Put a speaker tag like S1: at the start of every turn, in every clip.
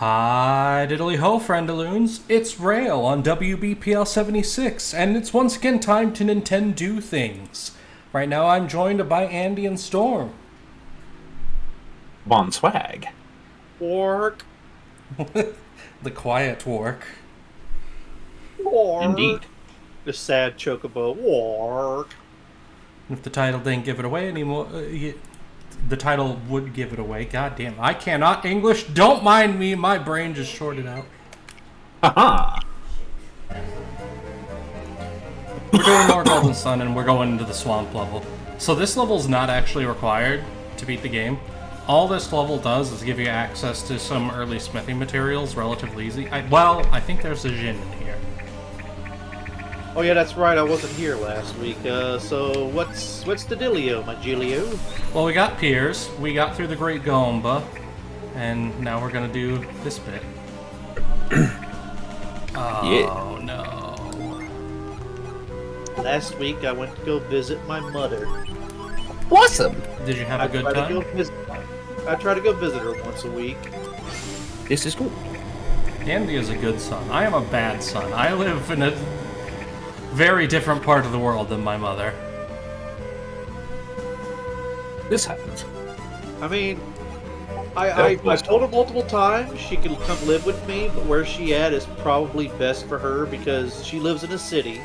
S1: Hi, diddly ho, friendaloons. It's Rale on WBPL 76, and it's once again time to Nintendo things. Right now, I'm joined by Andy and Storm.
S2: Bon swag.
S3: Work.
S1: The quiet work.
S3: Work.
S2: Indeed.
S3: The sad chocobo. Work.
S1: If the title didn't give it away anymore, the title would give it away. God damn, I cannot English. Don't mind me. My brain just shorted out.
S2: Haha.
S1: We're doing more Golden Sun, and we're going into the swamp level. So this level's not actually required to beat the game. All this level does is give you access to some early smithing materials relatively easy. I think there's a Jin in here.
S3: Oh yeah, that's right. I wasn't here last week. So what's the dealio, my Gilio?
S1: Well, we got piers, we got through the Great Gomba, and now we're gonna do this bit. Oh no.
S3: Last week I went to go visit my mother.
S2: Awesome.
S1: Did you have a good time?
S3: I try to go visit her once a week.
S2: This is cool.
S1: Andy is a good son. I am a bad son. I live in a very different part of the world than my mother.
S2: This happens.
S3: I mean, I told her multiple times she could come live with me, but where she at is probably best for her because she lives in a city.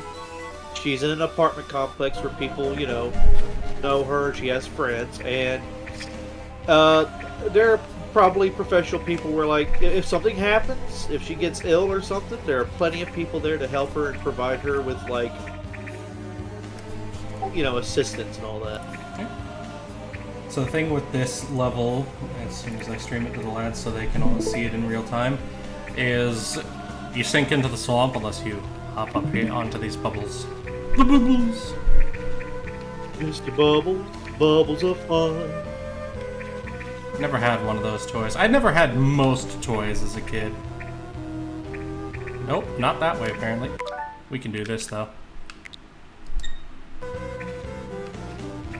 S3: She's in an apartment complex where people, know her. She has friends, and they're probably professional people where, like, if something happens, if she gets ill or something, there are plenty of people there to help her and provide her with, like, assistance and all that.
S1: So the thing with this level, as soon as I stream it to the lads so they can all see it in real time, is you sink into the swamp unless you hop up here onto these bubbles. The bubbles!
S3: Mr. Bubbles, bubbles of fun.
S1: Never had one of those toys. I never had most toys as a kid. Nope, not that way apparently. We can do this though.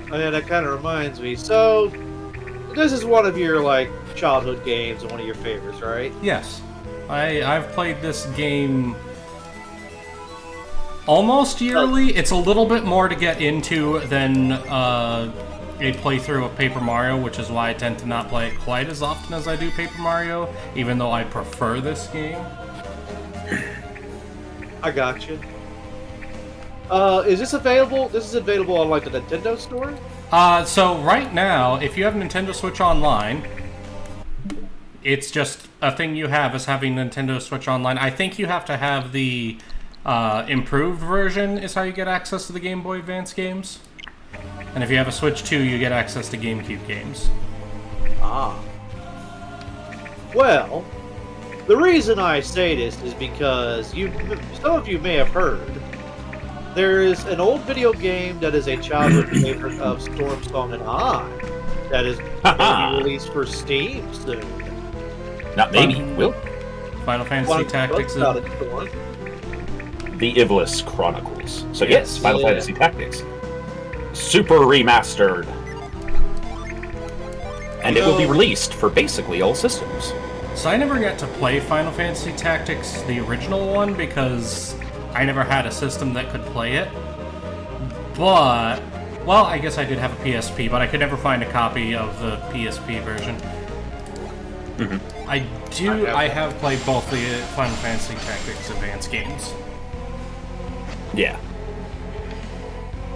S3: Oh yeah, that kind of reminds me. So, this is one of your, like, childhood games and one of your favorites, right?
S1: Yes. I've played this game almost yearly. It's a little bit more to get into than a playthrough of Paper Mario, which is why I tend to not play it quite as often as I do Paper Mario, even though I prefer this game.
S3: I got you. Is this available? This is available on, like, the Nintendo store?
S1: So right now, if you have Nintendo Switch Online, it's just a thing you have is having Nintendo Switch Online. I think you have to have the improved version is how you get access to the Game Boy Advance games. And if you have a Switch 2, you get access to GameCube games.
S3: Ah. Well, the reason I say this is because some of you may have heard, there is an old video game that is a childhood favorite of Storm Song and I that is going to be released for Steam soon.
S2: Not maybe. Will.
S1: Final Fantasy Tactics.
S3: About it, Storm.
S2: The Ivlis Chronicles. So yes, Final Fantasy Tactics. Super remastered. And it will be released for basically all systems.
S1: So I never got to play Final Fantasy Tactics, the original one, because I never had a system that could play it. But, well, I guess I did have a PSP, but I could never find a copy of the PSP version.
S2: Mm-hmm.
S1: I have played both the Final Fantasy Tactics Advance games.
S2: Yeah.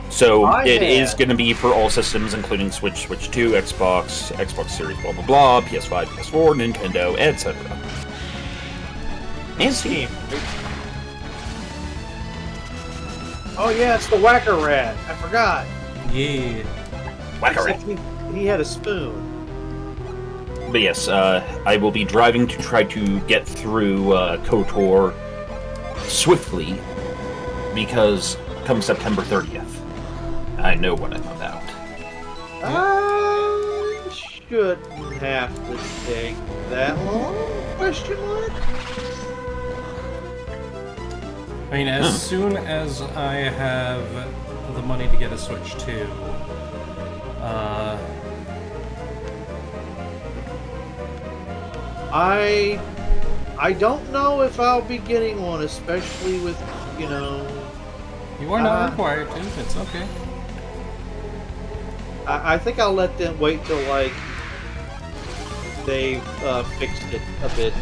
S2: So it is going to be for all systems, including Switch, Switch 2, Xbox, Xbox Series, blah blah blah, PS5, PS4, Nintendo, etc. And Steam.
S3: Oh yeah, it's the Whacker Rat. I forgot.
S1: Yeah.
S2: Whacker Rat.
S3: He had a spoon.
S2: But yes, I will be driving to try to get through KOTOR swiftly, because come September 30th, I know what I'm about.
S3: I shouldn't have to take that long? Question mark?
S1: I mean, as soon as I have the money to get a Switch 2,
S3: I I don't know if I'll be getting one, especially with, you know...
S1: You are not required to. It's okay.
S3: I think I'll let them wait till, like, they've fixed it a bit.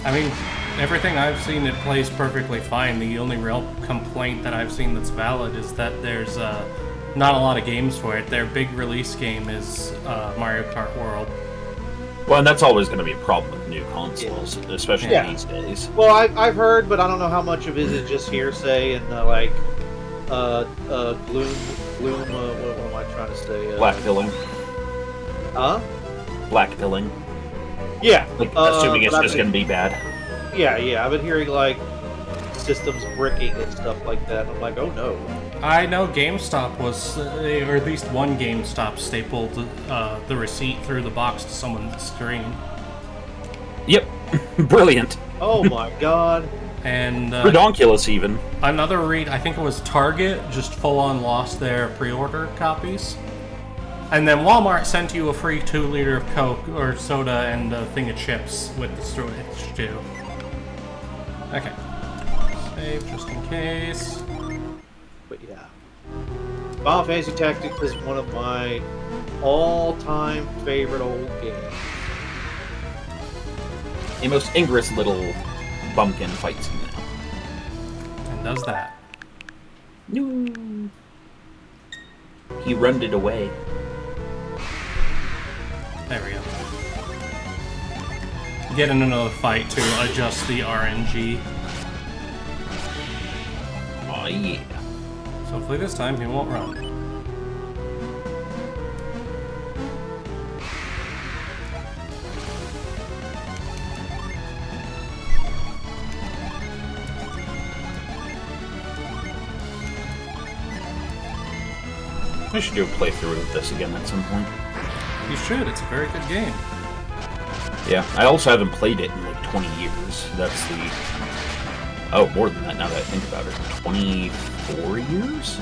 S1: I mean, everything I've seen, it plays perfectly fine. The only real complaint that I've seen that's valid is that there's not a lot of games for it. Their big release game is Mario Kart World.
S2: Well, and that's always going to be a problem with new consoles, especially these days.
S3: Well, I've heard, but I don't know how much of it is just hearsay and gloom. What am I trying to say?
S2: Blackpilling.
S3: Huh?
S2: Blackpilling.
S3: Yeah.
S2: Like, assuming it's just going to be bad.
S3: Yeah. I've been hearing like systems bricking and stuff like that. And I'm like, oh no.
S1: I know GameStop was, or at least one GameStop stapled the receipt through the box to someone's screen.
S2: Yep. Brilliant.
S3: Oh my god.
S1: And
S2: redonkulous even.
S1: Another read, I think it was Target, just full-on lost their pre-order copies. And then Walmart sent you a free 2-liter of Coke or soda and a thing of chips with the storage too. Okay. Save just in case.
S3: But yeah. Final Fantasy Tactics is one of my all-time favorite old games.
S2: A most ingress little bumpkin fights him now.
S1: And does that.
S2: No. He runned it away.
S1: There we go. Get in another fight to adjust the RNG.
S2: Oh yeah.
S1: So hopefully this time he won't run.
S2: I should do a playthrough of this again at some point.
S1: You should, it's a very good game.
S2: Yeah, I also haven't played it in like 20 years. That's the... Oh, more than that now that I think about it. 24 years?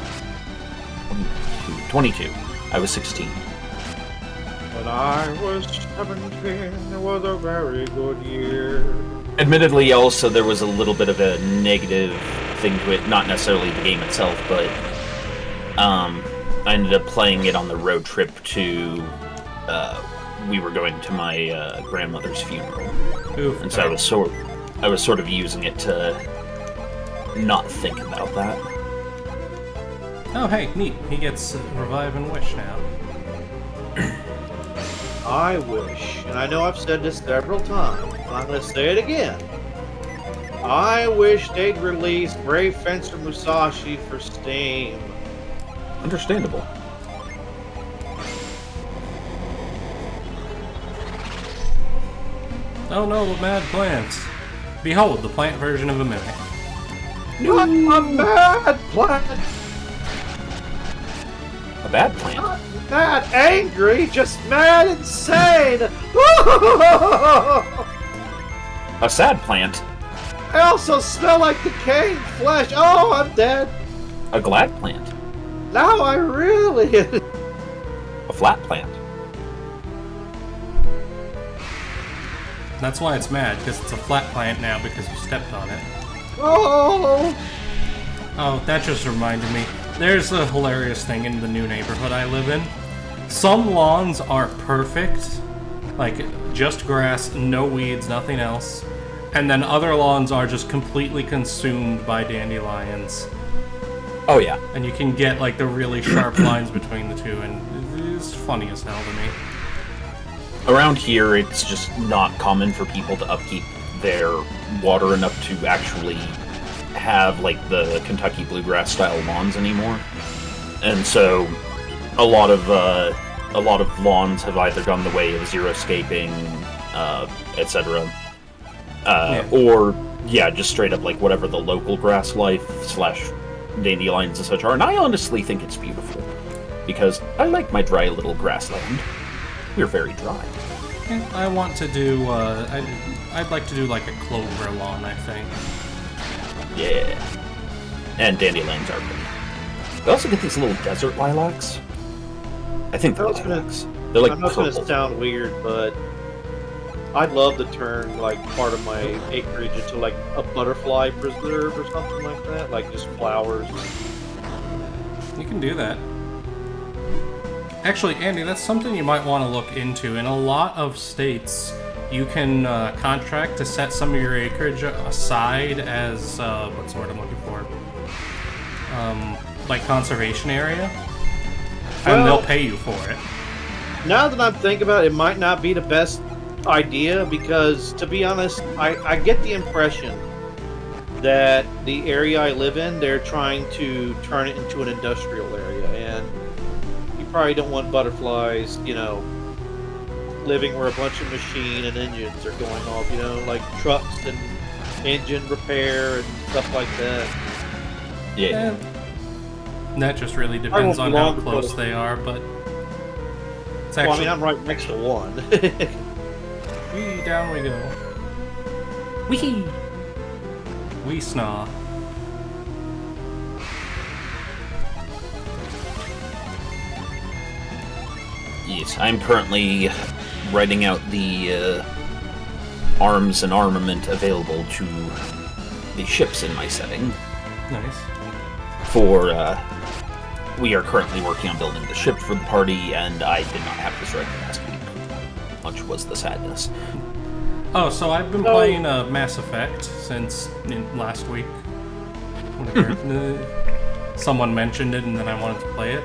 S2: 22. I was 16.
S3: When I was 17, it was a very good year.
S2: Admittedly, also, there was a little bit of a negative thing to it. Not necessarily the game itself, but... I ended up playing it on the road trip to... we were going to my grandmother's funeral.
S1: Ooh,
S2: and so I was sort of using it to not think about that.
S1: Oh, hey, neat. He gets Revive and Wish now.
S3: I wish, and I know I've said this several times, but I'm going to say it again. I wish they'd release Brave Fencer Musashi for Steam.
S2: Understandable.
S1: Oh no, the mad plants. Behold, the plant version of a mimic.
S3: Not a mad plant!
S2: A bad plant?
S3: Not mad angry, just mad insane!
S2: A sad plant?
S3: I also smell like decaying flesh. Oh, I'm dead.
S2: A glad plant?
S3: Now I really...
S2: A flat plant?
S1: That's why it's mad, because it's a flat plant now because you stepped on it.
S3: Oh!
S1: Oh, that just reminded me. There's a hilarious thing in the new neighborhood I live in. Some lawns are perfect, like just grass, no weeds, nothing else. And then other lawns are just completely consumed by dandelions.
S2: Oh yeah.
S1: And you can get like the really sharp lines between the two, and it's funny as hell to me.
S2: Around here, it's just not common for people to upkeep their water enough to actually have like the Kentucky bluegrass style lawns anymore, and so a lot of lawns have either gone the way of xeriscaping, etc., or just straight up like whatever the local grass life / dandelions and such are. And I honestly think it's beautiful because I like my dry little grassland. We're very dry.
S1: Yeah, I want to do, I'd like to do like a clover lawn, I think.
S2: Yeah. And dandelions are pretty. We also get these little desert lilacs. I think they're lilacs. They're like
S3: I'm not going to
S2: purple.
S3: sound weird, but I'd love to turn like part of my acreage into like a butterfly preserve or something like that, like just flowers.
S1: You can do that. Actually, Andy, that's something you might want to look into. In a lot of states, you can contract to set some of your acreage aside as what's the word I'm looking for? Like conservation area, and they'll pay you for it.
S3: Now that I'm thinking about it, it might not be the best idea because, to be honest, I get the impression that the area I live in, they're trying to turn it into an industrial area, and you probably don't want butterflies, living where a bunch of machine and engines are going off, like trucks and engine repair and stuff like that.
S2: Yeah.
S1: That just really depends on how close they are, but it's actually...
S3: Well, I mean, I'm right next to one.
S1: Whee, down we go. Whee! Wee snaw.
S2: Yes, I'm currently writing out the arms and armament available to the ships in my setting.
S1: Nice.
S2: We are currently working on building the ship for the party, and I did not have this ready last week. Much was the sadness.
S1: Oh, so I've been playing Mass Effect since last week. Someone mentioned it, and then I wanted to play it.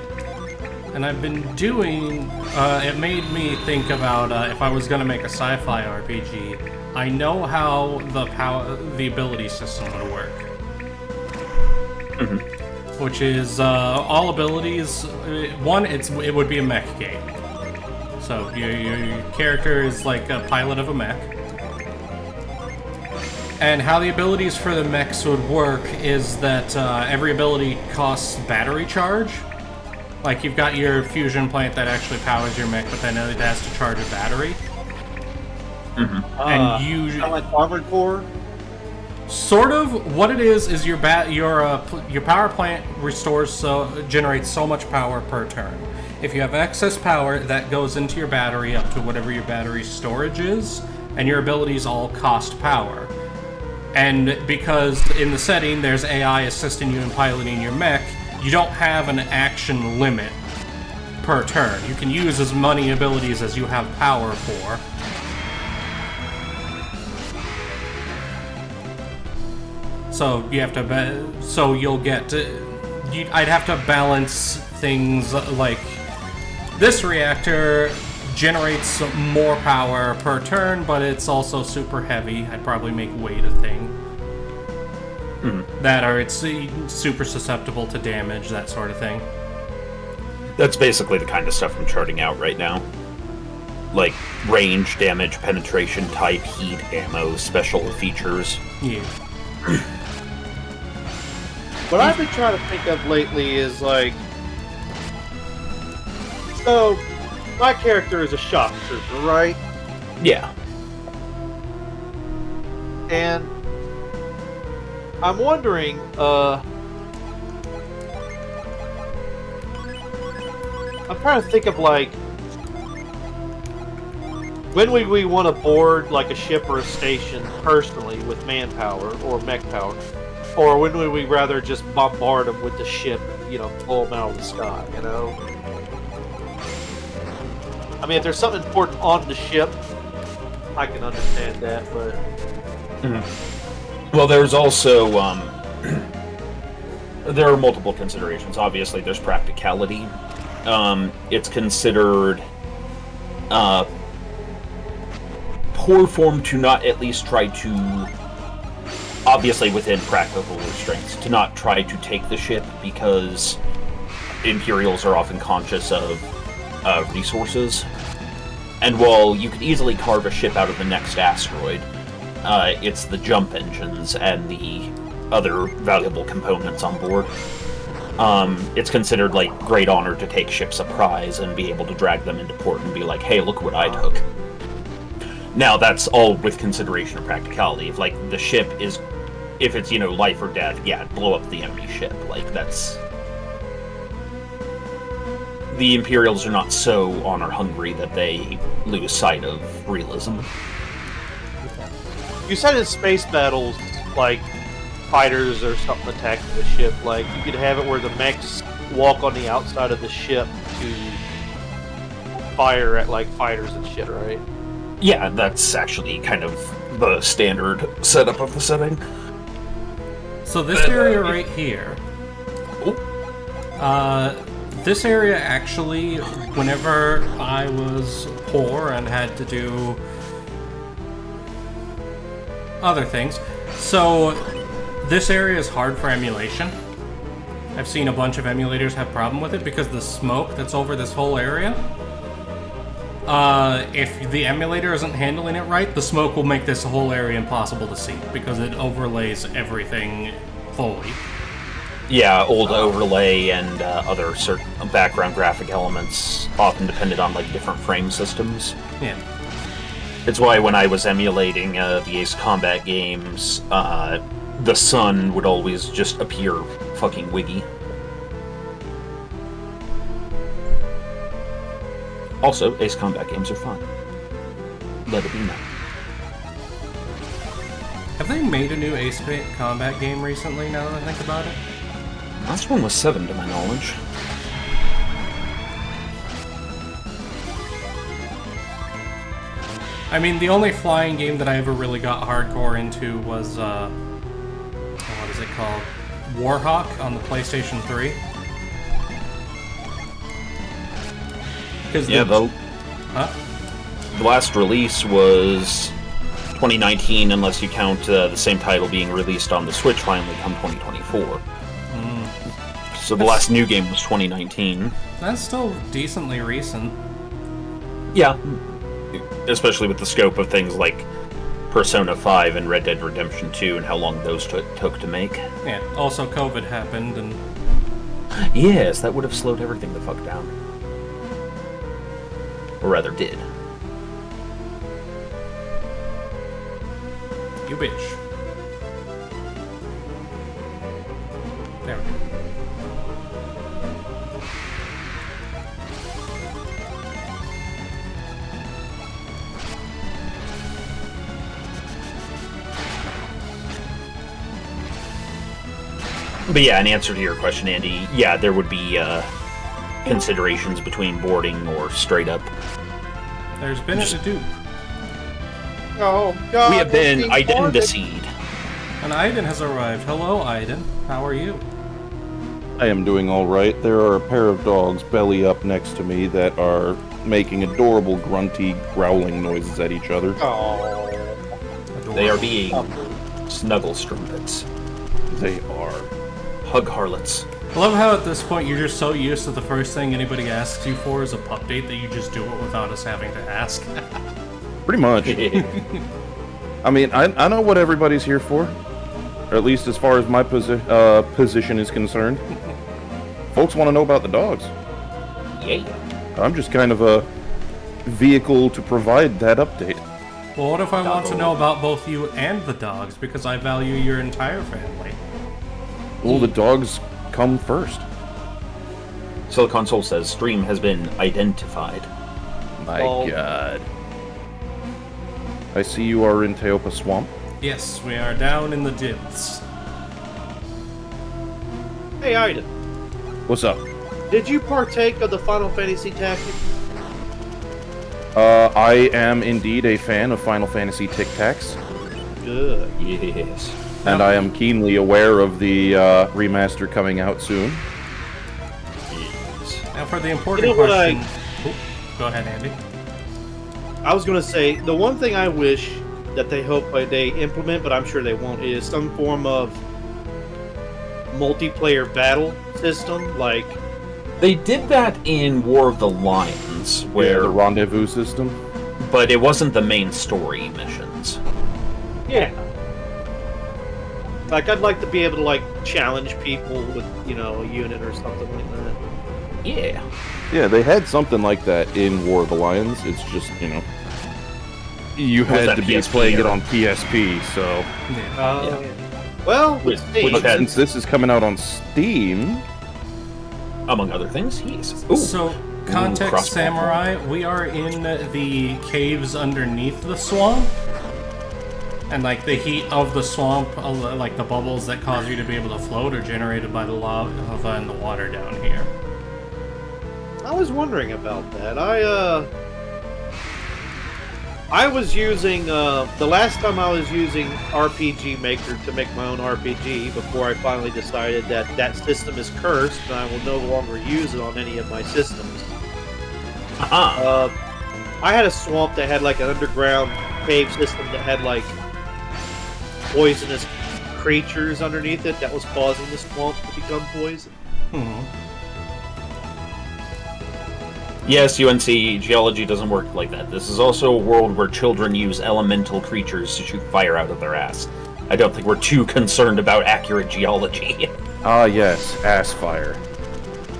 S1: And I've been doing... it made me think about if I was going to make a sci-fi RPG, I know how the ability system would work.
S2: Mm-hmm.
S1: Which is all abilities. One, it would be a mech game. So your character is like a pilot of a mech. And how the abilities for the mechs would work is that every ability costs battery charge. Like you've got your fusion plant that actually powers your mech, but then it has to charge a battery.
S2: Mm-hmm.
S1: And you
S3: kind of like Armored Core.
S1: Sort of. What it is your power plant generates so much power per turn. If you have excess power, that goes into your battery up to whatever your battery storage is, and your abilities all cost power. And because in the setting there's AI assisting you in piloting your mech, you don't have an action limit per turn. You can use as many abilities as you have power for. So you have to, I'd have to balance things like this reactor generates more power per turn, but it's also super heavy. I'd probably make weight a thing.
S2: Mm-hmm.
S1: It's super susceptible to damage, that sort of thing.
S2: That's basically the kind of stuff I'm charting out right now. Like range, damage, penetration, type, heat, ammo, special features.
S1: Yeah.
S3: What I've been trying to think of lately is like, so my character is a shock trooper, right?
S2: Yeah.
S3: And I'm wondering, I'm trying to think of like, when would we want to board like a ship or a station personally with manpower or mech power? Or when would we rather just bombard them with the ship, blow them out of the sky, I mean, if there's something important on the ship, I can understand that, but...
S2: Mm-hmm. Well, there's also, there are multiple considerations. Obviously, there's practicality. It's considered, poor form to not at least try to, obviously within practical restraints, to not try to take the ship because Imperials are often conscious of resources. And while you could easily carve a ship out of the next asteroid, it's the jump engines and the other valuable components on board. It's considered like great honor to take ships a prize and be able to drag them into port and be like, hey, look what I took. Now, that's all with consideration of practicality. If, like, the ship is... If it's, life or death, yeah, blow up the enemy ship. Like, that's... The Imperials are not so honor-hungry that they lose sight of realism.
S3: You said in space battles, like fighters or something attacking the ship, like you could have it where the mechs walk on the outside of the ship to fire at like fighters and shit, right?
S2: Yeah, that's actually kind of the standard setup of the setting.
S1: So this area right here. This area actually, whenever I was poor and had to do other things, so this area is hard for emulation. I've seen a bunch of emulators have problem with it because the smoke that's over this whole area, if the emulator isn't handling it right, the smoke will make this whole area impossible to see because it overlays everything fully.
S2: Yeah, old overlay and other certain background graphic elements often depended on like different frame systems.
S1: Yeah.
S2: It's why when I was emulating the Ace Combat games, the sun would always just appear fucking wiggy. Also, Ace Combat games are fun. Let it be known.
S1: Have they made a new Ace Combat game recently, now that I think about it?
S2: Last one was 7, to my knowledge.
S1: I mean, the only flying game that I ever really got hardcore into was, what is it called? Warhawk on the PlayStation 3.
S2: Yeah, the last release was 2019, unless you count the same title being released on the Switch finally come 2024. So the last new game was 2019.
S1: That's still decently recent.
S2: Yeah. Especially with the scope of things like Persona 5 and Red Dead Redemption 2 and how long those took to make.
S1: Yeah, also COVID happened and...
S2: Yes, that would have slowed everything the fuck down. Or rather, did.
S1: You bitch. There we go.
S2: But yeah, in answer to your question, Andy, yeah, there would be considerations between boarding or straight up.
S1: There's been a dupe.
S3: Oh, God.
S2: We have been identified.
S1: And Aiden has arrived. Hello, Aiden. How are you?
S4: I am doing all right. There are a pair of dogs belly up next to me that are making adorable grunty growling noises at each other.
S3: Oh.
S2: They are being snuggle strumpets.
S4: They are.
S2: Hug harlots.
S1: I love how at this point you're just so used to the first thing anybody asks you for is a pup date that you just do it without us having to ask.
S4: Pretty much. I mean, I know what everybody's here for. Or at least as far as my position is concerned. Folks want to know about the dogs.
S2: Yay.
S4: I'm just kind of a vehicle to provide that update.
S1: Well, what if I want to know about both you and the dogs, because I value your entire family?
S4: Well, the dogs come first.
S2: Silicon Soul says stream has been identified.
S4: My God. I see you are in Taopo Swamp.
S1: Yes, we are down in the depths.
S3: Hey, Aiden.
S4: What's up?
S3: Did you partake of the Final Fantasy tactic?
S4: I am indeed a fan of Final Fantasy Tic Tacs.
S3: Good.
S2: Yes.
S4: And I am keenly aware of the remaster coming out soon.
S1: Now for the important
S3: You know what
S1: question... Go ahead, Andy.
S3: I was going to say, the one thing I wish that they hope they implement, but I'm sure they won't, is some form of multiplayer battle system, like...
S2: They did that in War of the Lions, where...
S4: the rendezvous system.
S2: But it wasn't the main story missions.
S3: Yeah. Like, I'd like to be able to, like, challenge people with, you know, a unit or something like that.
S2: Yeah.
S4: Yeah, they had something like that in War of the Lions. It's just, you know... You
S2: Was
S4: had
S2: that
S4: to be
S2: PSP
S4: playing it
S2: or-
S4: on PSP, so...
S3: Yeah. Well, with Steam,
S2: Which had-
S4: Since this is coming out on Steam...
S2: Among other things, yes. Ooh.
S1: So, context,
S2: cross-platform.
S1: Samurai, we are in the caves underneath the swamp. And like the heat of the swamp, like the bubbles that cause you to be able to float, are generated by the lava and the water down here.
S3: I was wondering about that. I was using the last time I was using RPG Maker to make my own RPG before I finally decided that that system is cursed and I will no longer use it on any of my systems. I had a swamp that had like an underground cave system that had like poisonous creatures underneath it that was causing the swamp to become poison.
S2: Yes, UNC geology doesn't work like that. This is also a world where children use elemental creatures to shoot fire out of their ass. I don't think we're too concerned about accurate geology.
S4: Ah, yes, ass fire.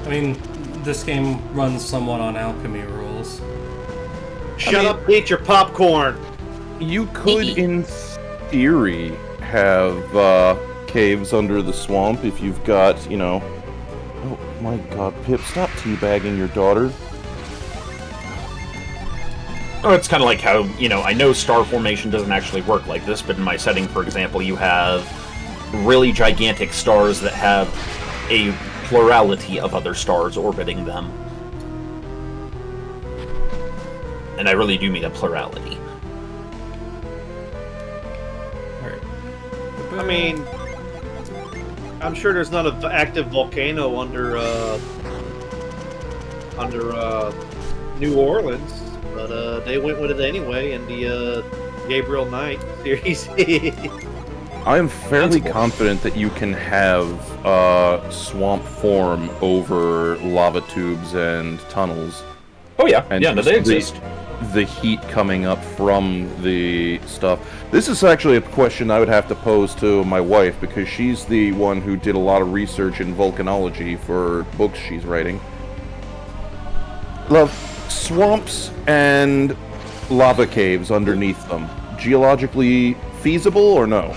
S1: I mean, this game runs somewhat on alchemy rules.
S3: Shut up, eat your popcorn!
S4: You could, in theory, have caves under the swamp if you've got, you know... Oh my god, Pip, stop teabagging your daughter.
S2: Oh, it's kind of like how, you know, I know star formation doesn't actually work like this, but in my setting, for example, you have really gigantic stars that have a plurality of other stars orbiting them. And I really do mean a plurality.
S3: I mean, I'm sure there's not an active volcano under New Orleans, but they went with it anyway in the Gabriel Knight series.
S4: I am fairly confident that you can have swamp form over lava tubes and tunnels.
S2: Oh yeah,
S4: And
S2: yeah, no, they exist.
S4: The heat coming up from the stuff. This is actually a question I would have to pose to my wife, because she's the one who did a lot of research in volcanology for books she's writing. Love, swamps and lava caves underneath them, geologically feasible or no?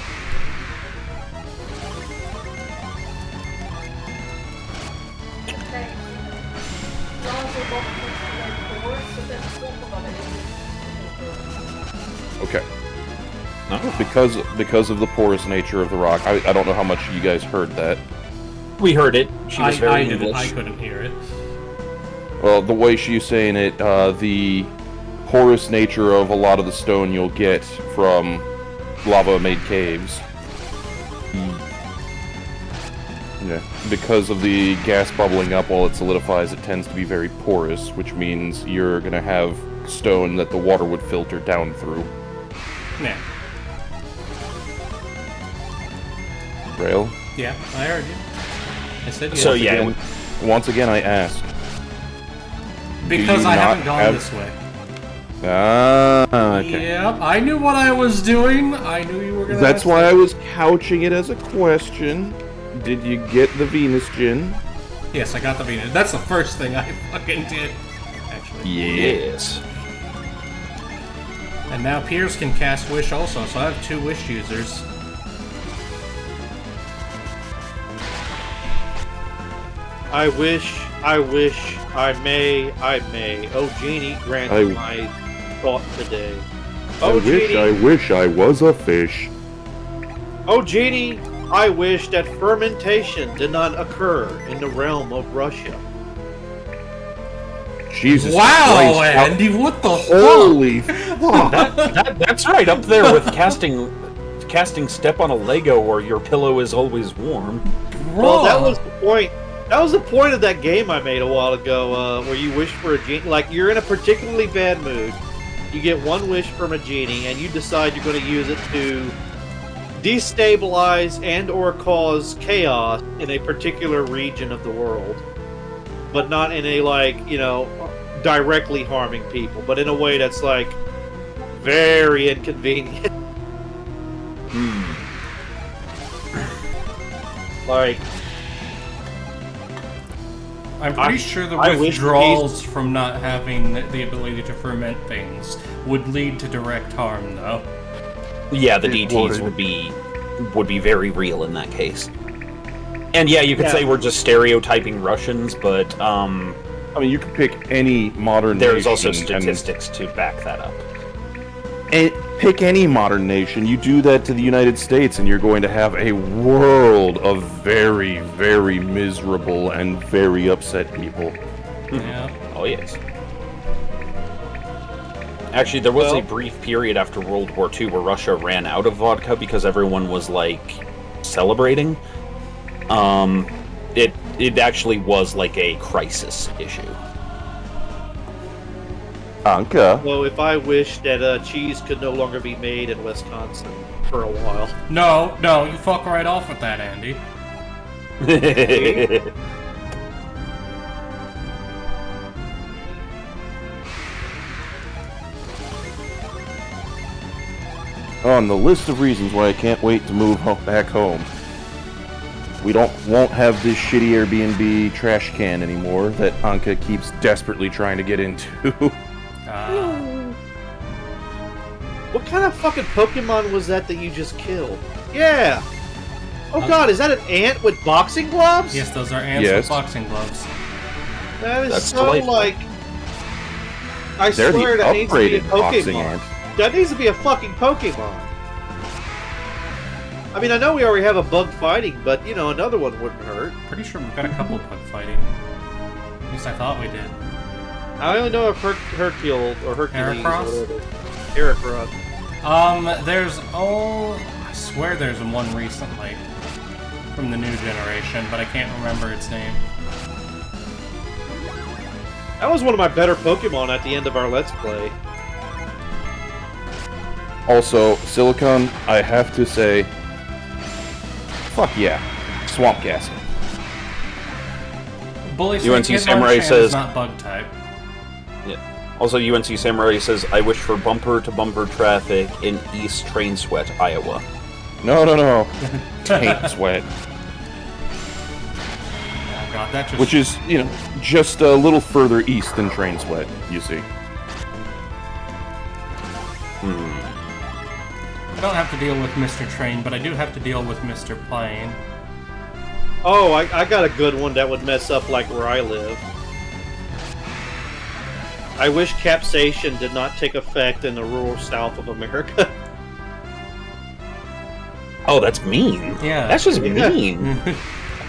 S4: Okay.
S2: No.
S4: Because of the porous nature of the rock. I don't know how much you guys heard that.
S2: We heard it. She was very
S1: I
S2: English.
S1: couldn't hear it.
S4: Well, the way she's saying it, the porous nature of a lot of the stone you'll get from lava-made caves. Yeah. Because of the gas bubbling up while it solidifies, it tends to be very porous, which means you're going to have stone that the water would filter down through.
S1: Yeah.
S4: Rale?
S1: Yeah, I heard you. I said yes.
S2: So yeah,
S4: Once again, I ask.
S1: Because
S4: you
S1: I
S4: not
S1: haven't gone
S4: have-
S1: this way.
S4: Ah, okay.
S1: Yep, I knew what I was doing. I knew you were gonna.
S4: That's
S1: ask
S4: why
S1: that.
S4: I was couching it as a question. Did you get the Venus gin?
S1: Yes, I got the Venus. That's the first thing I fucking did. Actually.
S2: yes.
S1: And now Piers can cast Wish also, so I have 2 Wish users.
S3: I may. Oh, Genie, grant
S4: I-
S3: my thought today. Oh,
S4: I wish I was a fish.
S3: Oh, Genie, I wish that fermentation did not occur in the realm of Russia.
S4: Jesus
S1: Wow,
S4: Christ.
S1: Andy, what the fuck?
S4: Holy fuck.
S2: That's right up there with casting step on a Lego or your pillow is always warm.
S3: Well, that was the point. That was the point of that game I made a while ago, where you wish for a genie. Like, you're in a particularly bad mood. You get 1 wish from a genie, and you decide you're going to use it to destabilize and or cause chaos in a particular region of the world. But not in a, like, you know, directly harming people, but in a way that's, like, very inconvenient. Like...
S1: I'm pretty sure the
S3: I wish
S1: withdrawals from not having the ability to ferment things would lead to direct harm, though.
S2: Yeah, the
S4: It
S2: DTs would be very real in that case. And yeah, you could say we're just stereotyping Russians, but
S4: I mean, you could pick any modern
S2: there's
S4: nation
S2: also
S4: and-
S2: statistics to back that up.
S4: And pick any modern nation, you do that to the United States, and you're going to have a world of very, very miserable and very upset people.
S1: Yeah.
S2: Oh, yes. Actually, there was a brief period after World War II where Russia ran out of vodka because everyone was, like, celebrating. It actually was, like, a crisis issue.
S4: Anka.
S3: Well, if I wish that cheese could no longer be made in Wisconsin for a while.
S1: No, you fuck right off with that, Andy.
S4: On the list of reasons why I can't wait to move back home. We won't have this shitty Airbnb trash can anymore that Anka keeps desperately trying to get into.
S3: What kind of fucking Pokemon was that you just killed? Yeah! Oh god, is that an ant with boxing gloves?
S1: Yes, those are ants with boxing gloves.
S3: That is
S2: That's
S3: so,
S2: delightful.
S3: like... I
S4: They're
S3: swear
S4: the
S3: that needs to be a
S4: upgraded boxing
S3: Pokemon.
S4: ant.
S3: That needs to be a fucking Pokemon. I mean, I know we already have a bug fighting, but, you know, another one wouldn't hurt.
S1: Pretty sure we've got a couple bug fighting. At least I thought we did.
S3: I only know of Hercule, or Hercules,
S1: Heracross?
S3: or whatever. Heracross.
S1: I swear there's one recently from the new generation, but I can't remember its name.
S3: That was one of my better Pokemon at the end of our Let's Play.
S4: Also, Silicon, I have to say, fuck yeah, Swamp Castle.
S1: Bully
S2: UNC
S1: Snake
S2: Samurai
S1: Hitmonchan
S2: says-
S1: is not bug type.
S2: Yeah. Also, UNC Samurai says, I wish for bumper-to-bumper traffic in East Train Sweat, Iowa.
S4: No. Taint Sweat.
S1: Oh god, that just...
S4: Which is, just a little further east than Train Sweat, you see.
S1: I don't have to deal with Mr. Train, but I do have to deal with Mr. Plane.
S3: Oh, I got a good one that would mess up like where I live. I wish capsation did not take effect in the rural south of America.
S2: Oh, that's mean.
S1: Yeah.
S2: That's just mean.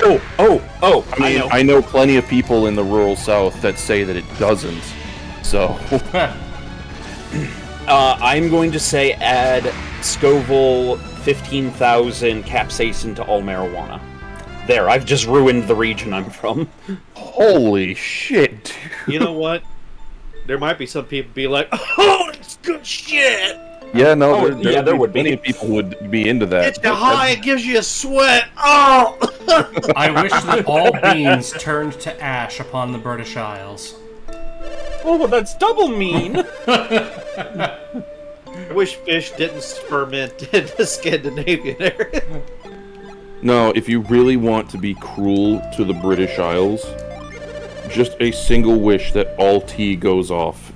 S4: I know plenty of people in the rural South that say that it doesn't. So,
S2: I'm going to say add Scoville 15,000 capsaicin to all marijuana. There, I've just ruined the region I'm from.
S4: holy shit.
S3: You know what? There might be some people be like, oh, that's good shit!
S4: Yeah, no,
S2: Oh,
S4: there
S2: would be.
S4: plenty of people who would be into that.
S3: It's high, it gives you a sweat! Oh!
S1: I wish that all beans turned to ash upon the British Isles.
S2: Oh, that's double mean.
S3: I wish fish didn't ferment in the Scandinavian area.
S4: No, if you really want to be cruel to the British Isles, just a single wish that all tea goes off.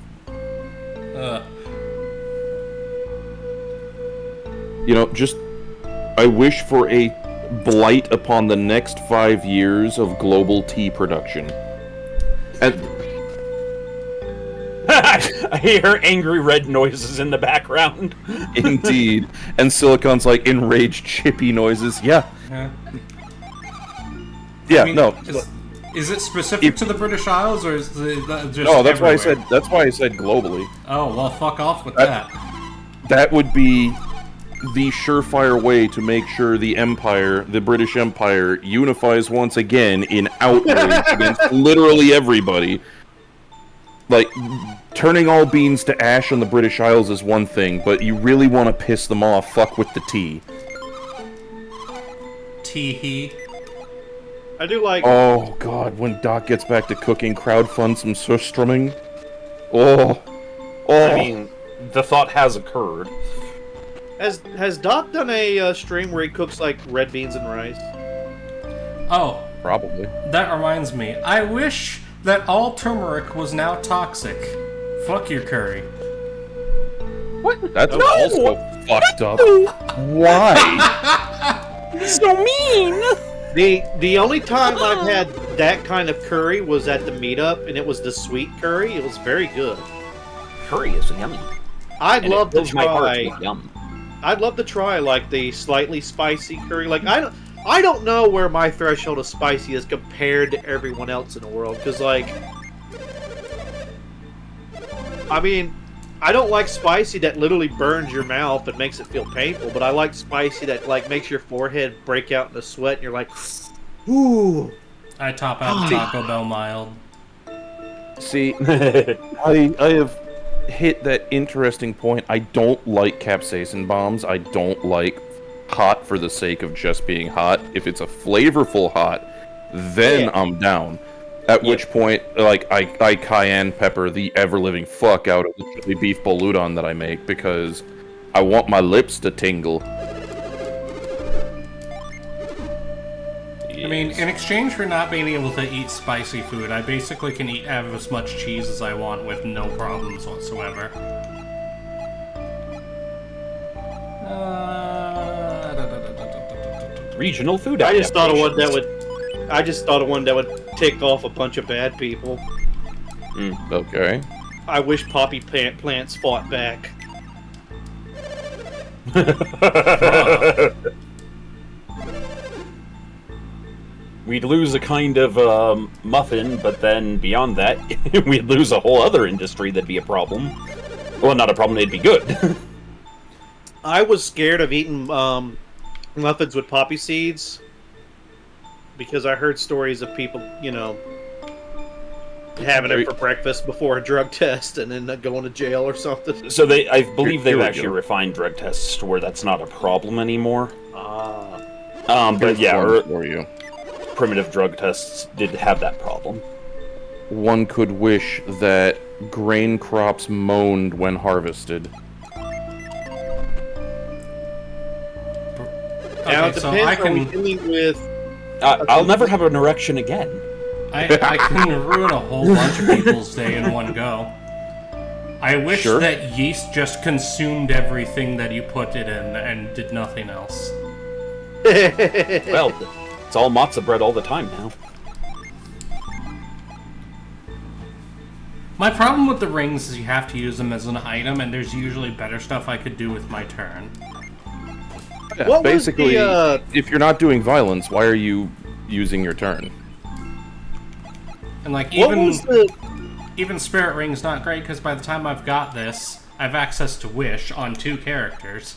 S4: I wish for a blight upon the next 5 years of global tea production. And
S2: I hear angry red noises in the background.
S4: indeed. And Silicon's like enraged chippy noises. Yeah. Yeah,
S1: I mean,
S4: no.
S1: Is it specific to the British Isles, or is it just
S4: No, that's
S1: everywhere?
S4: why I said globally.
S1: Oh, well, fuck off with that.
S4: That would be the surefire way to make sure the British Empire, unifies once again in outrage against literally everybody. Like, turning all beans to ash on the British Isles is one thing, but you really want to piss them off, fuck with the tea.
S1: Tee-hee.
S3: I do like...
S4: Oh, God, when Doc gets back to cooking, crowdfund some surströmming. Oh.
S2: I mean, the thought has occurred.
S3: Has Doc done a stream where he cooks, like, red beans and rice?
S1: Oh,
S4: Probably.
S1: that reminds me. I wish that all turmeric was now toxic. Fuck your curry.
S4: That's also fucked up. Why?
S2: So mean!
S3: The only time I've had that kind of curry was at the meetup, and it was the sweet curry. It was very good.
S2: Curry is yummy.
S3: I'd
S2: and
S3: love
S2: it
S3: to
S2: fills my heart
S3: try.
S2: with yum.
S3: I'd love to try like the slightly spicy curry. Like I don't know where my threshold of spicy is compared to everyone else in the world. Because like, I mean, I don't like spicy that literally burns your mouth and makes it feel painful. But I like spicy that like makes your forehead break out in a sweat and you're like, ooh.
S1: I top out Taco Bell mild.
S4: See, I have hit that interesting point. I don't like capsaicin bombs. I don't like hot for the sake of just being hot. If it's a flavorful hot, then I'm down. At which point, like, I cayenne pepper the ever-living fuck out of the chili beef boludan that I make because I want my lips to tingle.
S1: I mean, in exchange for not being able to eat spicy food, I basically can have as much cheese as I want with no problems whatsoever.
S2: Regional food.
S3: I just thought of one that
S2: adaptations.
S3: would. I just thought of one that would tick off a bunch of bad people.
S4: Okay.
S3: I wish poppy plants fought back.
S2: We'd lose a kind of muffin, but then beyond that, we'd lose a whole other industry that'd be a problem. Well, not a problem, it'd be good.
S3: I was scared of eating muffins with poppy seeds because I heard stories of people, you know, having it for breakfast before a drug test and then going to jail or something.
S2: So I believe
S4: Here
S2: they've
S4: we
S2: actually
S4: go.
S2: refined drug tests to where that's not a problem anymore.
S3: Ah.
S2: But yeah,
S4: Here's one for you.
S2: primitive drug tests did have that problem.
S4: One could wish that grain crops moaned when harvested.
S3: Now
S1: Okay,
S3: it
S1: so
S3: depends.
S1: I
S3: Are we
S1: can
S3: dealing with?
S2: I'll never have an erection again.
S1: I can ruin a whole bunch of people's day in one go. I wish
S4: Sure.
S1: that yeast just consumed everything that you put it in and did nothing else.
S2: Well, it's all matzo bread all the time now.
S1: My problem with the rings is you have to use them as an item, and there's usually better stuff I could do with my turn.
S4: Yeah,
S3: What was
S4: basically,
S3: the,
S4: if you're not doing violence, why are you using your turn?
S1: And like
S3: What was the?
S1: even spirit ring's not great because by the time I've got this, I've access to wish on 2 characters.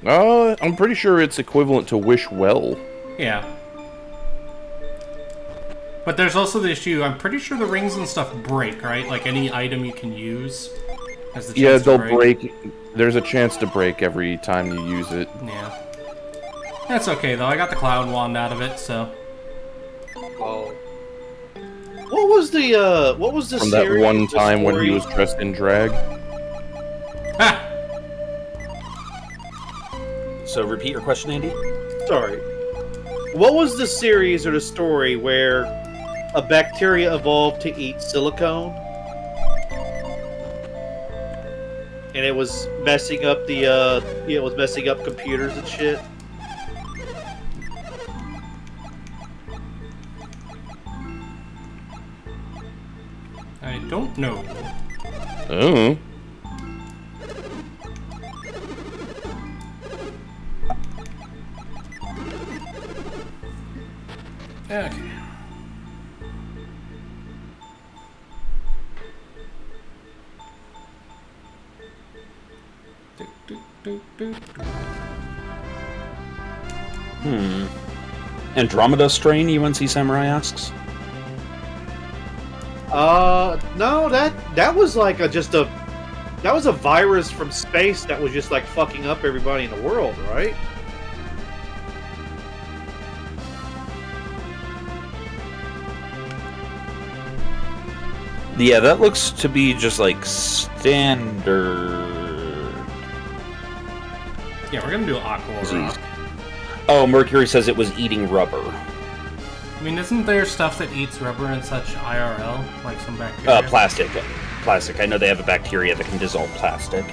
S4: I'm pretty sure it's equivalent to wish well.
S1: Yeah. But there's also the issue, I'm pretty sure the rings and stuff break, right? Like any item you can use has the chance
S4: Yeah,
S1: to
S4: they'll break. There's a chance to break every time you use it.
S1: Yeah. That's okay though, I got the cloud wand out of it, so.
S3: Oh. What was the
S4: From that
S3: series,
S4: one
S3: the
S4: time when he
S3: story?
S4: was dressed in drag.
S1: Ha!
S2: So repeat your question, Andy?
S3: Sorry. What was the series or the story where a bacteria evolved to eat silicone? And it was messing up it was messing up computers and shit.
S1: I don't know.
S4: Oh.
S1: Okay.
S2: Andromeda strain, UNC Samurai asks?
S3: No, that was like that was a virus from space that was just like fucking up everybody in the world, right?
S2: Yeah, that looks to be just like standard.
S1: Yeah, we're gonna do Aqua
S2: Disease.
S1: Rock.
S2: Oh, Mercury says it was eating rubber.
S1: I mean, isn't there stuff that eats rubber and such IRL? Like some bacteria?
S2: Plastic. Plastic. I know they have a bacteria that can dissolve plastic.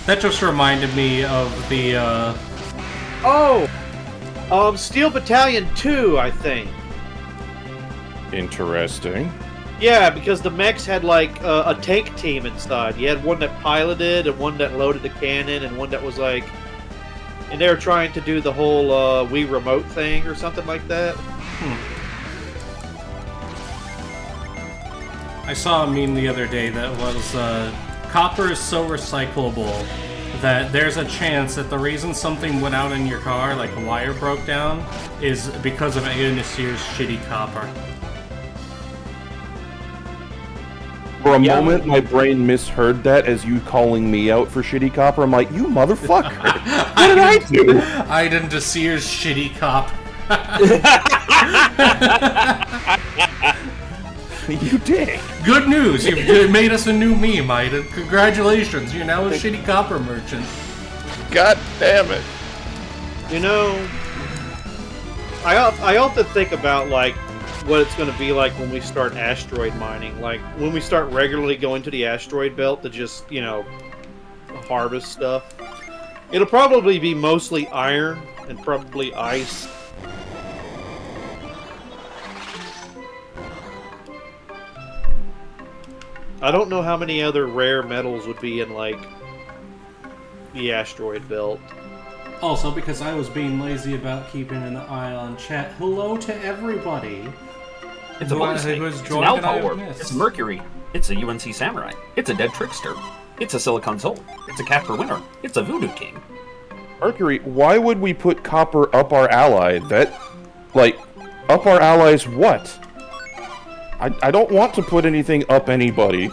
S1: That just reminded me of the,
S3: Steel Battalion 2, I think.
S4: Interesting.
S3: Yeah, because the mechs had like a tank team inside. You had one that piloted, and one that loaded the cannon, and one that was like, and they were trying to do the whole Wii remote thing or something like that.
S1: I saw a meme the other day that was copper is so recyclable that there's a chance that the reason something went out in your car, like a wire broke down, is because of Nasir's shitty copper.
S4: For a moment, my brain misheard that as you calling me out for shitty copper. I'm like, you motherfucker! What did I do?
S1: Iden Nasir's shitty copper.
S4: You did.
S1: Good news! You made us a new meme, Iden. Congratulations, you're now a shitty copper merchant.
S4: God damn it.
S3: You know, I often think about like what it's going to be like when we start asteroid mining. Like when we start regularly going to the asteroid belt to just, you know, harvest stuff. It'll probably be mostly iron and probably ice. I don't know how many other rare metals would be in like the asteroid belt.
S1: Also, because I was being lazy about keeping an eye on chat, hello to everybody.
S2: It's a bonus thing. It's an Alpha Orb. It's Mercury. It's a UNC Samurai. It's a Dead Trickster. It's a Silicon Soul. It's a Casper Winner. It's a Voodoo King.
S4: Mercury, why would we put copper up our ally? That, like, up our allies what? I don't want to put anything up anybody.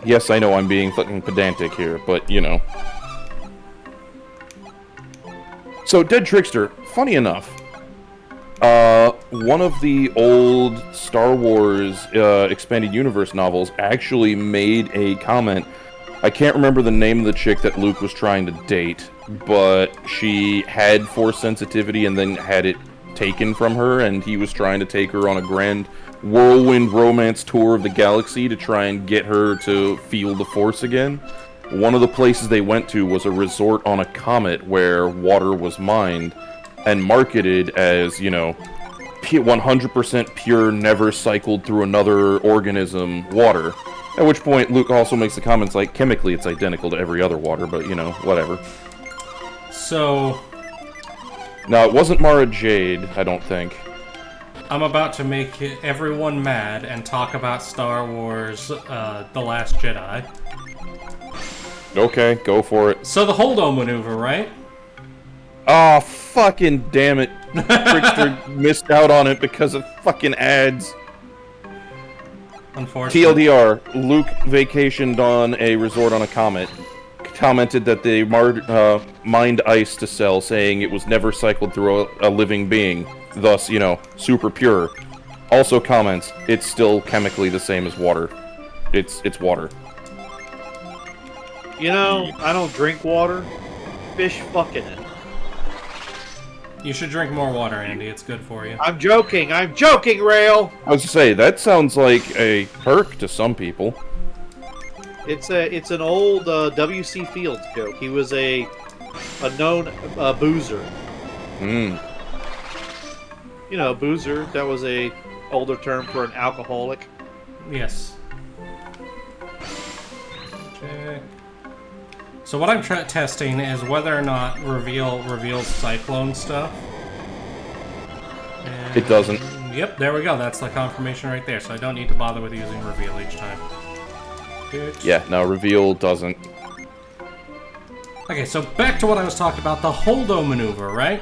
S4: Yes, I know I'm being fucking pedantic here, but, you know. So, Dead Trickster, funny enough, one of the old Star Wars Expanded Universe novels actually made a comment. I can't remember the name of the chick that Luke was trying to date, but she had Force sensitivity and then had it taken from her, and he was trying to take her on a grand whirlwind romance tour of the galaxy to try and get her to feel the Force again. One of the places they went to was a resort on a comet where water was mined and marketed as, you know, 100% pure, never cycled through another organism water. At which point, Luke also makes the comments like, chemically it's identical to every other water, but, you know, whatever.
S1: So...
S4: No, it wasn't Mara Jade, I don't think.
S1: I'm about to make everyone mad and talk about Star Wars The Last Jedi.
S4: Okay, go for it.
S1: So the Holdo maneuver, right?
S4: Oh, fucking damn it. Trickster missed out on it because of fucking ads.
S1: Unfortunately.
S4: TLDR, Luke vacationed on a resort on a comet. Commented that they mined ice to sell, saying it was never cycled through a living being. Thus, you know, super pure. Also comments, it's still chemically the same as water. It's water.
S3: You know, I don't drink water. Fish fucking it.
S1: You should drink more water, Andy. It's good for you.
S3: I'm joking, Rale!
S4: I was to say, that sounds like a perk to some people.
S3: It's an old W.C. Fields joke. He was a known boozer.
S4: Hmm.
S3: You know, boozer. That was a older term for an alcoholic.
S1: Yes. Check. So what I'm testing is whether or not reveals Cyclone stuff. And
S4: It doesn't.
S1: Yep, there we go. That's the confirmation right there. So I don't need to bother with using reveal each time.
S4: Yeah, no, reveal doesn't.
S1: Okay, so back to what I was talking about, the Holdo maneuver, right?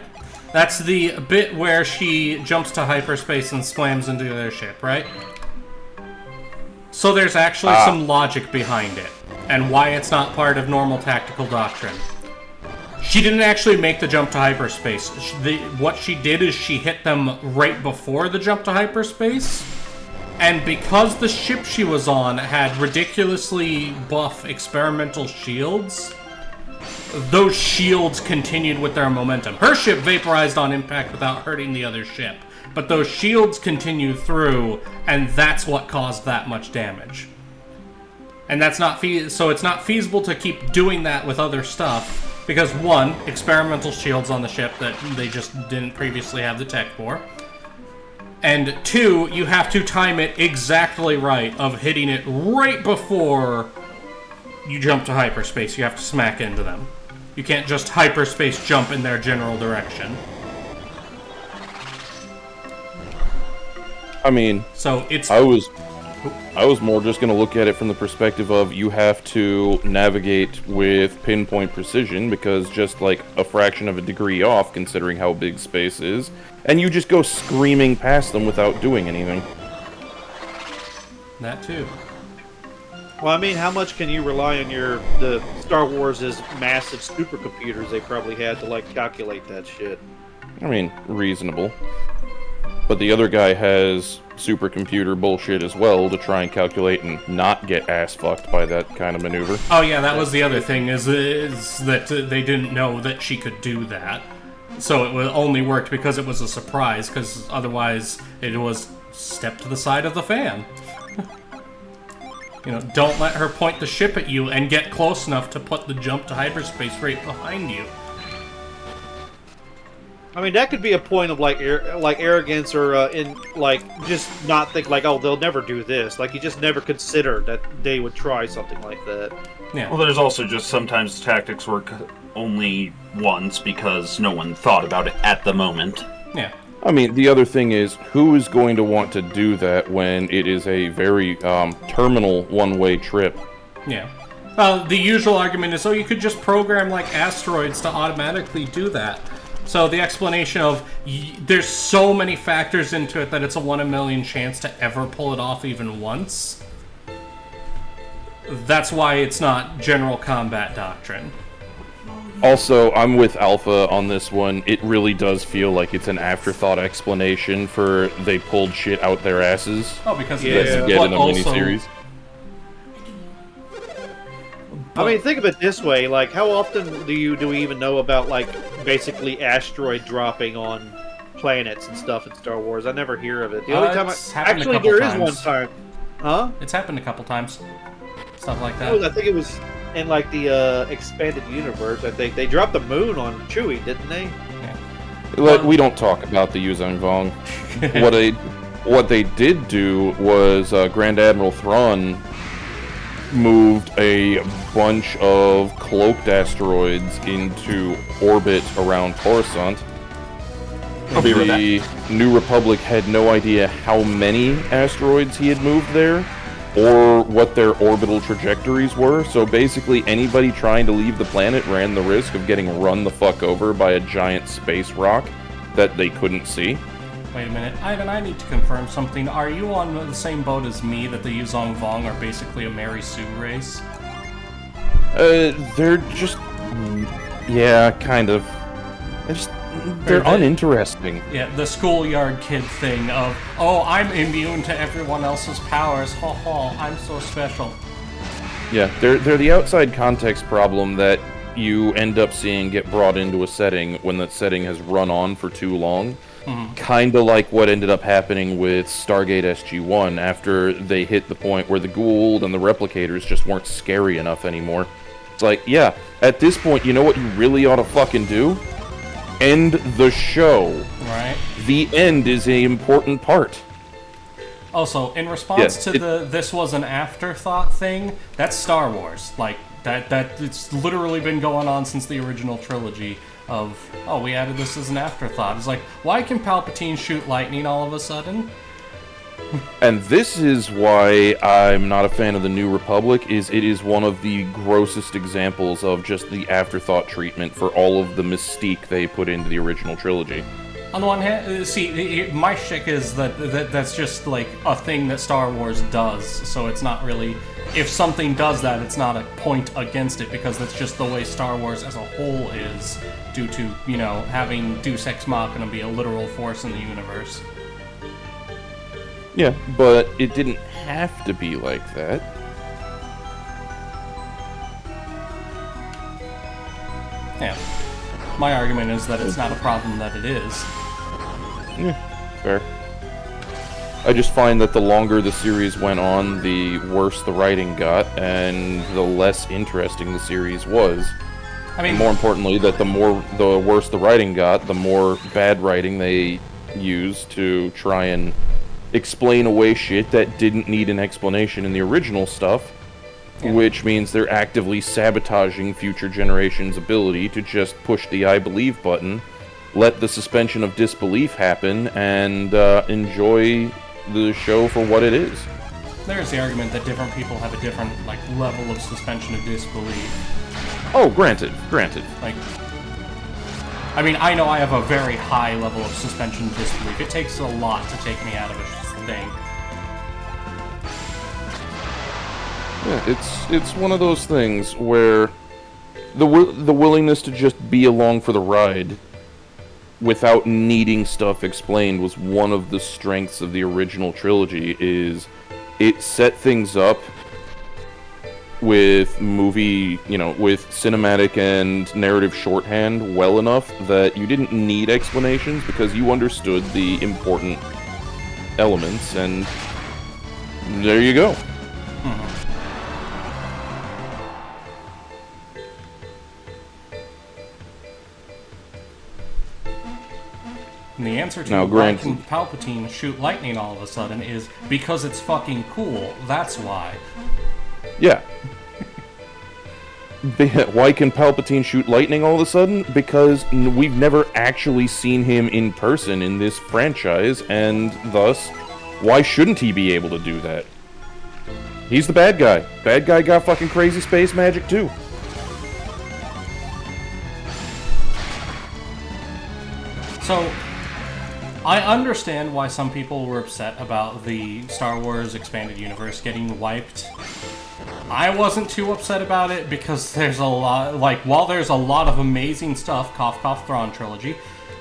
S1: That's the bit where she jumps to hyperspace and slams into their ship, right? So there's actually some logic behind it, and why it's not part of normal tactical doctrine. She didn't actually make the jump to hyperspace. What she did is she hit them right before the jump to hyperspace. And because the ship she was on had ridiculously buff experimental shields, those shields continued with their momentum. Her ship vaporized on impact without hurting the other ship, but those shields continued through, and that's what caused that much damage. And that's not so it's not feasible to keep doing that with other stuff, because one, experimental shields on the ship that they just didn't previously have the tech for. And 2, you have to time it exactly right of hitting it right before you jump to hyperspace. You have to smack into them. You can't just hyperspace jump in their general direction.
S4: I mean,
S1: so it's...
S4: I was more just going to look at it from the perspective of you have to navigate with pinpoint precision, because just like a fraction of a degree off, considering how big space is, and you just go screaming past them without doing anything.
S1: That too.
S3: Well, I mean, how much can you rely on the Star Wars' massive supercomputers they probably had to, like, calculate that shit?
S4: I mean, reasonable. But the other guy has supercomputer bullshit as well to try and calculate and not get ass fucked by that kind of maneuver.
S1: Oh yeah, that was the other thing, is that they didn't know that she could do that. So it only worked because it was a surprise, because otherwise it was step to the side of the fan. You know, don't let her point the ship at you and get close enough to put the jump to hyperspace right behind you.
S3: I mean, that could be a point of, like arrogance or, just not think, like, oh, they'll never do this. Like, you just never considered that they would try something like that.
S1: Yeah.
S2: Well, there's also just sometimes tactics work only once because no one thought about it at the moment.
S1: Yeah.
S4: I mean, the other thing is, who is going to want to do that when it is a very terminal one-way trip?
S1: Yeah. The usual argument is, oh, you could just program, like, asteroids to automatically do that. So the explanation of, there's so many factors into it that it's a 1 in a million chance to ever pull it off even once. That's why it's not general combat doctrine.
S4: Also, I'm with Alpha on this one. It really does feel like it's an afterthought explanation for they pulled shit out their asses.
S1: Oh, because
S3: yeah.
S4: To get in a miniseries.
S3: I mean, think of it this way: like, how often do we even know about, like, basically asteroid dropping on planets and stuff in Star Wars? I never hear of it. The only time actually there is one time, huh?
S1: It's happened a couple times. Stuff like that.
S3: I think it was in, like, the expanded universe. I think they dropped the moon on Chewie, didn't they?
S4: Yeah. We don't talk about the Yuzhong Vong. What they did do was Grand Admiral Thrawn moved a bunch of cloaked asteroids into orbit around Coruscant. The New Republic had no idea how many asteroids he had moved there, or what their orbital trajectories were, so basically anybody trying to leave the planet ran the risk of getting run the fuck over by a giant space rock that they couldn't see.
S1: Wait a minute, Ivan, I need to confirm something. Are you on the same boat as me that the Yuzhong Vong are basically a Mary Sue race?
S4: They're just... yeah, kind of. They're uninteresting.
S1: Yeah, the schoolyard kid thing of, oh, I'm immune to everyone else's powers, ha ha, I'm so special.
S4: Yeah, they're the outside context problem that you end up seeing get brought into a setting when that setting has run on for too long. Mm-hmm. Kinda like what ended up happening with Stargate SG-1 after they hit the point where the Goa'uld and the Replicators just weren't scary enough anymore. It's like, yeah, at this point, you know what you really ought to fucking do? End the show.
S1: Right. The
S4: end is an important part.
S1: Also, in response to this was an afterthought thing, that's Star Wars. Like, that it's literally been going on since the original trilogy of, oh, we added this as an afterthought. It's like, why can Palpatine shoot lightning all of a sudden?
S4: And this is why I'm not a fan of the New Republic, is it is one of the grossest examples of just the afterthought treatment for all of the mystique they put into the original trilogy.
S1: On the one hand, see, my shtick is that's just like a thing that Star Wars does, so it's not really... If something does that, it's not a point against it, because that's just the way Star Wars as a whole is, due to, you know, having Deus Ex Machina be a literal force in the universe.
S4: Yeah, but it didn't have to be like that.
S1: Yeah. My argument is that it's not a problem that it is.
S4: Yeah, fair. I just find that the longer the series went on, the worse the writing got, and the less interesting the series was. I mean, more importantly, that the worse the writing got, the more bad writing they use to try and explain away shit that didn't need an explanation in the original stuff, which means they're actively sabotaging future generations' ability to just push the I believe button, let the suspension of disbelief happen, and enjoy the show for what it is.
S1: There's the argument that different people have a different, like, level of suspension of disbelief.
S4: Oh, granted.
S1: Like, I mean, I know I have a very high level of suspension of disbelief. It takes a lot to take me out of a thing.
S4: Yeah, it's one of those things where the willingness to just be along for the ride without needing stuff explained was one of the strengths of the original trilogy. Is it set things up with with cinematic and narrative shorthand well enough that you didn't need explanations because you understood the important elements, and there you go.
S1: And the answer to why can Palpatine shoot lightning all of a sudden is because it's fucking cool. That's why.
S4: Yeah. Why can Palpatine shoot lightning all of a sudden? Because we've never actually seen him in person in this franchise, and thus, why shouldn't he be able to do that? He's the bad guy. Bad guy got fucking crazy space magic too.
S1: So, I understand why some people were upset about the Star Wars Expanded Universe getting wiped. I wasn't too upset about it because there's a lot, like, while there's a lot of amazing stuff, cough cough Thrawn trilogy,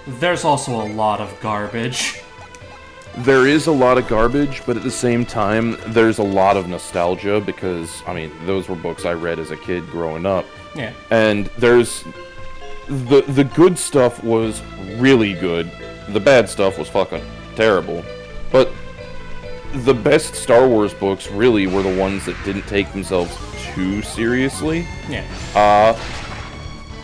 S1: there's also a lot of garbage.
S4: There is a lot of garbage, but at the same time, there's a lot of nostalgia because, I mean, those were books I read as a kid growing up.
S1: Yeah.
S4: And there's... The good stuff was really good. The bad stuff was fucking terrible. But the best Star Wars books really were the ones that didn't take themselves too seriously.
S1: Yeah.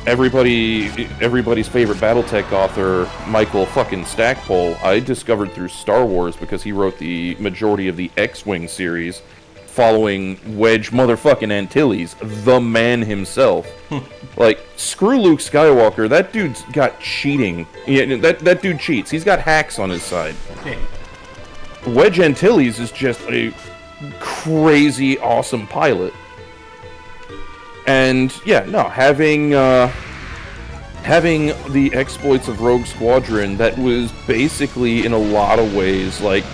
S4: Everybody's favorite BattleTech author, Michael fucking Stackpole, I discovered through Star Wars because he wrote the majority of the X-Wing series, following Wedge motherfucking Antilles, the man himself. Like, screw Luke Skywalker, that dude's got cheating. Yeah, that dude cheats. He's got hacks on his side.
S1: Yeah.
S4: Wedge Antilles is just a crazy awesome pilot. And yeah, no, having the exploits of Rogue Squadron, that was basically in a lot of ways like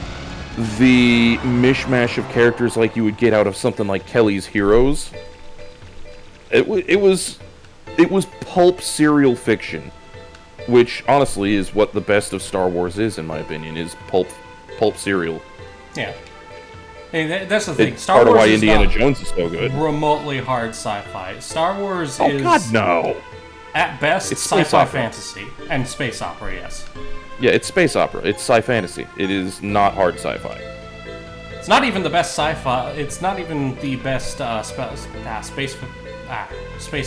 S4: the mishmash of characters like you would get out of something like Kelly's Heroes. It was pulp serial fiction, which honestly is what the best of Star Wars is, in my opinion, is pulp serial.
S1: Yeah. Hey, that's the thing.
S4: It's
S1: Star
S4: part
S1: Wars
S4: of why
S1: is
S4: Indiana
S1: not
S4: Jones is so good.
S1: remotely hard sci-fi. Star Wars
S4: Oh
S1: is
S4: God, no!
S1: at best
S4: It's space
S1: sci-fi
S4: opera.
S1: fantasy and space opera. Yes.
S4: Yeah, it's space opera. It's sci-fantasy. It is not hard sci-fi.
S1: It's not even the best sci-fi. It's not even the best space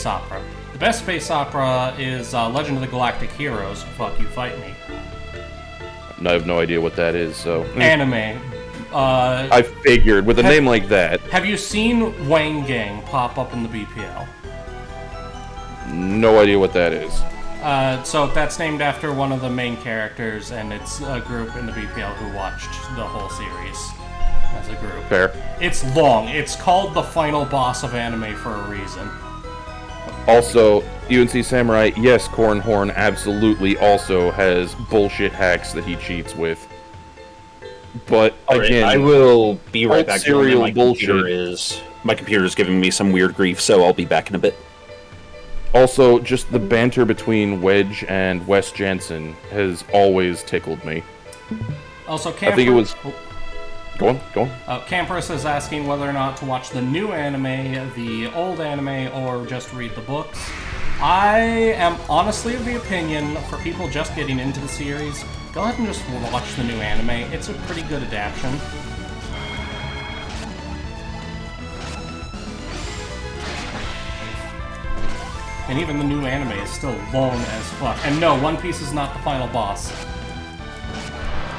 S1: opera. The best space opera is Legend of the Galactic Heroes. Fuck you, fight me.
S4: I have no idea what that is. So
S1: Anime.
S4: I figured with a name like that.
S1: Have you seen Wang Gang pop up in the BPL?
S4: No idea what that is.
S1: So that's named after one of the main characters, and it's a group in the BPL who watched the whole series as a group.
S4: Fair.
S1: It's long. It's called the final boss of anime for a reason.
S4: Also, UNC Samurai, yes, Cornhorn absolutely also has bullshit hacks that he cheats with. But again,
S2: I will be right back.
S4: Serial
S2: My computer is giving me some weird grief, so I'll be back in a bit.
S4: Also, just the banter between Wedge and Wes Jansen has always tickled me.
S1: Also,
S4: I think it was... Go on.
S1: Campress is asking whether or not to watch the new anime, the old anime, or just read the books. I am honestly of the opinion, for people just getting into the series, go ahead and just watch the new anime. It's a pretty good adaptation. And even the new anime is still long as fuck. And no, One Piece is not the final boss.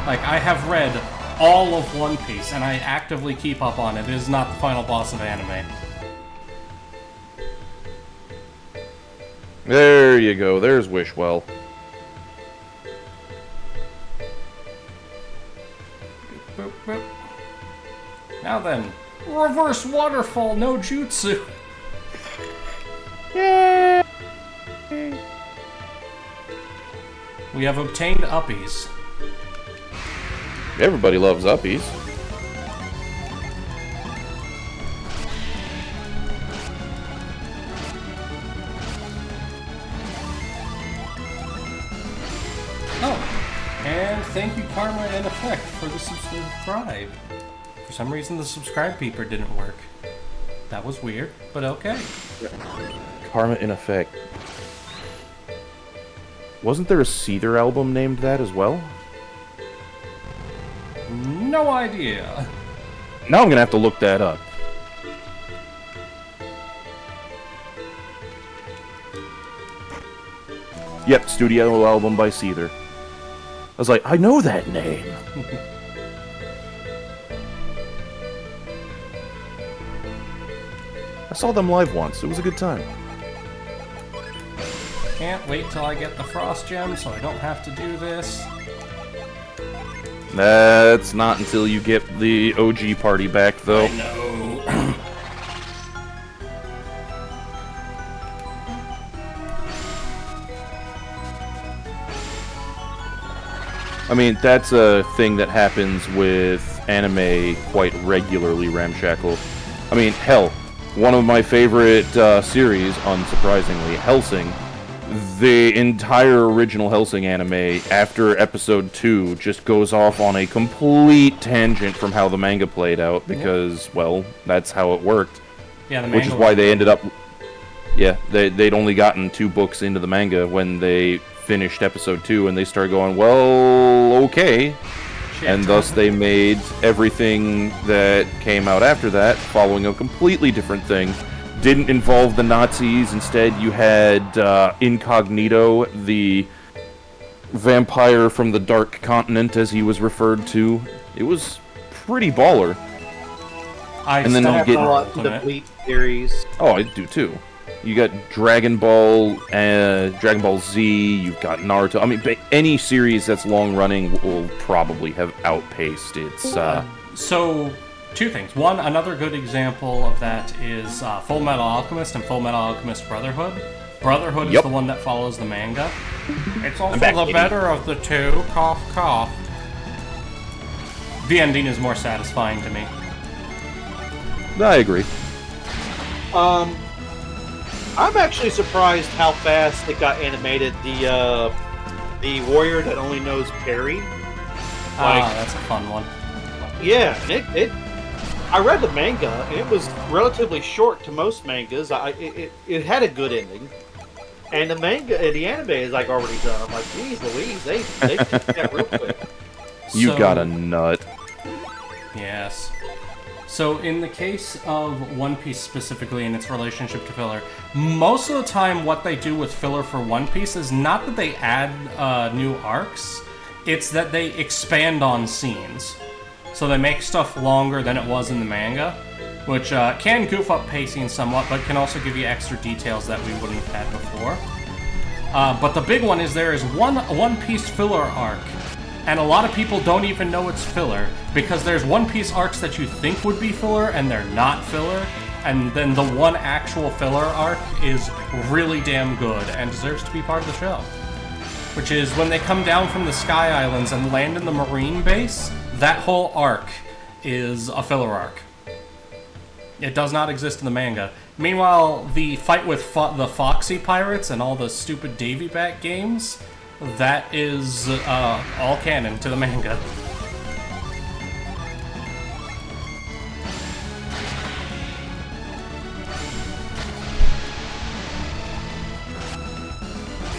S1: Like, I have read all of One Piece, and I actively keep up on it. It is not the final boss of anime.
S4: There you go. There's Wishwell.
S1: Boop, boop. Now then, reverse waterfall no jutsu.
S4: Yay!
S1: We have obtained uppies.
S4: Everybody loves uppies.
S1: Oh, and thank you Karma and Effect for the subscribe. For some reason the subscribe beeper didn't work. That was weird, but okay.
S4: Karma in Effect. Wasn't there a Seether album named that as well?
S1: No idea.
S4: Now I'm gonna have to look that up. Yep, studio album by Seether. I was like, I know that name. I saw them live once. It was a good time.
S1: Can't wait till I get the Frost Gem so I don't have to do this.
S4: That's not until you get the OG party back, though.
S1: I know.
S4: I mean, that's a thing that happens with anime quite regularly, Ramshackle. I mean, hell, one of my favorite series, unsurprisingly, Hellsing. The entire original Hellsing anime, after episode 2, just goes off on a complete tangent from how the manga played out, because, well, that's how it worked.
S1: Yeah, the manga
S4: which is why they ended up... Yeah, they'd only gotten 2 books into the manga when they finished episode 2, and they started going, well, okay.
S1: Shit.
S4: And thus they made everything that came out after that following a completely different thing. Didn't involve the Nazis. Instead, you had Incognito, the vampire from the Dark Continent, as he was referred to. It was pretty baller.
S1: And
S4: then
S3: I
S4: I'll
S3: have
S4: get-
S3: a lot of the Bleach series.
S4: Oh, I do too. You got Dragon Ball, Dragon Ball Z. You've got Naruto. I mean, any series that's long running will probably have outpaced its.
S1: So, 2 things. One, another good example of that is Full Metal Alchemist and Full Metal Alchemist Brotherhood. Brotherhood is
S4: Yep.
S1: the one that follows the manga. It's also
S2: back,
S1: the
S2: kitty. better
S1: of the 2. Cough, cough. The ending is more satisfying to me.
S4: I agree.
S3: I'm actually surprised how fast it got animated. The warrior that only knows parry.
S1: That's a fun one.
S3: Yeah, and I read the manga, and it was relatively short to most mangas. It had a good ending, and the anime is like already done. I'm like, geez, Louise, they did that real quick.
S4: You
S1: So-
S4: got a nut.
S1: Yes. So in the case of One Piece specifically and its relationship to filler, most of the time what they do with filler for One Piece is not that they add new arcs, it's that they expand on scenes. So they make stuff longer than it was in the manga, which can goof up pacing somewhat, but can also give you extra details that we wouldn't have had before. But the big one is there is one Piece filler arc. And a lot of people don't even know it's filler, because there's One Piece arcs that you think would be filler, and they're not filler, and then the one actual filler arc is really damn good, and deserves to be part of the show. Which is when they come down from the Sky Islands and land in the Marine base, that whole arc is a filler arc. It does not exist in the manga. Meanwhile, the fight with the Foxy Pirates and all the stupid Davy Back games, that is all canon to the manga.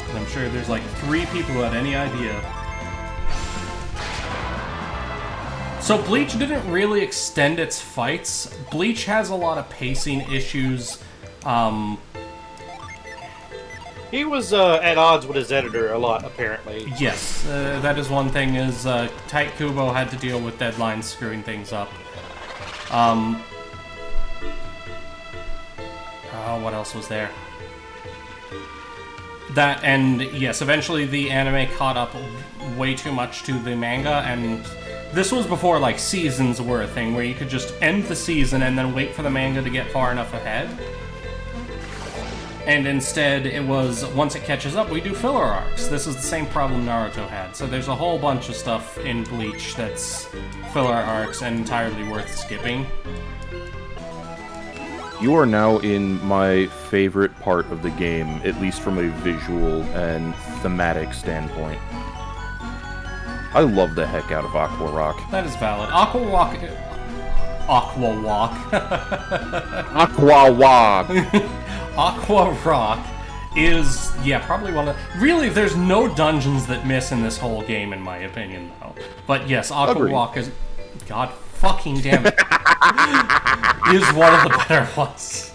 S1: And I'm sure there's like 3 people who had any idea. So Bleach didn't really extend its fights. Bleach has a lot of pacing issues.
S3: Yeah, He was at odds with his editor a lot, apparently.
S1: Yes, that is one thing, is Tight Kubo had to deal with deadlines screwing things up. Oh, what else was there? That, and yes, eventually the anime caught up way too much to the manga, and this was before, like, seasons were a thing, where you could just end the season and then wait for the manga to get far enough ahead. And instead, it was, once it catches up, we do filler arcs. This is the same problem Naruto had. So there's a whole bunch of stuff in Bleach that's filler arcs and entirely worth skipping.
S4: You are now in my favorite part of the game, at least from a visual and thematic standpoint. I love the heck out of Aqua Rock.
S1: That is valid. Aqua Rock... Aqua Walk.
S4: Aqua Rock!
S1: Aqua Rock is, yeah, probably one of the... Really, there's no dungeons that miss in this whole game, in my opinion, though. But yes, Aqua
S4: Agreed.
S1: Rock is... God fucking damn it. Is one of the better ones.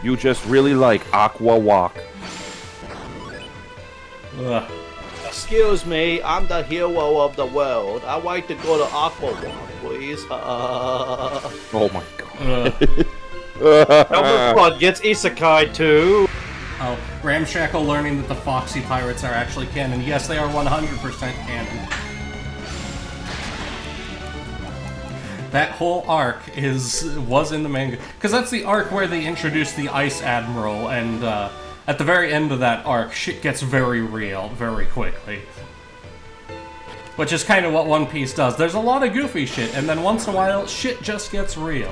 S4: You just really like Aqua Walk.
S1: Ugh.
S3: Excuse me, I'm the hero of the world. I'd like to go to Aqua Walk, please.
S4: Oh my god.
S3: Number one gets isekai too.
S1: Oh, Ramshackle learning that the Foxy Pirates are actually canon. Yes, they are 100% canon. That whole arc was in the manga. Because that's the arc where they introduced the Ice Admiral, and at the very end of that arc, shit gets very real very quickly. Which is kind of what One Piece does. There's a lot of goofy shit, and then once in a while, shit just gets real.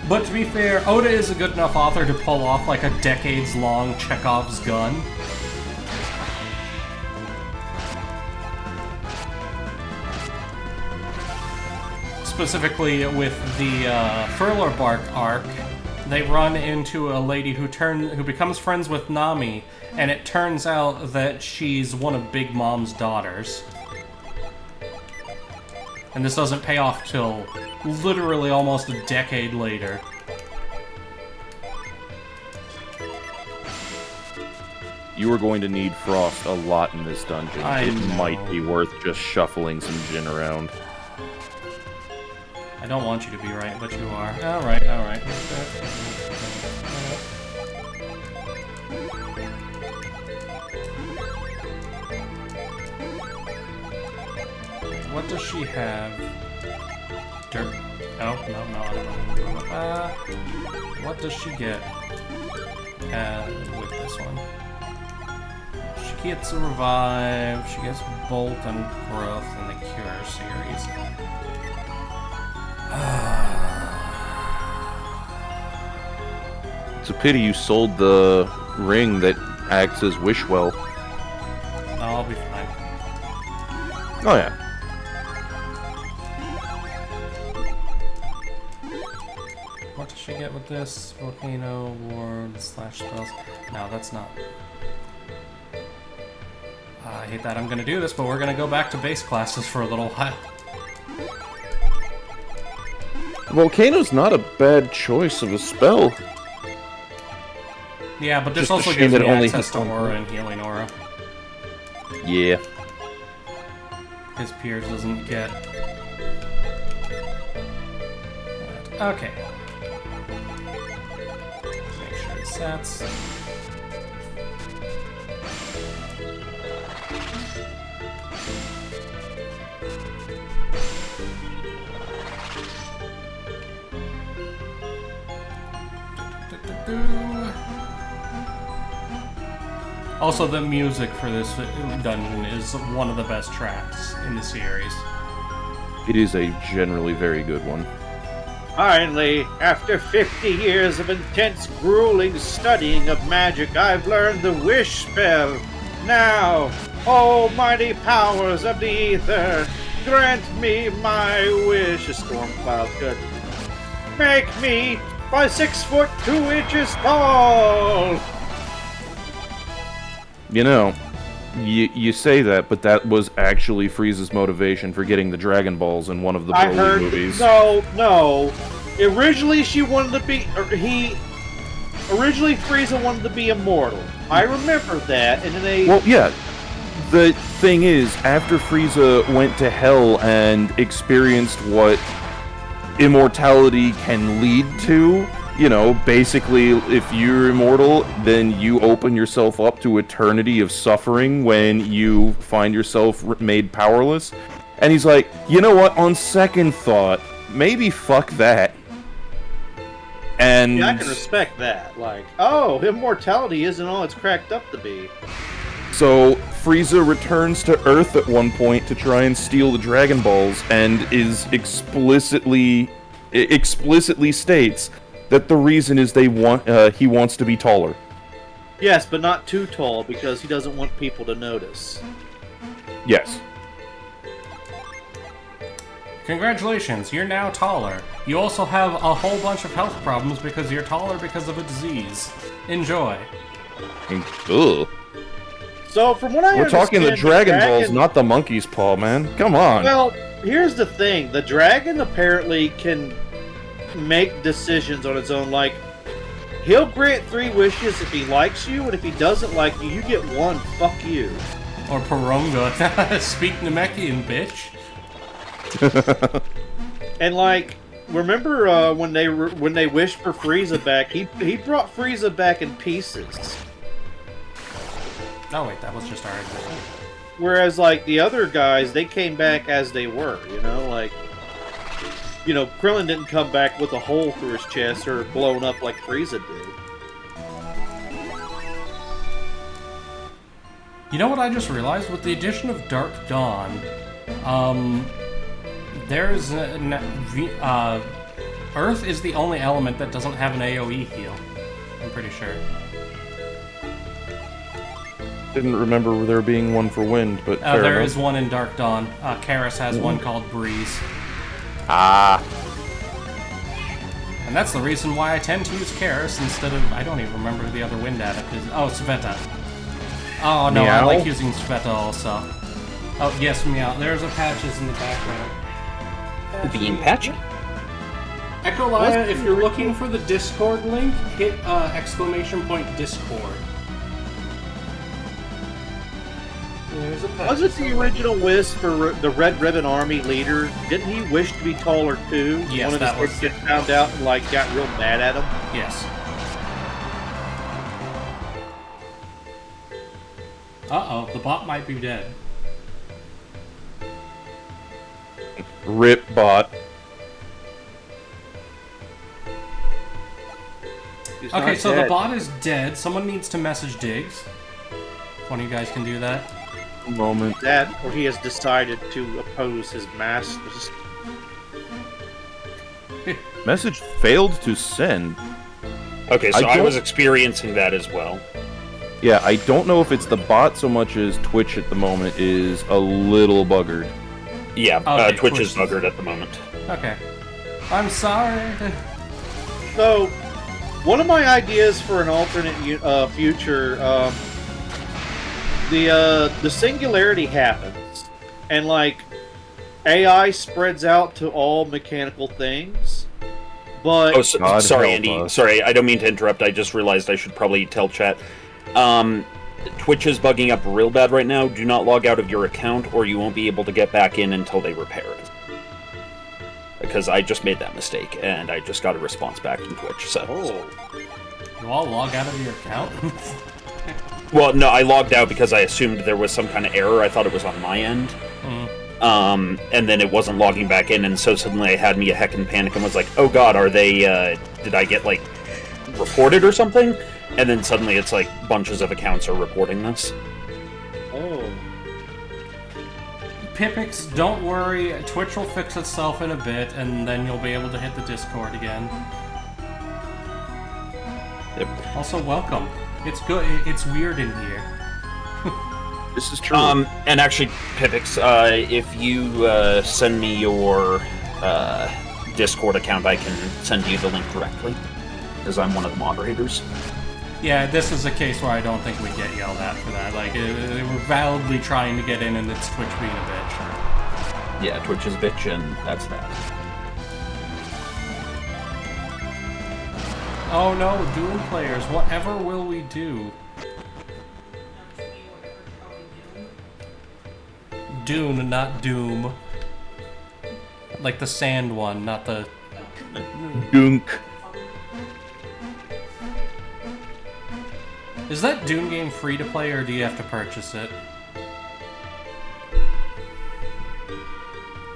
S1: But to be fair, Oda is a good enough author to pull off like a decades-long Chekhov's gun. Specifically with the Furler Bark arc, they run into a lady who becomes friends with Nami, and it turns out that she's one of Big Mom's daughters. And this doesn't pay off till literally almost a decade later.
S4: You are going to need Frost a lot in this dungeon.
S1: I know.
S4: Might be worth just shuffling some Jin around.
S1: I don't want you to be right, but you are. Alright, alright. What does she have? Dirt. No, I don't know. What does she get with this one? She gets a Revive, she gets Bolt and Growth in the Cure series.
S4: It's a pity you sold the ring that acts as Wishwell.
S1: No, I'll be fine.
S4: Oh yeah.
S1: What does she get with this? Volcano, Ward, Slash spells. No, that's not. I hate that I'm gonna do this, but we're gonna go back to base classes for a little while.
S4: Volcano's not a bad choice of a spell.
S1: Yeah, but this
S4: Just a
S1: also
S4: shame
S1: gives
S4: that
S1: me
S4: it only
S1: access
S4: hits
S1: to
S4: one
S1: Aura
S4: point.
S1: and Healing Aura.
S4: Yeah.
S1: His Piers doesn't get. Okay. Make sure it sets. Also, the music for this dungeon is one of the best tracks in the series.
S4: It is a generally very good one.
S3: Finally, after 50 years of intense, grueling studying of magic, I've learned the wish spell. Now, oh mighty powers of the ether, grant me my wish. A storm cloud could make me by 6 foot 2 inches tall.
S4: You know, You say that, but that was actually Frieza's motivation for getting the Dragon Balls in one of the
S3: I
S4: Broly
S3: heard.
S4: movies.
S3: No. Originally, she wanted to be. Originally, Frieza wanted to be immortal. I remember that, and then they.
S4: Well, yeah. The thing is, after Frieza went to Hell and experienced what immortality can lead to, you know, basically, if you're immortal, then you open yourself up to eternity of suffering when you find yourself made powerless. And he's like, you know what, on second thought, maybe fuck that. And
S3: Yeah, I can respect that. Like, oh, immortality isn't all it's cracked up to be.
S4: so Frieza returns to Earth at one point to try and steal the Dragon Balls, and is explicitly states that the reason is he wants to be taller.
S3: Yes, but not too tall because he doesn't want people to notice.
S4: Yes.
S1: Congratulations, you're now taller. You also have a whole bunch of health problems because you're taller because of a disease. Enjoy.
S4: Ugh.
S3: So, from what I
S4: We're talking the
S3: understand,
S4: Dragon Balls, not the monkey's paw, man. Come on.
S3: Well, here's the thing. The dragon apparently can make decisions on its own. Like, he'll grant 3 wishes if he likes you, and if he doesn't like you, you get 1. Fuck you.
S1: Or Paronga. Speak Namekian, bitch.
S3: And like, remember when they wished for Frieza back? He brought Frieza back in pieces.
S1: Oh wait, that was just our example.
S3: Whereas like the other guys, they came back as they were. You know, like, you know, Krillin didn't come back with a hole through his chest or blown up like Frieza did.
S1: You know what I just realized? With the addition of Dark Dawn, there's Earth is the only element that doesn't have an AoE heal. I'm pretty sure.
S4: Didn't remember there being one for wind, but fair
S1: There
S4: enough.
S1: is one in Dark Dawn. Karis has one called Breeze.
S4: Ah.
S1: And that's the reason why I tend to use Karis instead of... I don't even remember who the other wind adept is. Oh, Sveta. Oh, no, I
S4: Meow?
S1: like using Sveta also. Oh, yes, Meow. There's a Patches in the background.
S2: Being patchy.
S1: Echolaya, if you're looking for the Discord link, hit !Discord. There's a Patches.
S3: Wasn't the original wish for the Red Ribbon Army leader? Didn't he wish to be taller too?
S1: Yes,
S3: One of
S1: that
S3: his
S1: was-
S3: kids found out and like got real mad at him.
S1: Yes. Uh-oh, the bot might be dead.
S4: Rip bot.
S3: He's
S1: Okay,
S3: not
S1: so the
S3: dead.
S1: bot is dead. Someone needs to message Diggs. If one of you guys can do that.
S4: Moment.
S3: That, or he has decided to oppose his masters.
S4: Message failed to send.
S2: Okay, so
S4: I
S2: I
S4: don't-
S2: was experiencing that as well.
S4: Yeah, I don't know if it's the bot so much as Twitch at the moment is a little buggered.
S2: Yeah,
S1: Okay,
S2: Twitch
S1: Twitch
S2: is
S1: is-
S2: buggered at the moment.
S1: Okay. I'm sorry.
S3: So, one of my ideas for an alternate future, the singularity happens, and like AI spreads out to all mechanical things, but
S2: Oh,
S4: God
S2: sorry,
S4: help
S2: Andy.
S4: us.
S2: Sorry, I don't mean to interrupt. I just realized I should probably tell chat. Twitch is bugging up real bad right now. Do not log out of your account, or you won't be able to get back in until they repair it. Because I just made that mistake, and I just got a response back from Twitch. So,
S1: You all log out of your account?
S2: well, no, I logged out because I assumed there was some kind of error. I thought it was on my end. And then it wasn't logging back in, and so suddenly it had me a heckin' panic and was like, oh god, are they, did I get, like, reported or something? And then suddenly it's like bunches of accounts are reporting this.
S1: Pipix, don't worry. Twitch will fix itself in a bit, and then you'll be able to hit the Discord again.
S2: Yep.
S1: Also, welcome. It's good. It's weird in here.
S4: This is true.
S2: And actually, Pipix, if you send me your Discord account, I can send you the link directly, because I'm one of the moderators.
S1: Yeah, this is a case where I don't think we get yelled at for that. Like, we're validly trying to get in, and it's Twitch being a bitch.
S2: Yeah, Twitch is a bitch, and that's that.
S1: Oh no, Doom players, whatever will we do? Dune, not Doom. Like the sand one, not the...
S4: Dunk.
S1: Is that Dune game free to play, or do you have to purchase it?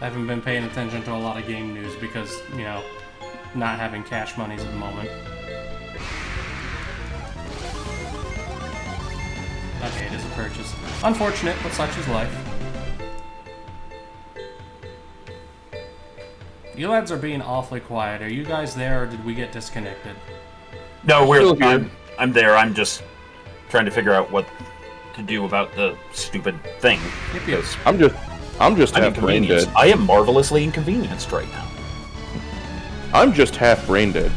S1: I haven't been paying attention to a lot of game news because, you know, not having cash monies at the moment. Okay, it is a purchase. Unfortunate, but such is life. You lads are being awfully quiet. Are you guys there, or did we get disconnected?
S2: No,
S4: Still here.
S2: I'm there. I'm just trying to figure out what to do about the stupid thing.
S1: Yep, yep.
S4: I'm just half brain dead.
S2: I am marvelously inconvenienced right now.
S4: I'm just half brain dead.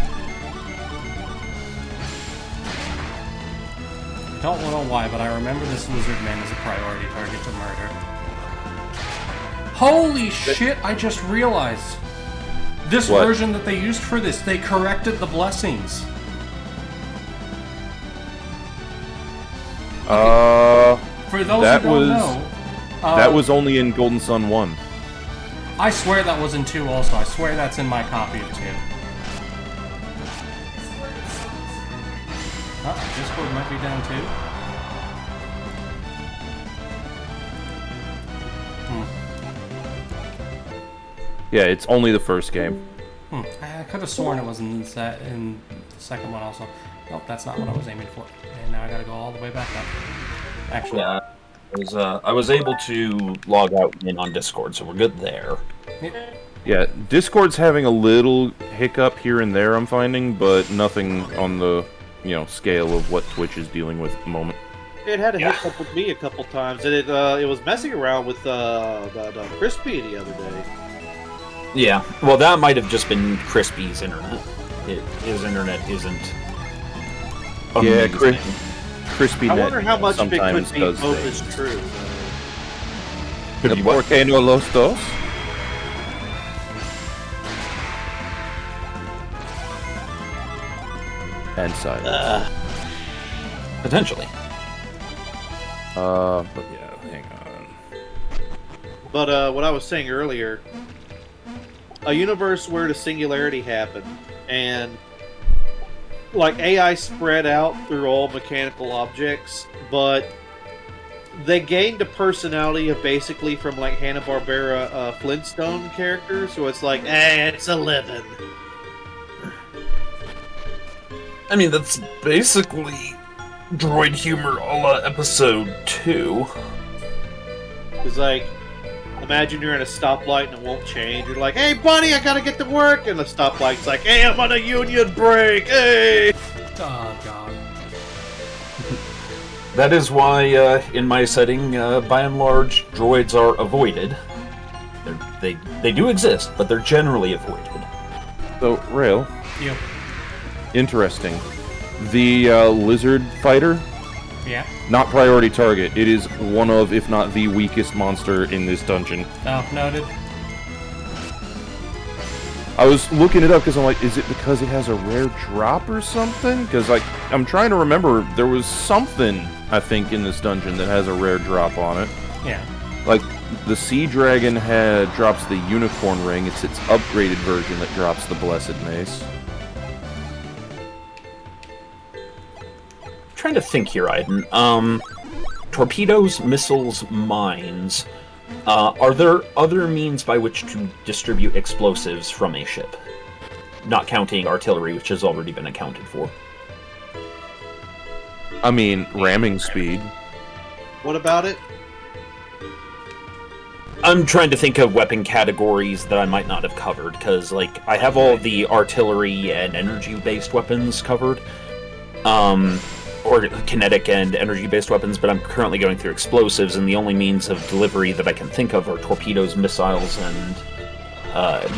S1: Don't know why, but I remember this lizard man as a priority target to murder. Holy shit, I just realized. This
S4: What?
S1: version that they used for this, they corrected the blessings. For those
S4: that
S1: who don't
S4: was-
S1: know...
S4: that was only in Golden Sun 1.
S1: I swear that was in 2 also. I swear that's in my copy of 2. Discord might be down too.
S4: Yeah, it's only the first game.
S1: I could have sworn it was in the second one also. Nope, that's not what I was aiming for. And now I gotta go all the way back up. Actually,
S2: Yeah, I was able to log out and in on Discord, so we're good there.
S4: Yeah, Discord's having a little hiccup here and there, I'm finding, but nothing on the, scale of what Twitch is dealing with at the moment.
S3: It had a hiccup with me a couple times, and it was messing around with the Crispy the other day.
S2: Yeah, well, that might have just been Crispy's internet. His internet isn't.
S4: Yeah,
S2: amazing.
S4: Crispy
S3: I
S4: Net
S3: wonder how much of it
S4: sometimes
S3: could be
S4: does
S3: both
S4: things.
S3: is true.
S2: Could be what?
S4: ¿Por qué no los dos? And silence.
S2: Potentially.
S4: But yeah, hang on.
S3: But what I was saying earlier, a universe where the singularity happened, and like AI spread out through all mechanical objects, but they gained the personality of basically from like Hanna-Barbera Flintstone characters, so it's like, it's a living.
S2: I mean, that's basically droid humor a la episode 2.
S3: It's like, imagine you're in a stoplight and it won't change. You're like, hey buddy, I gotta get to work, and the stoplight's like, hey, I'm on a union break, hey!
S1: oh god.
S2: That is why, in my setting, by and large, droids are avoided. They do exist, but they're generally avoided.
S4: So, Rale,
S1: Yep.
S4: interesting. The lizard fighter,
S1: Yeah.
S4: not priority target. It is one of, if not the weakest monster in this dungeon.
S1: Oh, noted.
S4: I was looking it up because I'm like, is it because it has a rare drop or something? Because I'm trying to remember, there was something, I think, in this dungeon that has a rare drop on it.
S1: Yeah.
S4: Like, the Sea Dragon drops the Unicorn Ring. It's its upgraded version that drops the Blessed Mace.
S2: Trying to think here, Aiden. Torpedoes, missiles, mines. Are there other means by which to distribute explosives from a ship? Not counting artillery, which has already been accounted for.
S4: I mean, ramming speed.
S3: What about it?
S2: I'm trying to think of weapon categories that I might not have covered, because, like, I have all the artillery and energy-based weapons covered. Or kinetic and energy-based weapons, but I'm currently going through explosives, and the only means of delivery that I can think of are torpedoes, missiles, and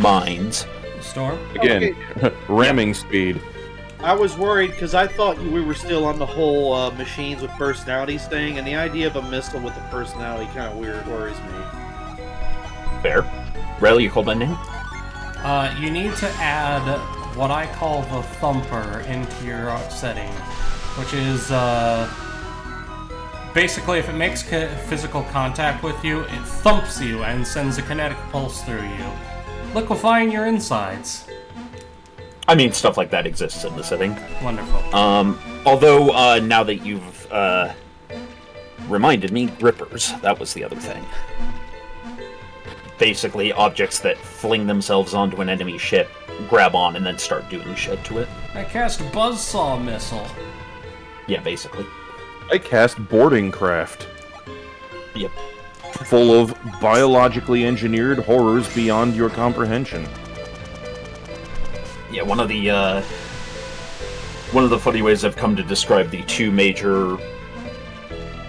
S2: mines.
S1: Storm?
S4: Again, ramming speed.
S3: I was worried because I thought we were still on the whole machines with personalities thing, and the idea of a missile with a personality kind of worries me.
S2: Fair. Rale, you called my name?
S1: You need to add what I call the thumper into your setting, which is basically if it makes physical contact with you, it thumps you and sends a kinetic pulse through you, liquefying your insides.
S2: I mean, stuff like that exists in the setting.
S1: Wonderful.
S2: Although, now that you've reminded me, grippers, that was the other thing. Basically, objects that fling themselves onto an enemy ship, grab on, and then start doing shit to it.
S1: I cast Buzzsaw Missile.
S2: Yeah, basically.
S4: I cast Boarding Craft,
S2: Yep.
S4: full of biologically engineered horrors beyond your comprehension.
S2: Yeah, one of the funny ways I've come to describe the two major...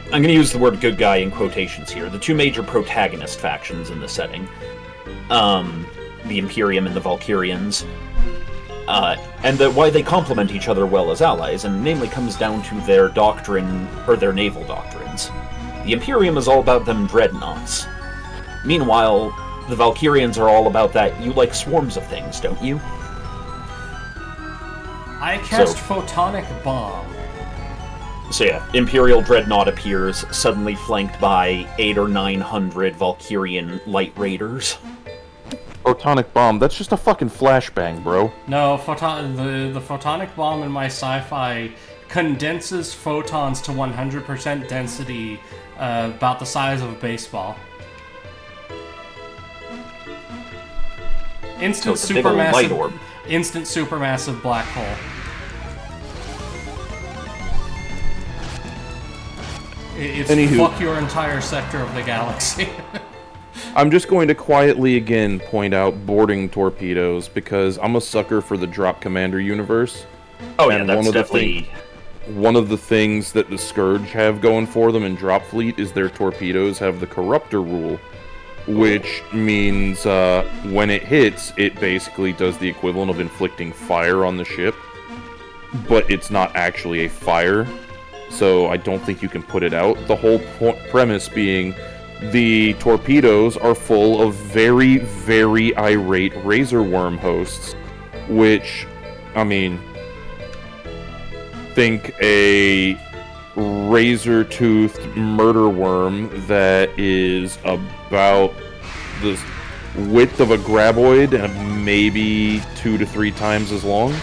S2: I'm going to use the word good guy in quotations here. The two major protagonist factions in the setting. The Imperium and the Valkyrians. And why they complement each other well as allies, and namely comes down to their doctrine, or their naval doctrines. The Imperium is all about them dreadnoughts. Meanwhile, the Valkyrians are all about that you like swarms of things, don't you?
S1: I cast Photonic Bomb.
S2: So yeah, Imperial Dreadnought appears, suddenly flanked by 800 or 900 Valkyrian light raiders.
S4: Photonic Bomb, that's just a fucking flashbang, bro.
S1: No, the Photonic Bomb in my sci-fi condenses photons to 100% density, about the size of a baseball. Instant
S2: So it's a big old light orb.
S1: Instant supermassive black hole. It's
S4: Anywho.
S1: fuck your entire sector of the galaxy.
S4: I'm just going to quietly again point out boarding torpedoes because I'm a sucker for the Drop Commander universe.
S2: Oh yeah,
S4: And
S2: that's
S4: one of the
S2: definitely...
S4: One of the things that the Scourge have going for them in Drop Fleet is their torpedoes have the Corruptor rule, which means when it hits, it basically does the equivalent of inflicting fire on the ship, but it's not actually a fire, so I don't think you can put it out. The whole premise being the torpedoes are full of very, very irate razor worm hosts, which, I mean, think a razor-toothed murder worm that is about the width of a graboid and maybe 2 to 3 times as long.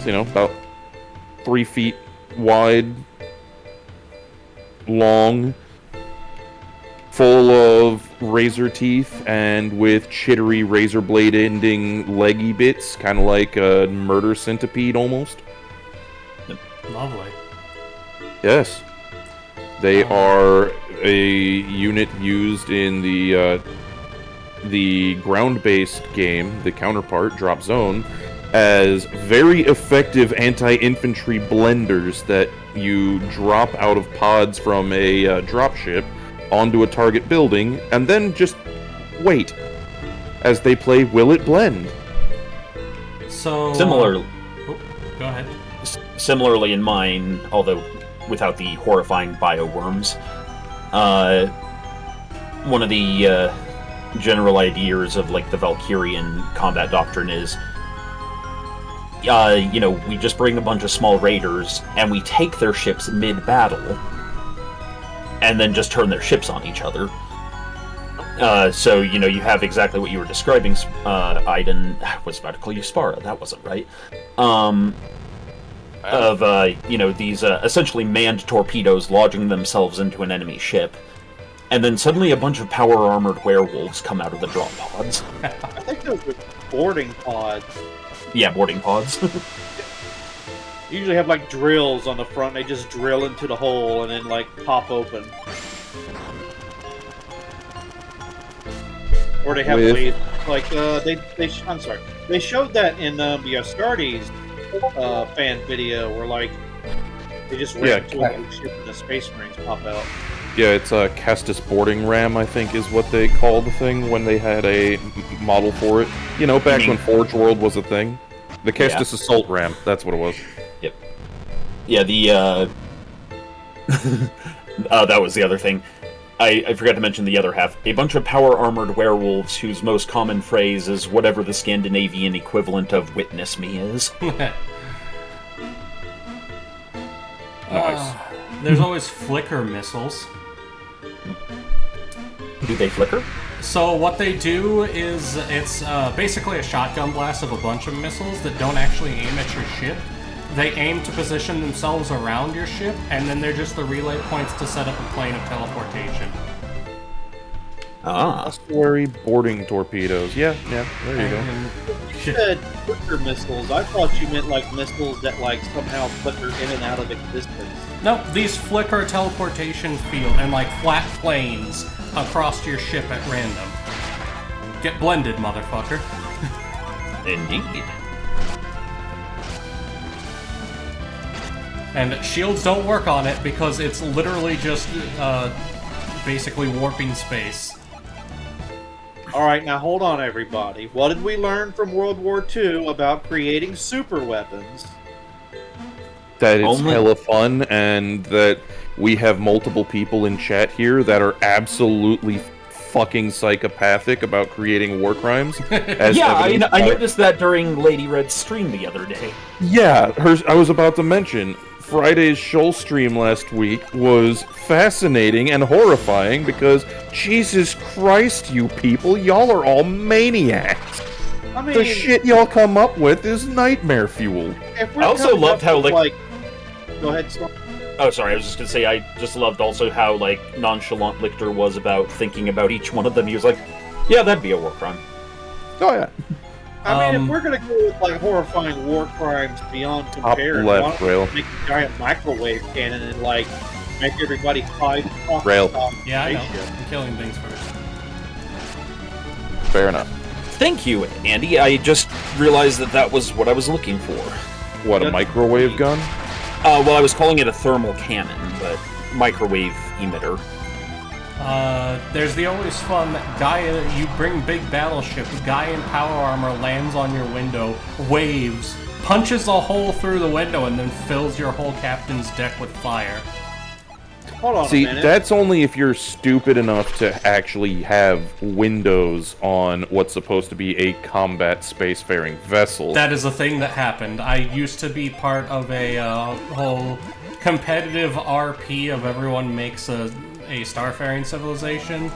S4: So, you know, about 3 feet wide, long, full of razor teeth, and with chittery razor blade ending leggy bits, kind of like a murder centipede almost.
S1: Lovely.
S4: Yes. They are a unit used in the ground-based game, the counterpart, Drop Zone, as very effective anti-infantry blenders that you drop out of pods from a dropship onto a target building, and then just wait as they play Will It Blend?
S1: So...
S2: Similar...
S1: Oh, go ahead.
S2: Similarly in mine, although without the horrifying bioworms, one of the general ideas of like the Valkyrian combat doctrine is, you know, we just bring a bunch of small raiders and we take their ships mid-battle, and then just turn their ships on each other. So, you know, you have exactly what you were describing, Aiden. I was about to call you Spara, that wasn't right. You know, these essentially manned torpedoes lodging themselves into an enemy ship, and then suddenly a bunch of power-armored werewolves come out of the drop pods.
S3: I think those were boarding pods.
S2: Yeah, boarding pods.
S3: Usually have like drills on the front. They just drill into the hole and then like pop open. Or they have ways like I'm sorry. They showed that in the Astartes fan video where like they just ran to a ship and the Space Marines pop out.
S4: Yeah, it's a Kestis boarding ram, I think is what they called the thing when they had a model for it. You know, back when Forge World was a thing. The Kestis assault ramp, that's what it was.
S2: Yep. Yeah, the, that was the other thing. I forgot to mention the other half. A bunch of power-armored werewolves whose most common phrase is whatever the Scandinavian equivalent of "witness me" is.
S4: Nice.
S1: There's always flicker missiles.
S2: Do they flicker?
S1: So what they do is it's basically a shotgun blast of a bunch of missiles that don't actually aim at your ship. They aim to position themselves around your ship, and then they're just the relay points to set up a plane of teleportation.
S4: Ossuary boarding torpedoes. Yeah, there you go.
S3: You said flicker missiles. I thought you meant like missiles that like somehow flicker in and out of existence.
S1: No, these flicker teleportation field and like flat planes across your ship at random. Get blended, motherfucker.
S2: Indeed.
S1: And shields don't work on it because it's literally just basically warping space.
S3: Alright, now hold on everybody. What did we learn from World War II about creating super weapons?
S4: That it's hella fun, and that we have multiple people in chat here that are absolutely fucking psychopathic about creating war crimes.
S2: Yeah, I noticed that during Lady Red's stream the other day.
S4: Yeah, I was about to mention, Friday's Shoal stream last week was fascinating and horrifying because, Jesus Christ, you people, y'all are all maniacs.
S3: I mean,
S4: the shit y'all come up with is nightmare fuel.
S2: I also loved how, like...
S3: Go ahead, Storm.
S2: Oh, sorry, I was just gonna say, I just loved also how, like, nonchalant Lichter was about thinking about each one of them. He was like, yeah, that'd be a war crime.
S4: Oh, yeah.
S3: I mean, if we're gonna go with, like, horrifying war crimes beyond compare,
S4: left, Rale.
S3: Make a giant microwave cannon and, like, make everybody fight.
S4: Rail.
S1: Yeah, I know. I'm killing things first.
S4: Fair enough.
S2: Thank you, Andy. I just realized that was what I was looking for.
S4: What, a microwave gun?
S2: Well, I was calling it a thermal cannon, but microwave emitter.
S1: There's the always fun guy. You bring big battleship. Guy in power armor lands on your window, waves, punches a hole through the window, and then fills your whole captain's deck with fire.
S3: Hold on
S4: See,
S3: a minute.
S4: that's only if you're stupid enough to actually have windows on what's supposed to be a combat spacefaring vessel.
S1: That is a thing that happened. I used to be part of a whole competitive RP of everyone makes a starfaring civilization,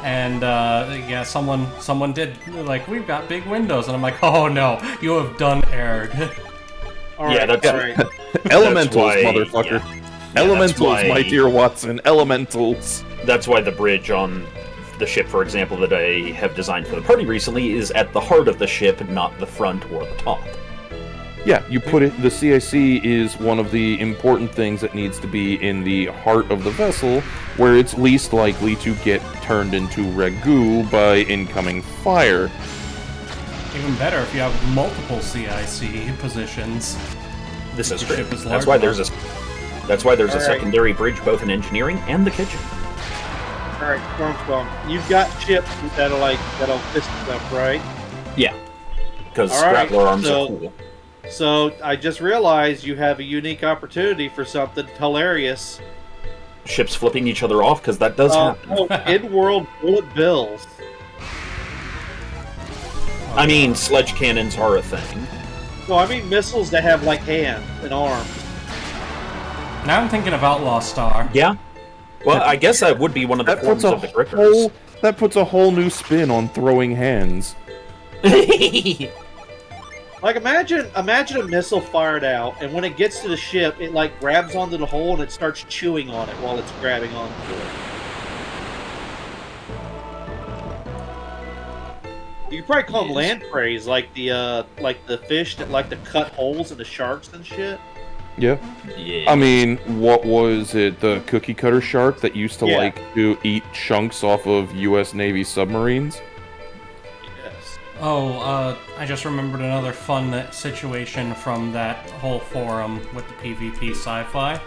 S1: and yeah, someone did, like, we've got big windows, and I'm like, oh no, you have done erred.
S3: All right,
S2: that's
S3: right.
S4: Elementals,
S2: That's why-
S4: motherfucker.
S2: yeah.
S4: Elementals,
S2: that's why-
S4: my dear Watson. Elementals.
S2: That's why the bridge on the ship, for example, that I have designed for the party recently is at the heart of the ship, not the front or the top.
S4: Yeah, you put it. The CIC is one of the important things that needs to be in the heart of the vessel, where it's least likely to get turned into ragu by incoming fire.
S1: Even better if you have multiple CIC positions.
S2: This is
S1: The
S2: true.
S1: ship is
S2: That's
S1: large
S2: why
S1: enough.
S2: That's why there's a
S3: All right.
S2: secondary bridge both in engineering and the kitchen.
S3: All right, Storm. You've got ships that'll fist stuff, right?
S2: Yeah, because
S3: All right,
S2: grappler arms
S3: so-
S2: are cool.
S3: So I just realized you have a unique opportunity for something hilarious.
S2: Ships flipping each other off, because that does happen.
S3: In-world bullet bills.
S2: I mean, sledge cannons are a thing.
S3: No, I mean missiles that have like hands and arms.
S1: Now I'm thinking of Outlaw Star.
S2: Yeah. Well, I guess that would be one of the
S4: That puts
S2: forms
S4: a
S2: of the grippers.
S4: that puts a whole new spin on throwing hands.
S3: Like imagine a missile fired out, and when it gets to the ship, it like grabs onto the hole and it starts chewing on it while it's grabbing onto it. You could probably call them lampreys, like the fish that like to cut holes in the sharks and shit.
S4: Yeah.
S2: Yeah.
S4: I mean, what was it? The cookie cutter shark that used to
S3: Yeah.
S4: like to eat chunks off of U.S. Navy submarines?
S3: Yes.
S1: Oh, I just remembered another fun situation from that whole forum with the PvP sci-fi.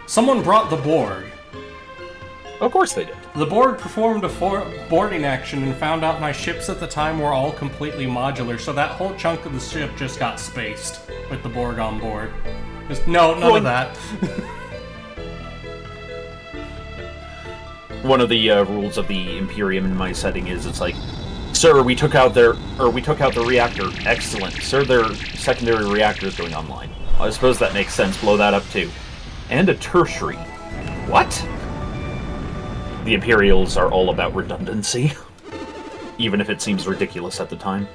S1: Someone brought the Borg.
S2: Of course they did.
S1: The board performed a boarding action and found out my ships at the time were all completely modular, so that whole chunk of the ship just got spaced with the Borg on board. None of that.
S2: One of the rules of the Imperium in my setting is it's like, sir, we took out the reactor. Excellent. Sir, their secondary reactor is going online. I suppose that makes sense. Blow that up too. And a tertiary. What? The Imperials are all about redundancy, even if it seems ridiculous at the time.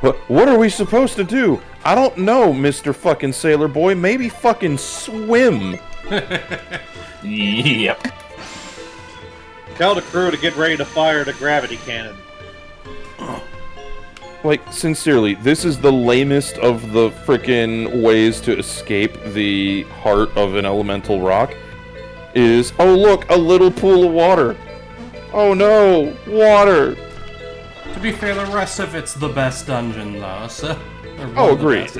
S4: What are we supposed to do? I don't know, Mr. fucking Sailor Boy. Maybe fucking swim.
S2: Yep.
S3: Tell the crew to get ready to fire the gravity cannon.
S4: Like, sincerely, this is the lamest of the frickin' ways to escape the heart of an elemental rock. Is, oh look, a little pool of water. Oh no, water.
S1: To be fair, the rest of it's the best dungeon, though, so...
S4: Oh, agreed.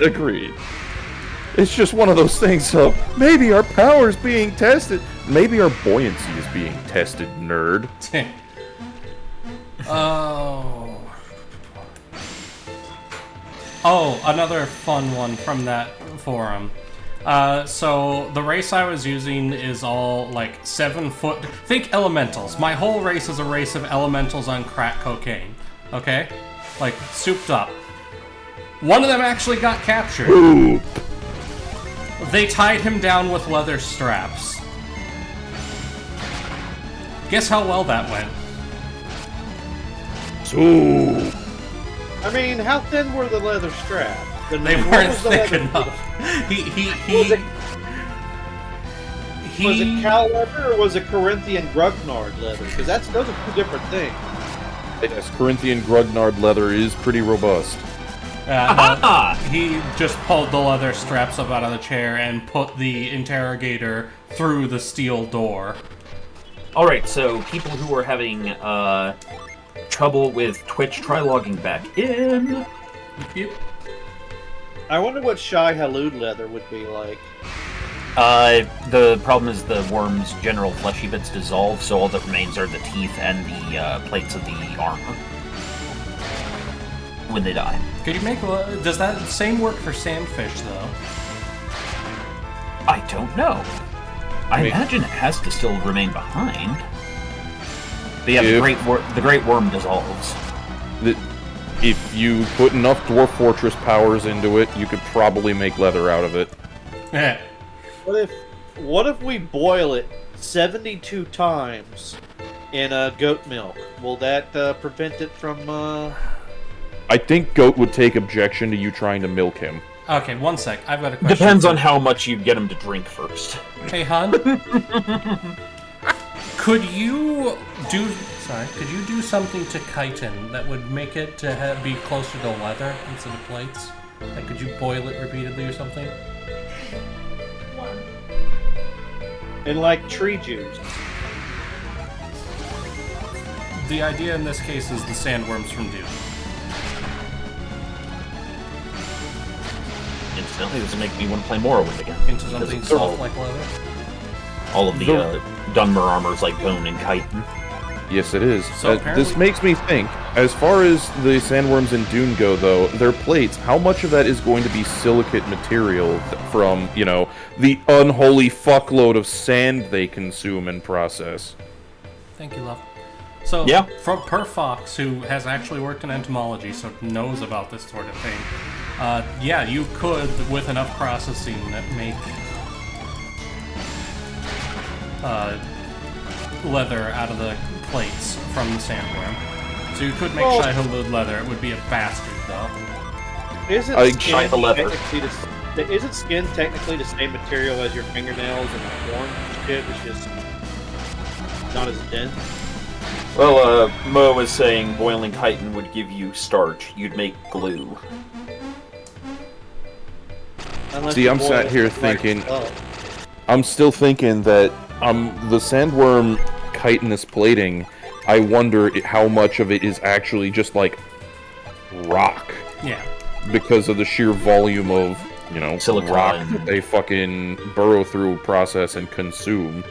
S4: It's just one of those things of, maybe our power's being tested. Maybe our buoyancy is being tested, nerd.
S1: Oh, another fun one from that forum. So the race I was using is all like 7 foot. Think elementals. My whole race is a race of elementals on crack cocaine. Okay? Like, souped up. One of them actually got captured.
S4: Oop.
S1: They tied him down with leather straps. Guess how well that went?
S4: So.
S3: I mean, how thin were the leather straps?
S1: They weren't thick enough.
S3: Was it cow leather or was it Corinthian Grugnard leather? Because those are two different things.
S4: Yes, Corinthian Grugnard leather is pretty robust.
S1: He just pulled the leather straps up out of the chair and put the interrogator through the steel door.
S2: Alright, so people who are having trouble with Twitch, try logging back in.
S1: Yep.
S3: I wonder what Shai Halud leather would be like.
S2: The problem is the worm's general fleshy bits dissolve, so all that remains are the teeth and the plates of the armor when they die.
S1: Could you make? Does that same work for sandfish though?
S2: I don't know. I imagine it has to still remain behind. But yeah, the great worm dissolves.
S4: If you put enough Dwarf Fortress powers into it, you could probably make leather out of it.
S1: Yeah.
S3: What if we boil it 72 times in goat milk? Will that prevent it from?
S4: I think Goat would take objection to you trying to milk him.
S1: Okay, one sec. I've got a question.
S2: Depends on how much you get him to drink first.
S1: Hey, hon. Could you do something to chitin that would make it to be closer to leather instead of plates? Like, could you boil it repeatedly or something?
S3: And like tree juice.
S1: The idea in this case is the sandworms from Dune.
S2: Incidentally, this will make me want to play Morrowind again.
S1: Into something soft like leather?
S2: All of the Dunmer armors like bone and chitin.
S4: Yes, it is.
S1: So
S4: this makes me think, as far as the sandworms in Dune go, though, their plates, how much of that is going to be silicate material from, the unholy fuckload of sand they consume and process?
S1: Thank you, love. So,
S2: yeah.
S1: From Per Fox, who has actually worked in entomology, so knows about this sort of thing, yeah, you could, with enough processing, make leather out of the plates from the sandworm. So you could make Shai Hulud leather. It would be a bastard, though.
S3: Isn't skin technically the same material as your fingernails and horn shit? It's just not as dense.
S2: Well, Mo was saying boiling chitin would give you starch. You'd make glue.
S4: See, I'm sat here thinking... I'm still thinking that the sandworm chitinous plating, I wonder how much of it is actually just, like, rock.
S1: Yeah.
S4: Because of the sheer volume of
S2: Silica
S4: rock
S2: and-
S4: that they fucking burrow through, process, and consume.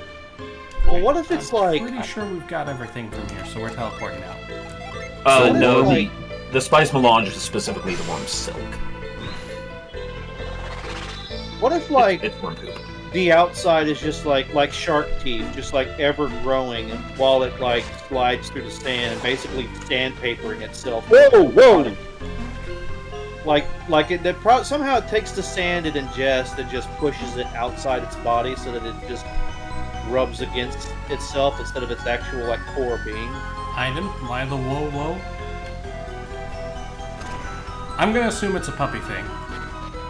S3: Well, what if it's like...
S1: Pretty sure we've got everything from here, so we're teleporting out.
S2: No,
S3: like-
S2: the spice melange is specifically the worm silk.
S3: What if, like,
S2: It's worm poop.
S3: the outside is just like shark teeth, just like ever growing, and while it like slides through the sand and basically sandpapering itself.
S4: Whoa!
S3: Somehow it takes the sand it ingests and just pushes it outside its body so that it just rubs against itself instead of its actual like core being.
S1: Ivan, why the whoa? I'm gonna assume it's a puppy thing.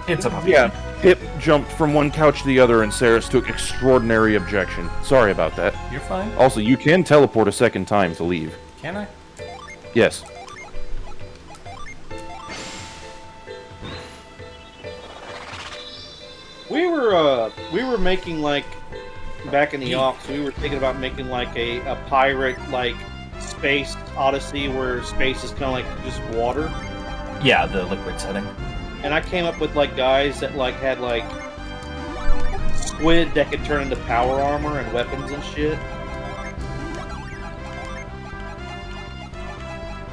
S2: It's a puppy.
S4: Yeah, Pip jumped from one couch to the other, and Saris took extraordinary objection. Sorry about that.
S1: You're fine.
S4: Also, you can teleport a second time to leave.
S1: Can I?
S4: Yes.
S3: We were making like back in the aughts, we were thinking about making like a pirate like space odyssey where space is kind of like just water.
S2: Yeah, the liquid setting.
S3: And I came up with like guys that like had like squid that could turn into power armor and weapons and shit.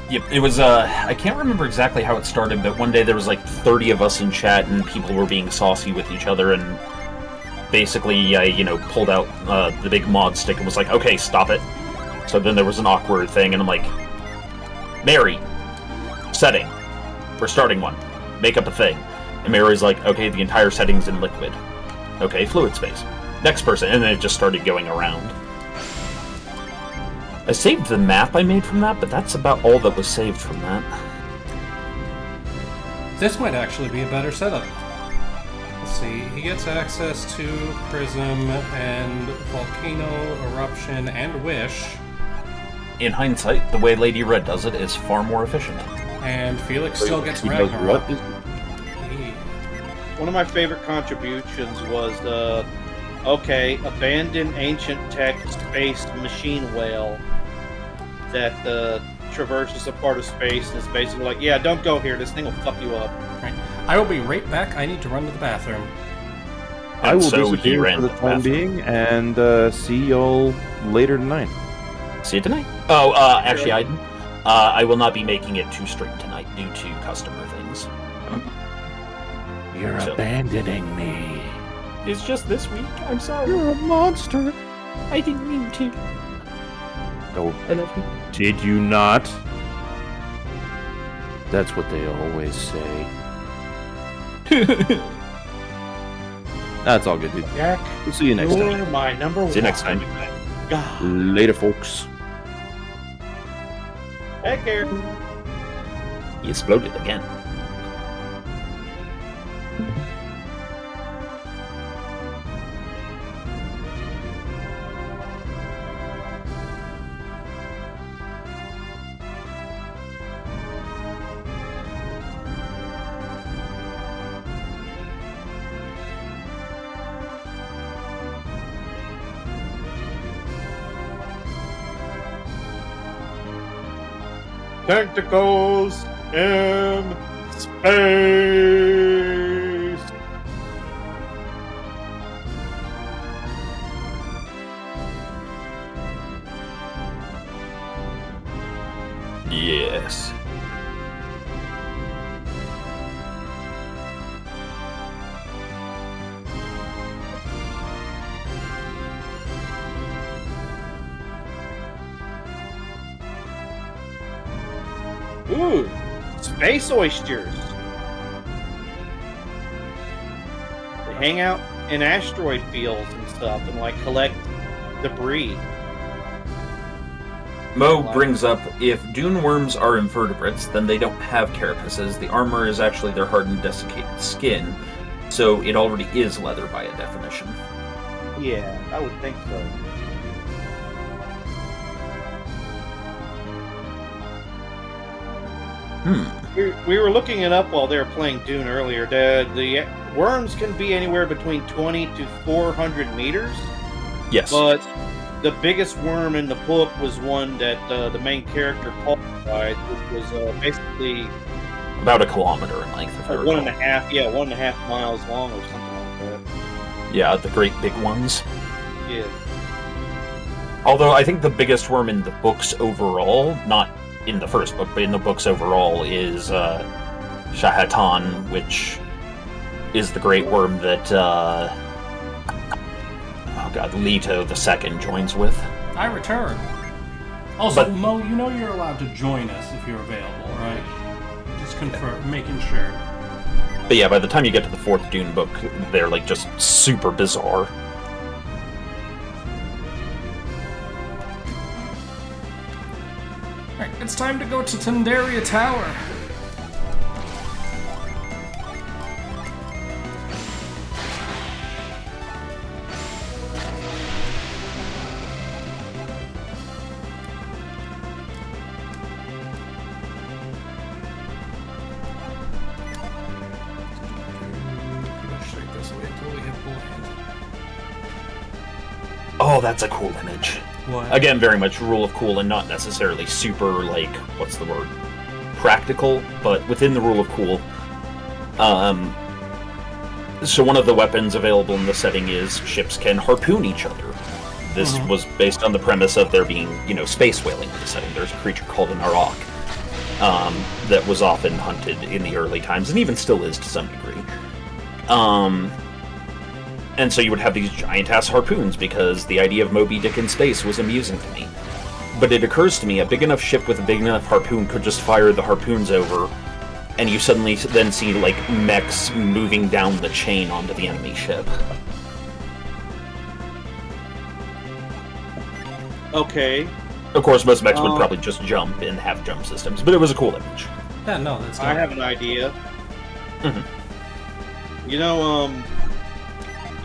S2: Yep, it was, I can't remember exactly how it started, but one day there was like 30 of us in chat and people were being saucy with each other, and basically I, pulled out the big mod stick and was like, okay, stop it. So then there was an awkward thing, and I'm like, Mary, setting. We're starting one. Make up a thing. And Mary's like, okay, the entire setting's in liquid. Okay, fluid space. Next person, and then it just started going around. I saved the map I made from that, but that's about all that was saved from that.
S1: This might actually be a better setup. Let's see. He gets access to Prism and Volcano, Eruption, and Wish.
S2: In hindsight, the way Lady Red does it is far more efficient.
S1: And Felix still gets
S4: He does
S1: Ragnarok.
S4: what?
S3: One of my favorite contributions was abandoned ancient tech space machine whale that traverses a part of space and is basically like, yeah, don't go here, this thing will fuck you up.
S1: Right. I will be right back. I need to run to the bathroom.
S4: I will
S2: so he
S4: disappear
S2: ran
S4: for the
S2: to the
S4: time
S2: bathroom.
S4: being, and see y'all later tonight.
S2: See you tonight. Oh, actually, I will not be making it too strict tonight due to customer things.
S4: You're
S2: So-
S4: abandoning me.
S2: It's just this week. I'm sorry.
S4: You're a monster.
S2: I didn't mean to.
S4: Oh,
S2: I love you.
S4: did you not? That's what they always say. That's all good, dude.
S3: Jack,
S4: We'll see you next time.
S3: you're my number one.
S2: See you next time.
S3: God.
S4: Later, folks.
S3: Take care.
S2: He exploded again.
S3: Tentacles in space.
S2: Yes.
S3: Ooh, space oysters. They hang out in asteroid fields and stuff and like collect debris.
S2: Mo brings up, if dune worms are invertebrates, then they don't have carapaces. The armor is actually their hardened, desiccated skin, so it already is leather by a definition.
S3: Yeah, I would think so. We were looking it up while they were playing Dune earlier. The worms can be anywhere between 20 to 400 meters,
S2: Yes.
S3: but the biggest worm in the book was one that the main character Paul died, which was basically
S2: About a kilometer in length, if I recall.
S3: 1.5 miles long or something like that.
S2: Yeah, the great big ones.
S3: Yeah.
S2: Although I think the biggest worm in the books overall, not in the first book, but in the books overall, is Shahatan, which is the great worm that, Leto II joins with.
S1: I return. Also, Mo, you know you're allowed to join us if you're available, right? Just confirm, making sure.
S2: But yeah, by the time you get to the fourth Dune book, they're like just super bizarre.
S1: Alright, it's time to go to Tendaria Tower.
S2: Oh, that's a cool image.
S1: What?
S2: Again, very much rule of cool and not necessarily super, like, what's the word? Practical, but within the rule of cool. So one of the weapons available in the setting is ships can harpoon each other. This was based on the premise of there being, space whaling in the setting. There's a creature called an Arak that was often hunted in the early times, and even still is to some degree. And so you would have these giant-ass harpoons, because the idea of Moby Dick in space was amusing to me. But it occurs to me, a big enough ship with a big enough harpoon could just fire the harpoons over, and you suddenly then see, like, mechs moving down the chain onto the enemy ship.
S3: Okay.
S2: Of course, most mechs would probably just jump and have jump systems, but it was a cool image.
S1: Yeah, no, that's not...
S3: I have an idea.
S2: Mm-hmm.
S3: You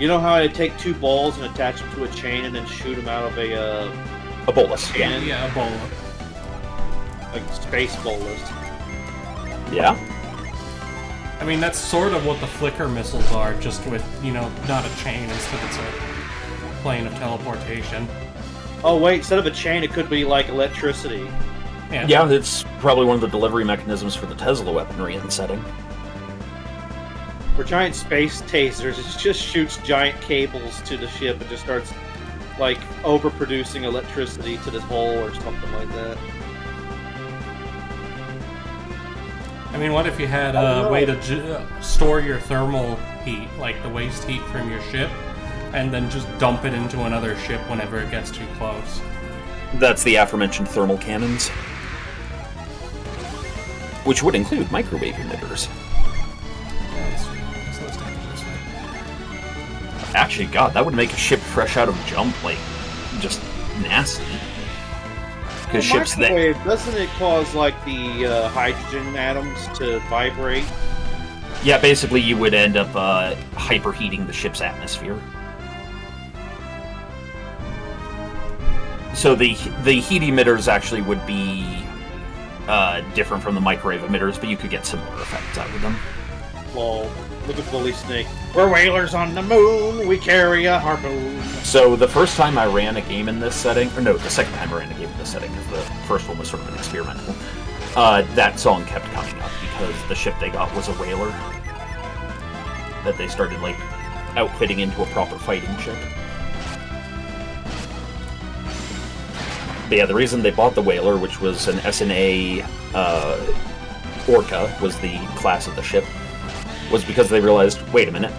S3: know how I take two balls and attach them to a chain and then shoot them out of
S2: a bolus.
S3: Cannon?
S1: Yeah, a bola.
S3: Like space bolus.
S2: Yeah.
S1: I mean, that's sort of what the flicker missiles are, just with, not a chain, instead it's a plane of teleportation.
S3: Oh wait, instead of a chain, it could be like electricity.
S2: Yeah, it's probably one of the delivery mechanisms for the Tesla weaponry in the setting.
S3: For giant space tasers, it just shoots giant cables to the ship and just starts, like, overproducing electricity to this hole or something like that.
S1: I mean, what if you had a way to store your thermal heat, like the waste heat from your ship, and then just dump it into another ship whenever it gets too close?
S2: That's the aforementioned thermal cannons, which would include microwave emitters. Actually, God, that would make a ship fresh out of jump, like, just nasty. Because ships
S3: microwave, doesn't it cause, like, the hydrogen atoms to vibrate?
S2: Yeah, basically you would end up hyperheating the ship's atmosphere. So the heat emitters actually would be different from the microwave emitters, but you could get similar effects out of them.
S3: Well, look at Bully Snake. We're whalers on the moon, we carry a harpoon.
S2: So the first time I ran a game in this setting, or no, the second time I ran a game in this setting, because the first one was sort of an experimental, that song kept coming up, because the ship they got was a whaler that they started, like, outfitting into a proper fighting ship. But yeah, the reason they bought the whaler, which was an SNA Orca, was the class of the ship, was because they realized, wait a minute,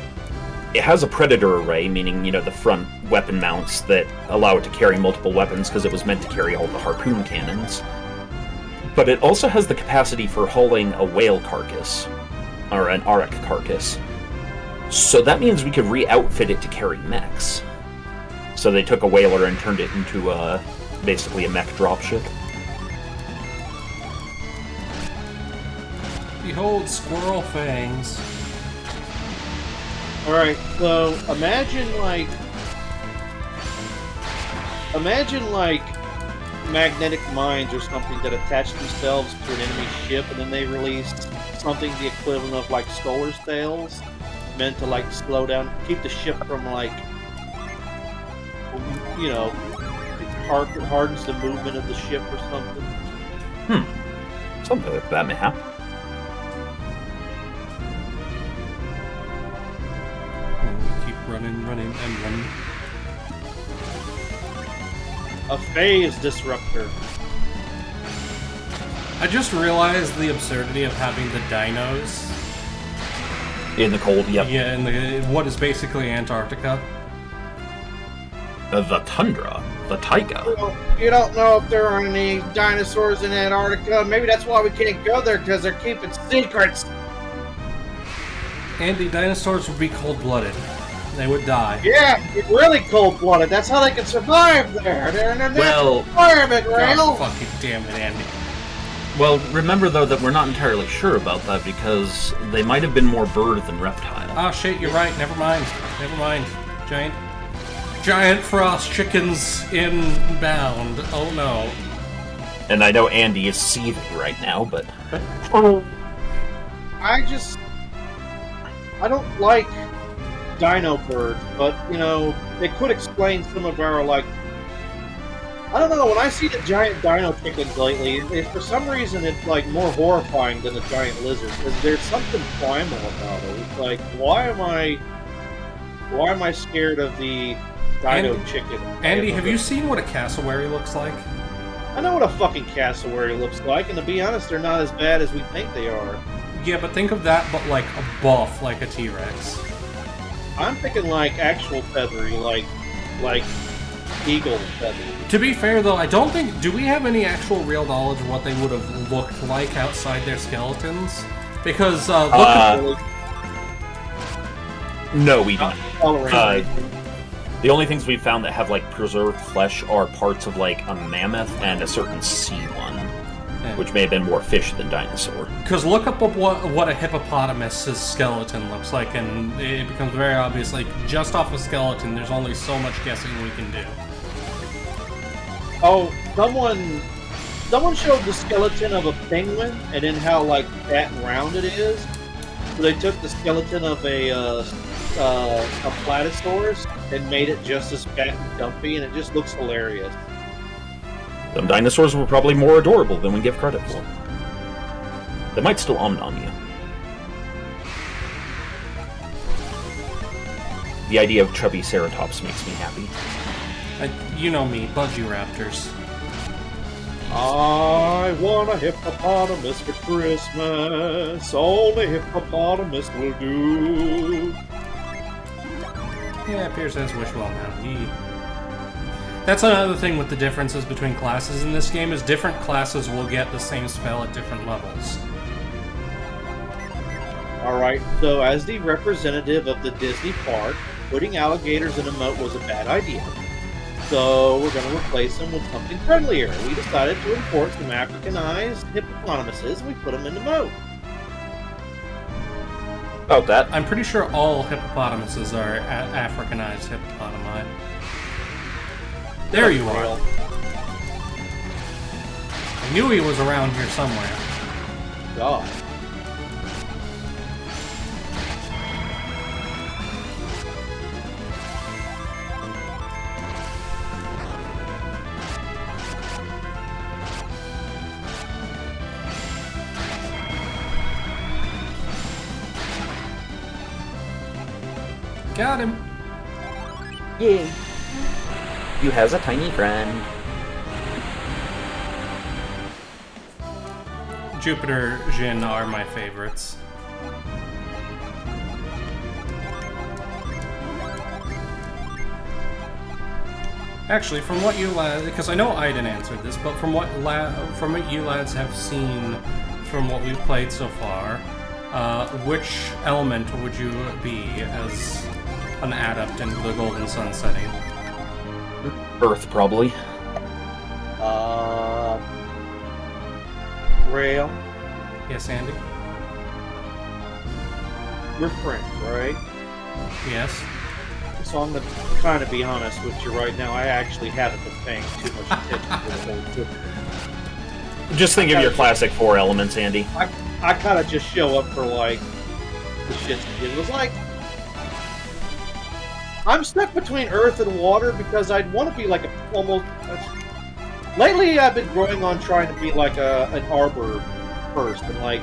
S2: it has a predator array, meaning, the front weapon mounts that allow it to carry multiple weapons because it was meant to carry all the harpoon cannons. But it also has the capacity for hauling a whale carcass, or an Arak carcass. So that means we could re-outfit it to carry mechs. So they took a whaler and turned it into basically a mech dropship.
S1: Behold, squirrel fangs.
S3: Alright, so imagine like magnetic mines or something that attach themselves to an enemy ship, and then they release something the equivalent of like solar sails, meant to like slow down, keep the ship from like, it hardens the movement of the ship or something.
S2: Something like that may happen.
S1: running.
S3: A phase disruptor.
S1: I just realized the absurdity of having the dinos.
S2: In the cold, yep.
S1: Yeah, in what is basically Antarctica.
S2: The tundra, the taiga.
S3: Well, you don't know if there are any dinosaurs in Antarctica. Maybe that's why we can't go there, because they're keeping secrets.
S1: Andy, dinosaurs would be cold-blooded. They would die.
S3: Yeah, really cold-blooded. That's how they can survive there. They're in their natural environment, Rale.
S1: God fucking damn it, Andy.
S2: Well, remember though that we're not entirely sure about that because they might have been more bird than reptile.
S1: Oh shit, you're right. Never mind. Giant frost chickens inbound. Oh no.
S2: And I know Andy is seething right now, but
S3: I don't like dino birds, but, you know, they could explain some of our, like, I don't know, when I see the giant dino chickens lately, for some reason it's, like, more horrifying than a giant lizard, because there's something primal about it. It's like, why am I scared of the dino chicken?
S1: Andy, have you seen what a cassowary looks like?
S3: I know what a fucking cassowary looks like, and to be honest, they're not as bad as we think they are.
S1: Yeah, but think of that, but like a buff, like a T-Rex.
S3: I'm thinking like actual feathery, like eagle feathery.
S1: To be fair, though, I don't think... Do we have any actual real knowledge of what they would have looked like outside their skeletons? Because, look at...
S2: No, we don't.
S3: The
S2: only things we've found that have, like, preserved flesh are parts of, like, a mammoth and a certain sea one, which may have been more fish than dinosaur.
S1: Because look up what a hippopotamus's skeleton looks like, and it becomes very obvious, like, just off a skeleton, there's only so much guessing we can do.
S3: Oh, someone showed the skeleton of a penguin, and then how, like, fat and round it is. So they took the skeleton of a platysaurus and made it just as fat and dumpy, and it just looks hilarious.
S2: Them dinosaurs were probably more adorable than we give credit for. They might still om-nom you. The idea of chubby ceratops makes me happy.
S1: You know me, budgie raptors.
S3: I want a hippopotamus for Christmas. Only hippopotamus will do.
S1: Yeah, Pierce has wish well now. That's another thing with the differences between classes in this game, is different classes will get the same spell at different levels.
S3: Alright, so as the representative of the Disney park, putting alligators in a moat was a bad idea. So we're going to replace them with something friendlier. We decided to import some Africanized hippopotamuses, and we put them in the moat.
S2: About that.
S1: I'm pretty sure all hippopotamuses are Africanized hippopotami. There you are. I knew he was around here somewhere.
S3: God.
S1: Got him.
S2: Yeah. You has a tiny friend.
S1: Jupiter Jin are my favorites. Actually, from what you lads, because I know Aiden answered this, but from what you lads have seen from what we've played so far, which element would you be as an adept in the Golden Sun setting?
S2: Earth, probably.
S3: Rale.
S1: Yes, Andy?
S3: You're French, right?
S1: Yes.
S3: So I'm going to kind of be honest with you right now. I actually haven't been paying too much attention to the whole trip.
S2: Just think of your classic 4 elements, Andy.
S3: I kind of just show up for, like, the shits and giggles. Like, I'm stuck between earth and water because I'd want to be like almost... Lately, I've been growing on trying to be like an arbor person. Like,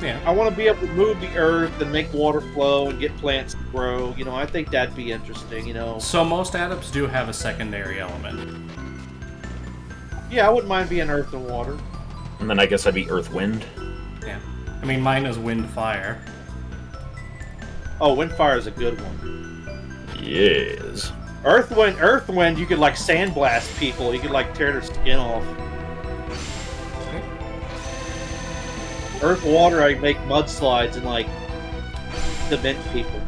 S1: Yeah.
S3: I want to be able to move the earth and make water flow and get plants to grow. You know, I think that'd be interesting. You know.
S1: So most adepts do have a secondary element.
S3: Yeah, I wouldn't mind being earth and water.
S2: And then I guess I'd be Earth Wind.
S1: Yeah. I mean, mine is wind fire.
S3: Oh, wind fire is a good one.
S2: Yes.
S3: Earth wind, you could like sandblast people. You could like tear their skin off. Earth water, I make mudslides and like cement people.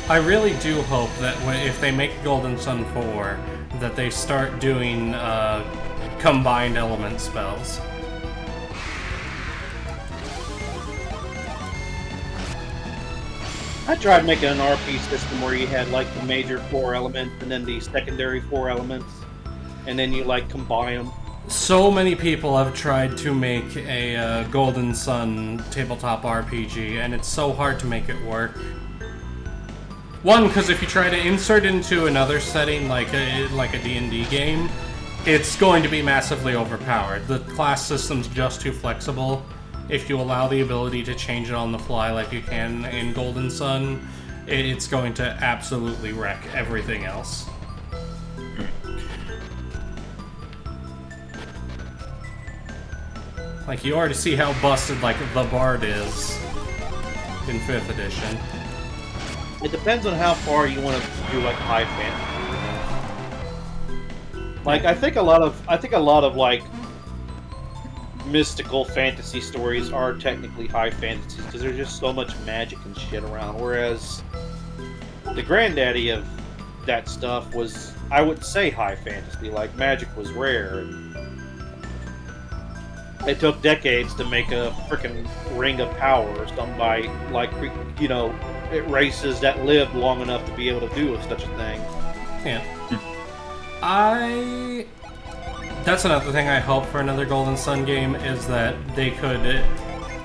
S1: I really do hope that if they make Golden Sun 4, that they start doing combined element spells.
S3: I tried making an RP system where you had like the major 4 elements and then the secondary 4 elements, and then you like combine them.
S1: So many people have tried to make a Golden Sun tabletop RPG, and it's so hard to make it work. One, because if you try to insert into another setting like a D&D game, it's going to be massively overpowered. The class system's just too flexible. If you allow the ability to change it on the fly like you can in Golden Sun, it's going to absolutely wreck everything else. Like, you already see how busted, like, the Bard is in 5th edition.
S3: It depends on how far you want to do like high fantasy. Like I think a lot of like mystical fantasy stories are technically high fantasies because there's just so much magic and shit around. Whereas the granddaddy of that stuff was, I wouldn't say high fantasy. Like magic was rare. It took decades to make a freaking ring of power or something by like, you know, races that lived long enough to be able to do such a thing.
S1: Yeah. That's another thing I hope for another Golden Sun game, is that they could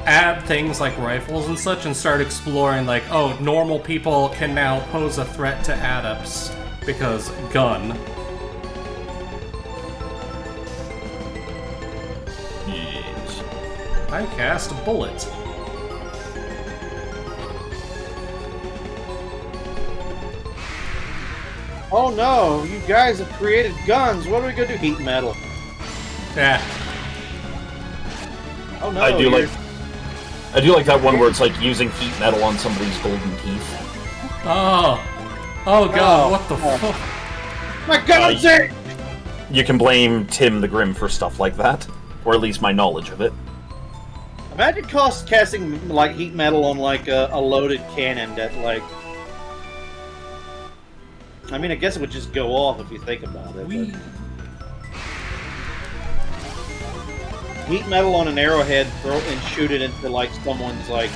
S1: add things like rifles and such and start exploring, like, oh, normal people can now pose a threat to adepts because gun.
S2: Yes.
S1: I cast a bullet.
S3: Oh no, you guys have created guns. What are we gonna do? Heat metal.
S1: Yeah.
S3: Oh no.
S2: I do like that one where it's like using heat metal on somebody's golden teeth.
S1: Oh. Oh god,
S3: Oh.
S1: what the fuck?
S3: My gun's there!
S2: You can blame Tim the Grim for stuff like that, or at least my knowledge of it.
S3: Imagine casting like heat metal on like a loaded cannon that like. I mean, I guess it would just go off if you think about it.
S1: We...
S3: Heat metal on an arrowhead, throw and shoot it into like someone's like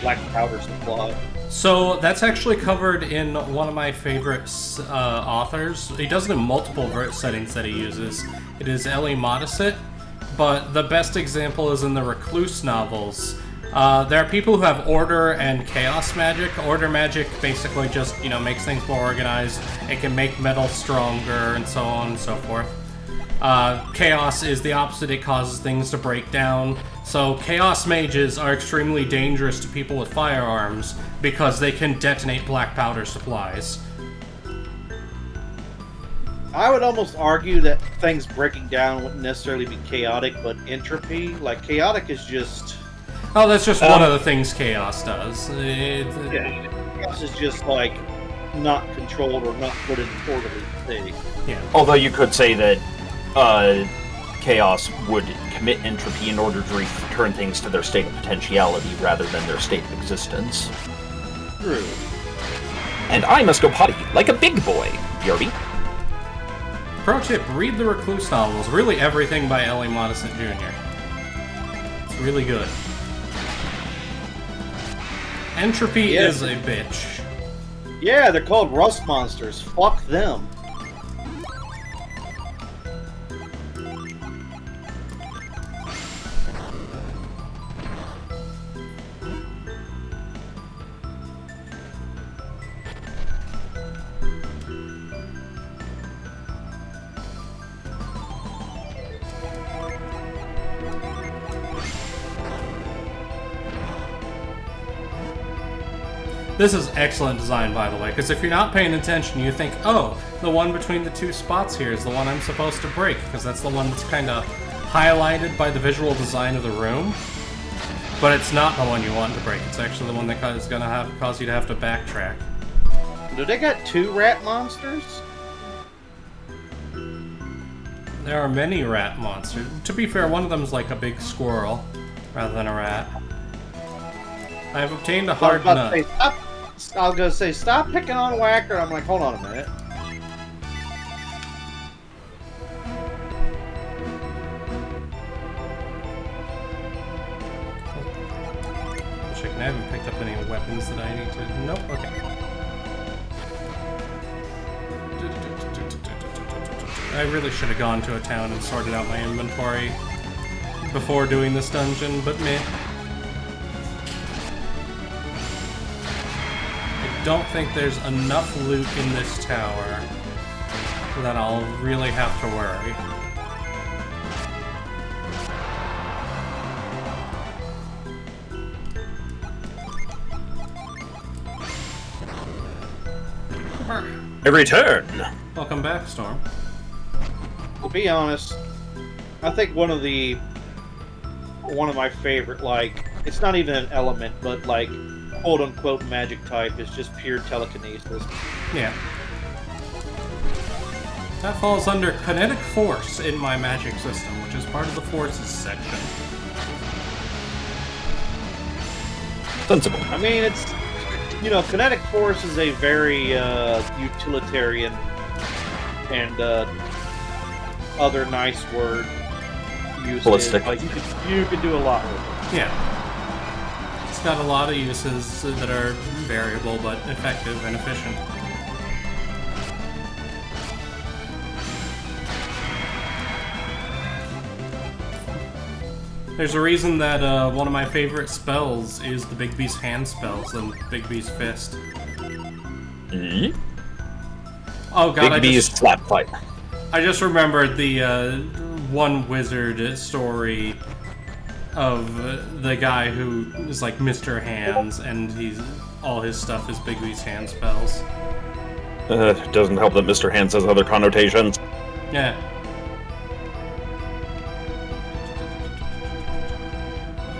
S3: black powder supply.
S1: So that's actually covered in one of my favorite authors. He does it in multiple settings that he uses. It is L.A. Modesett, but the best example is in the Recluse novels. There are people who have order and chaos magic. Order magic basically just, you know, makes things more organized. It can make metal stronger and so on and so forth. Chaos is the opposite. It causes things to break down. So chaos mages are extremely dangerous to people with firearms because they can detonate black powder supplies.
S3: I would almost argue that things breaking down wouldn't necessarily be chaotic, but entropy. Like chaotic is just.
S1: Oh, that's just one of the things chaos does.
S3: Yeah, chaos is just like not controlled or not put in orderly state.
S1: Yeah.
S2: Although you could say that chaos would commit entropy in order to return things to their state of potentiality rather than their state of existence.
S3: True.
S2: And I must go potty like a big boy, Yerby.
S1: Pro tip, read the Recluse novels. Really everything by L.A. Modesett Jr. It's really good. Entropy
S3: Yes.
S1: is a bitch.
S3: Yeah, they're called rust monsters. Fuck them.
S1: This is excellent design, by the way, because if you're not paying attention, you think, oh, the one between the two spots here is the one I'm supposed to break, because that's the one that's kind of highlighted by the visual design of the room. But it's not the one you want to break. It's actually the one that is going to cause you to have to backtrack.
S3: Do they got 2 rat monsters?
S1: There are many rat monsters. To be fair, one of them is like a big squirrel, rather than a rat. I have obtained a hard nut.
S3: I was gonna say, stop picking on Whacker. I'm like, hold on a minute.
S1: I haven't picked up any weapons that I need to... Nope, okay. I really should have gone to a town and sorted out my inventory before doing this dungeon, but meh. I don't think there's enough loot in this tower that I'll really have to worry.
S2: I return.
S1: Welcome back, Storm.
S3: To be honest, I think one of my favorite, like, it's not even an element, but like, quote unquote magic type is just pure telekinesis.
S1: Yeah. That falls under kinetic force in my magic system, which is part of the forces section.
S2: Sensible.
S3: I mean, it's, you know, kinetic force is a very utilitarian and other nice word used.
S2: Ballistic.
S3: Like, you could do a lot with it.
S1: Yeah. It's got a lot of uses that are variable but effective and efficient. There's a reason that one of my favorite spells is the Big B's hand spells and Big B's fist.
S2: Mm-hmm.
S1: Oh god,
S2: Big B's slap fight.
S1: I just remembered the one wizard story of the guy who is like Mr. Hands, and all his stuff is Big B's hand spells.
S2: Doesn't help that Mr. Hands has other connotations.
S1: Yeah.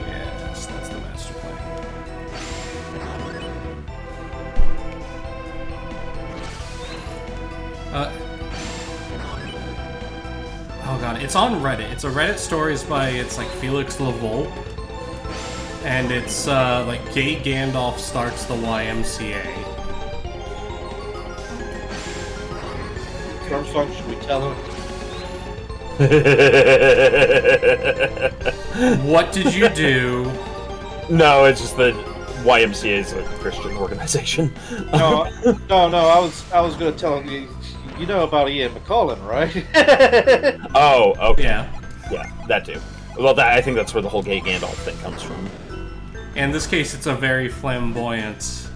S1: Yes, that's the master plan. Oh god, it's on Reddit. It's a Reddit stories by, it's like Felix Lavolpe. And it's like Gay Gandalf starts the YMCA.
S3: Storm song, should we tell him?
S1: What did you do?
S2: No, it's just that YMCA is a Christian organization.
S3: No, I was gonna tell him. You know about Ian McCullen, right?
S2: Oh, okay.
S1: Yeah.
S2: That too. Well, I think that's where the whole Gay Gandalf thing comes from.
S1: In this case, it's a very flamboyant.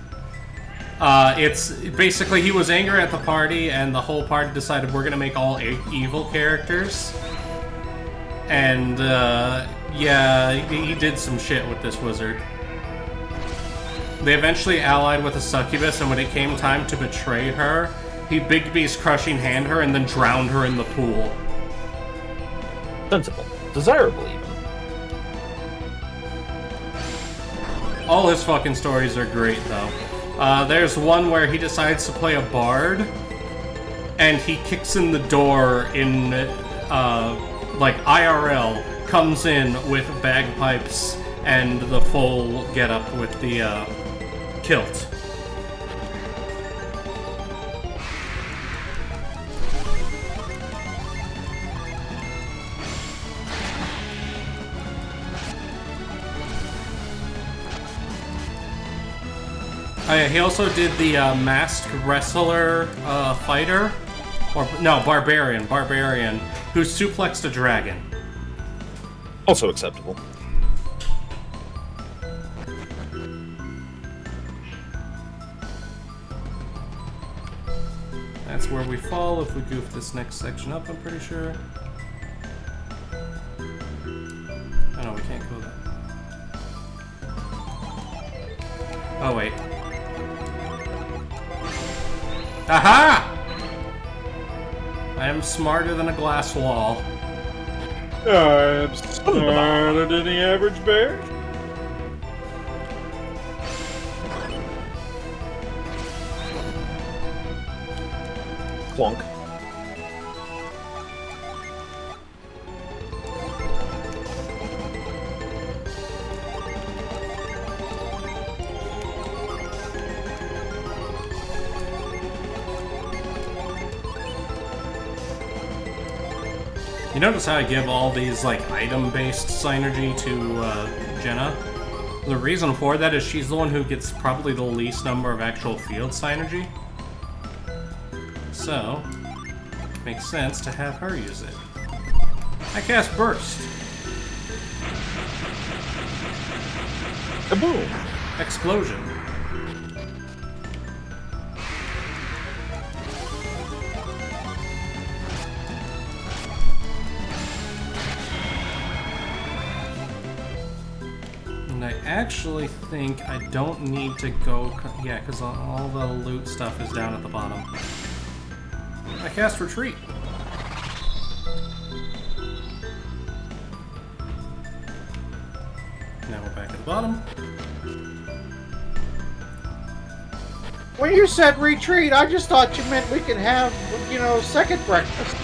S1: It's basically he was angry at the party, and the whole party decided we're gonna make all evil characters. And yeah, he did some shit with this wizard. They eventually allied with a succubus, and when it came time to betray her, he Big B's crushing hand her and then drowned her in the pool.
S2: Sensible. Desirable, even.
S1: All his fucking stories are great, though. There's one where he decides to play a bard, and he kicks in the door in, like, IRL, comes in with bagpipes and the full getup with the, kilt. He also did the masked wrestler fighter, or no, barbarian, who suplexed a dragon.
S2: Also acceptable.
S1: That's where we fall if we goof this next section up, I'm pretty sure. Oh no, we can't go that. Oh wait. Aha! I am smarter than a glass wall.
S3: I'm smarter than the average bear.
S2: Clunk.
S1: You notice how I give all these, like, item-based synergy to, Jenna? The reason for that is she's the one who gets probably the least number of actual field synergy. So, makes sense to have her use it. I cast Burst.
S2: Kaboom!
S1: Explosion. And I actually think I don't need to go... Yeah, because all the loot stuff is down at the bottom. I cast Retreat. Now we're back at the bottom.
S3: When you said retreat, I just thought you meant we can have, you know, second breakfast.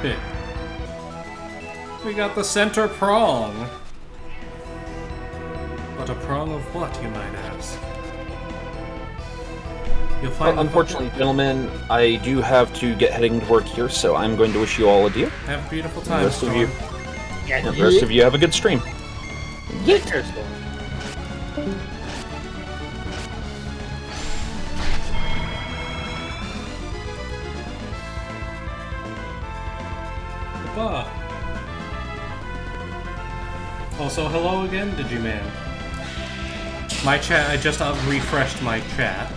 S1: Hey. We got the center prong. But a prong of what, you might ask? You'll find
S2: Well, unfortunately, gentlemen, I do have to get heading to work here, so I'm going to wish you all adieu.
S1: Have a beautiful
S2: The
S1: time,
S2: rest of you,
S1: Storm.
S2: and the rest of you have a good stream.
S1: Goodbye. Also, hello again, Digiman. My chat, I just refreshed my chat.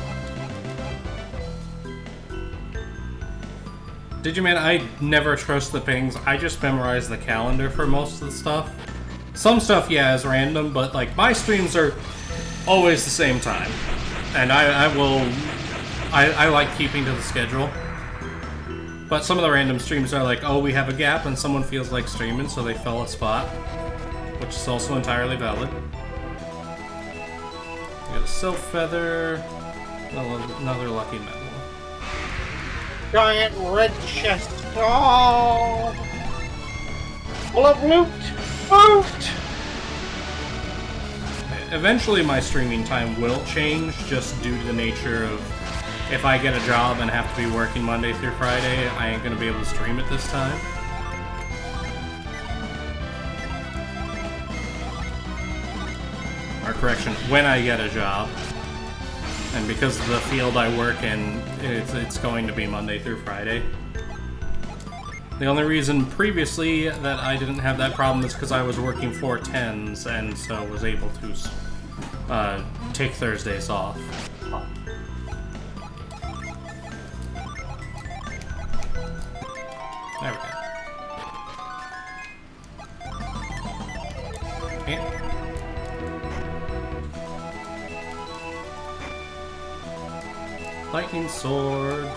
S1: Digiman, I never trust the pings. I just memorize the calendar for most of the stuff. Some stuff, yeah, is random, but like my streams are always the same time. And I like keeping to the schedule. But some of the random streams are like, oh, we have a gap and someone feels like streaming, so they fill a spot. Which is also entirely valid. We got a Sylph Feather, another Lucky Metal.
S3: Giant red chest. Oh! Full of loot! Loot!
S1: Eventually my streaming time will change, just due to the nature of if I get a job and have to be working Monday through Friday, I ain't gonna be able to stream it this time. Or correction, when I get a job. And because of the field I work in, it's going to be Monday through Friday. The only reason previously that I didn't have that problem is because I was working 4/10s and so was able to take Thursdays off. There we go. Okay. Lightning Sword.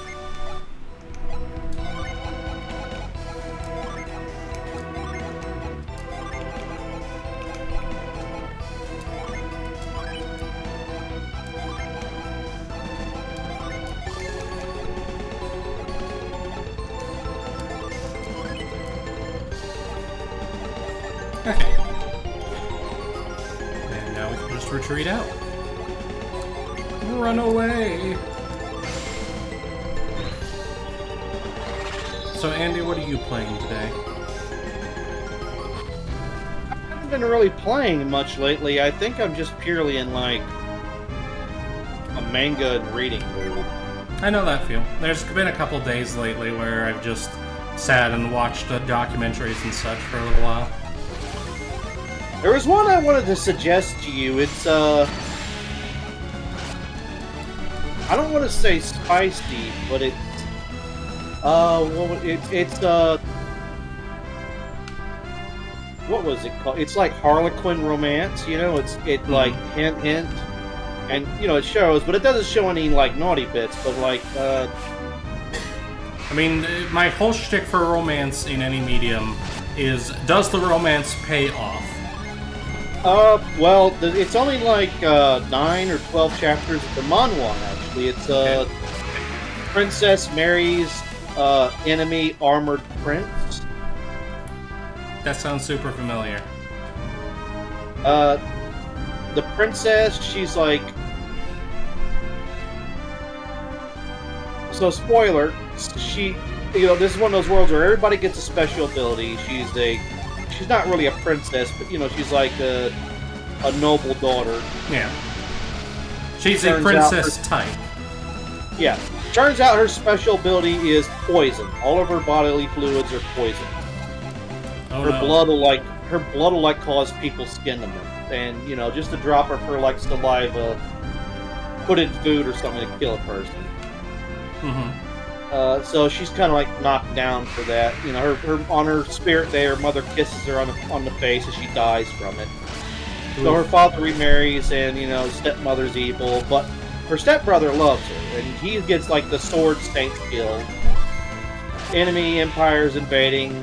S1: Okay. And now we can just retreat out. Run away! So Andy, what are you playing today?
S3: I haven't been really playing much lately. I think I'm just purely in, like, a manga and reading mood.
S1: I know that feel. There's been a couple days lately where I've just sat and watched documentaries and such for a little while.
S3: There was one I wanted to suggest to you. It's, I don't want to say spicy, but it's, what was it called? It's like Harlequin romance, you know? Like, hint, hint. And it shows, but it doesn't show any like naughty bits. But like,
S1: I mean, my whole shtick for romance in any medium is, does the romance pay off?
S3: well, it's only like 9 or 12 chapters of the manhwa. Actually, it's princess marries enemy armored prince.
S1: That sounds super familiar.
S3: The princess, she's like. So, spoiler, this is one of those worlds where everybody gets a special ability. She's not really a princess, but she's like a noble daughter.
S1: Yeah. She's a princess type.
S3: Yeah. Turns out her special ability is poison. All of her bodily fluids are poison.
S1: Oh,
S3: her
S1: no.
S3: blood will cause people's skin to melt. And just a drop of her like saliva put in food or something to kill a person.
S1: Mm-hmm.
S3: So she's kind of like knocked down for that. Her on her spirit day, her mother kisses her on the face and she dies from it. So her father remarries, and stepmother's evil, but her stepbrother loves her, and he gets like the sword saint skill. Enemy empires invading.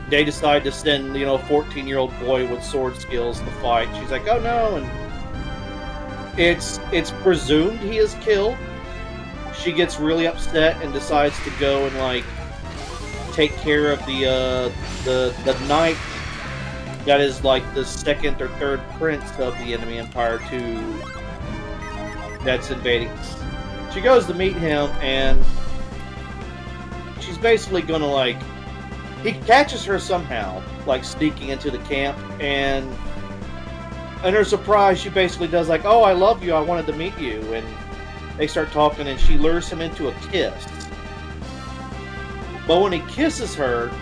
S3: They decide to send a 14-year-old boy with sword skills to fight. She's like, oh no, and it's presumed he is killed. She gets really upset and decides to go and like take care of the knight that is like the second or third prince of the enemy empire that's invading. She goes to meet him, and she's basically gonna like. He catches her somehow, like sneaking into the camp, and her surprise, she basically does like, "Oh, I love you. I wanted to meet you," and they start talking, and she lures him into a kiss. But when he kisses her,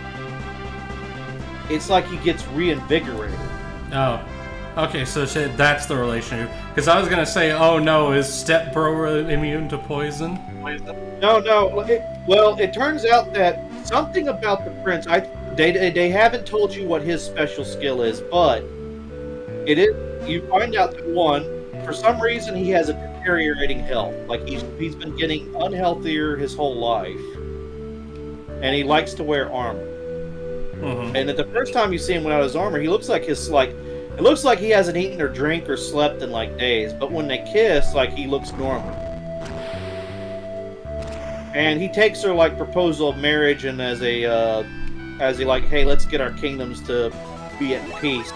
S3: it's like he gets reinvigorated.
S1: Oh. Okay, so that's the relationship. Because I was going to say, oh no, is stepbro immune to poison?
S3: No. It turns out that something about the prince, they haven't told you what his special skill is, but it is. You find out that one, for some reason, he has a deteriorating health. Like he's been getting unhealthier his whole life, and he likes to wear armor.
S1: Mm-hmm.
S3: And at the first time you see him without his armor, he looks like it looks like he hasn't eaten or drank or slept in like days. But when they kiss, like he looks normal. And he takes her like proposal of marriage, and as a like, hey, let's get our kingdoms to be at peace.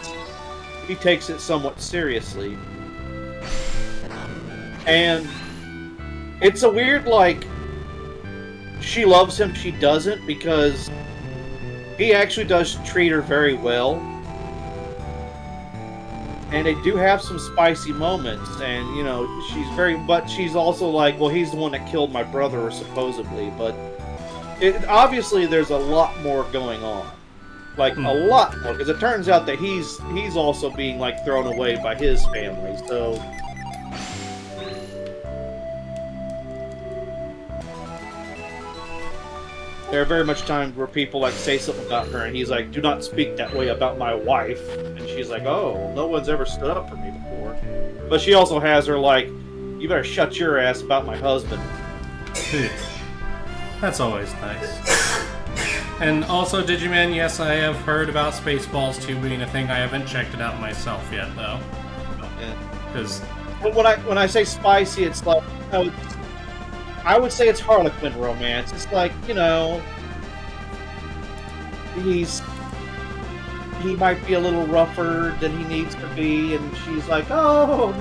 S3: He takes it somewhat seriously. And it's a weird, like, she loves him, she doesn't, because he actually does treat her very well. And they do have some spicy moments, and, but she's also like, well, he's the one that killed my brother, supposedly, but obviously there's a lot more going on. Like, a lot more, because it turns out that he's also being, like, thrown away by his family, so... There are very much times where people, like, say something about her, and he's like, do not speak that way about my wife. And she's like, oh, no one's ever stood up for me before. But she also has her, like, you better shut your ass about my husband.
S1: That's always nice. And also, Digiman, yes, I have heard about Spaceballs 2 being a thing. I haven't checked it out myself yet, though. Because...
S3: When I say spicy, it's like, I would say it's Harlequin romance. It's like, he might be a little rougher than he needs to be, and she's like, oh,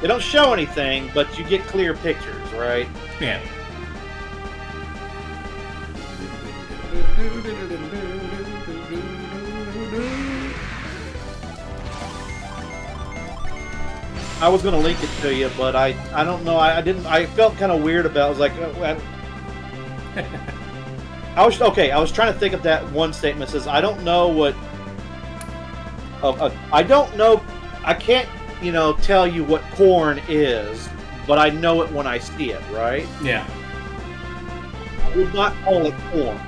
S3: They don't show anything, but you get clear pictures, right?
S1: Yeah.
S3: I was gonna link it to you, but I don't know. I didn't. I felt kind of weird about. I was like, I was trying to think of that one statement. It says, I don't know what. I don't know. I can't, tell you what corn is, but I know it when I see it. Right?
S1: Yeah.
S3: I would not call it corn.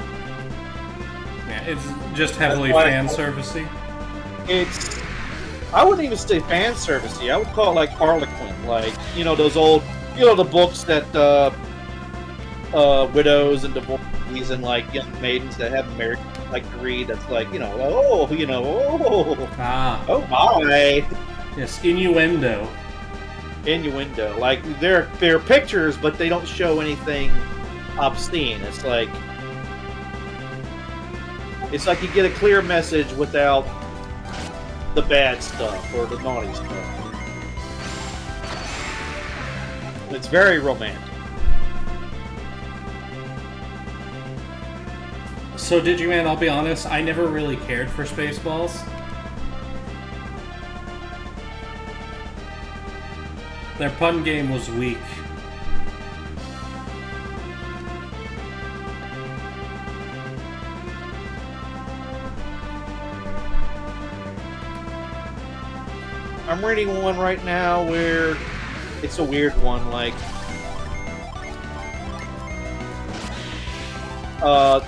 S1: Yeah, it's just heavily fan servicey.
S3: I wouldn't even say fan servicey. I would call it like Harlequin, like those old, the books that widows and divorcees and like young maidens that haven't married like to read. That's like oh my,
S1: Yes, innuendo.
S3: Like they're pictures, but they don't show anything obscene. It's like you get a clear message without the bad stuff or the naughty stuff. It's very romantic.
S1: So did you, man? I'll be honest, I never really cared for Spaceballs. Their pun game was weak.
S3: I'm reading one right now where it's a weird one, like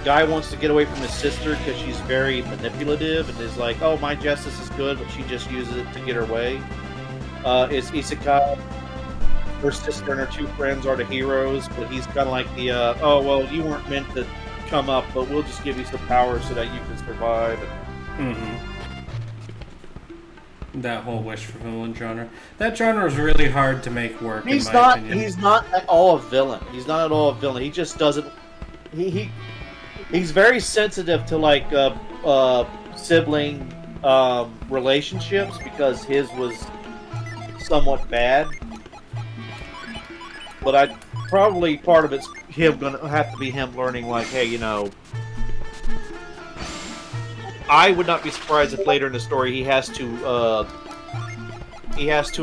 S3: guy wants to get away from his sister because she's very manipulative and is like, oh, my justice is good, but she just uses it to get her way. It's Isekai. Her sister and her two friends are the heroes, but he's kind of like the, oh, well, you weren't meant to come up, but we'll just give you some power so that you can survive.
S1: Mm-hmm. That whole wish fulfillment genre. That genre is really hard to make work.
S3: He's
S1: in my opinion.
S3: He's not at all a villain. He's not at all a villain. He just doesn't. He's very sensitive to like sibling relationships because his was somewhat bad. But probably part of it's him gonna have to be him learning like, hey, I would not be surprised if later in the story he has to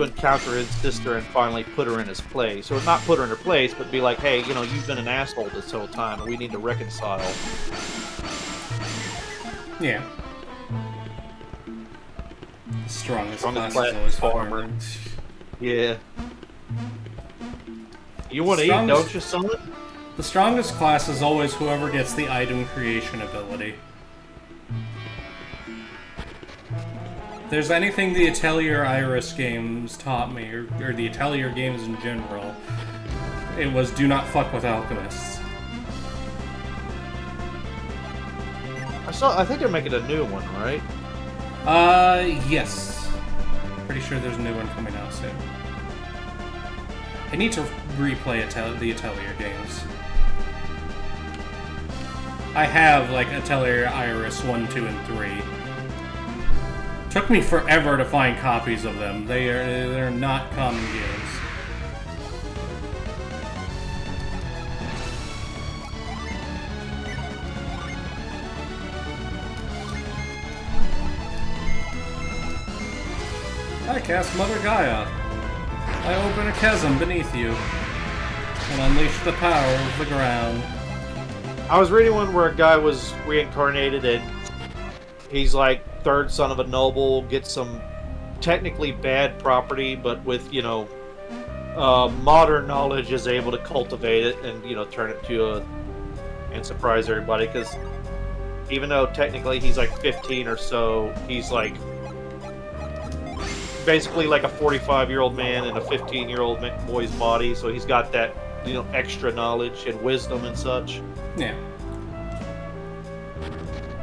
S3: encounter his sister and finally put her in his place, or not put her in her place, but be like, hey, you've been an asshole this whole time, and we need to reconcile.
S1: Yeah. The strongest class
S3: class
S1: is always
S3: farmer.
S1: farmer.
S3: Yeah. You want to eat, don't you, son?
S1: The strongest class is always whoever gets the item creation ability. If there's anything the Atelier Iris games taught me, or the Atelier games in general, it was do not fuck with alchemists.
S3: I think they're making a new one, right?
S1: Yes. Pretty sure there's a new one coming out soon. I need to replay the Atelier games. I have, like, Atelier Iris 1, 2, and 3. Took me forever to find copies of them. They're not common games. I cast Mother Gaia. I open a chasm beneath you and unleash the power of the ground.
S3: I was reading one where a guy was reincarnated and he's like third son of a noble, gets some technically bad property, but with, modern knowledge is able to cultivate it and, turn it to and surprise everybody, because even though technically he's like 15 or so, he's like basically like a 45-year-old man in a 15-year-old boy's body, so he's got that, extra knowledge and wisdom and such.
S1: Yeah.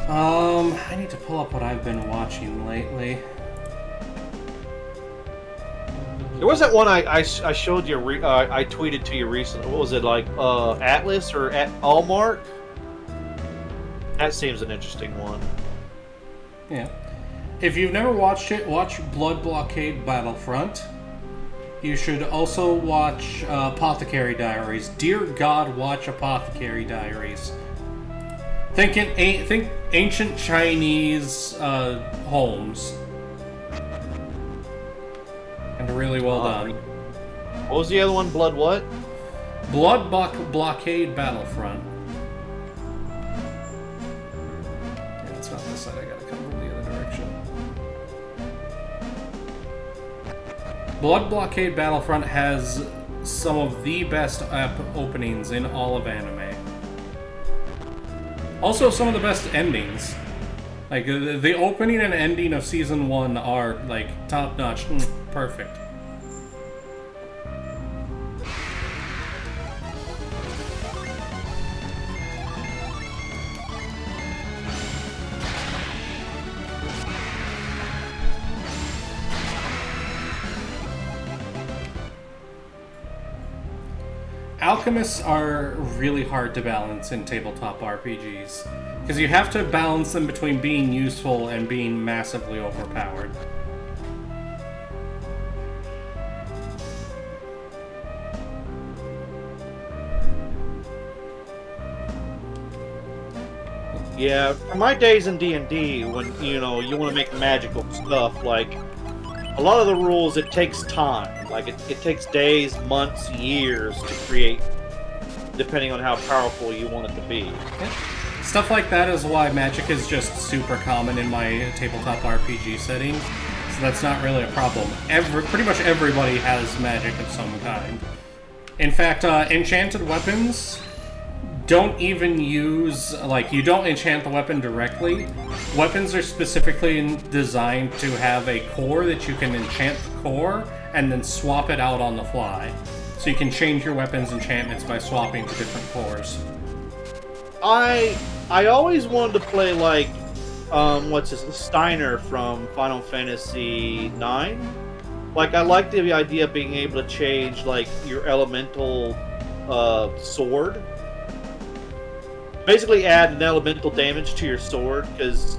S1: I need to pull up what I've been watching lately.
S3: There was that one I showed you, I tweeted to you recently. What was it, like, Atlas or Allmark? That seems an interesting one.
S1: Yeah. If you've never watched it, watch Blood Blockade Battlefront. You should also watch Apothecary Diaries. Dear God, watch Apothecary Diaries. Think ancient Chinese homes. And really well done.
S3: What was the other one? Blood what?
S1: Blood Blockade Battlefront. Yeah, it's not this side. I gotta come from the other direction. Blood Blockade Battlefront has some of the best openings in all of anime. Also, some of the best endings. Like, the opening and ending of Season 1 are, like, top-notch. Perfect. Alchemists are really hard to balance in tabletop RPGs, because you have to balance them between being useful and being massively overpowered.
S3: Yeah, for my days in D&D, when, you know, you want to make magical stuff, like, a lot of the rules, it takes time. Like, it takes days, months, years to create, depending on how powerful you want it to be.
S1: Yeah. Stuff like that is why magic is just super common in my tabletop RPG setting, so that's not really a problem. Pretty much everybody has magic of some kind. In fact, enchanted weapons don't even use, like, you don't enchant the weapon directly. Weapons are specifically designed to have a core that you can enchant the core and then swap it out on the fly. So you can change your weapons enchantments by swapping to different cores.
S3: I always wanted to play, like, what's this, Steiner from Final Fantasy IX. Like, I like the idea of being able to change, like, your elemental sword. Basically add an elemental damage to your sword, because,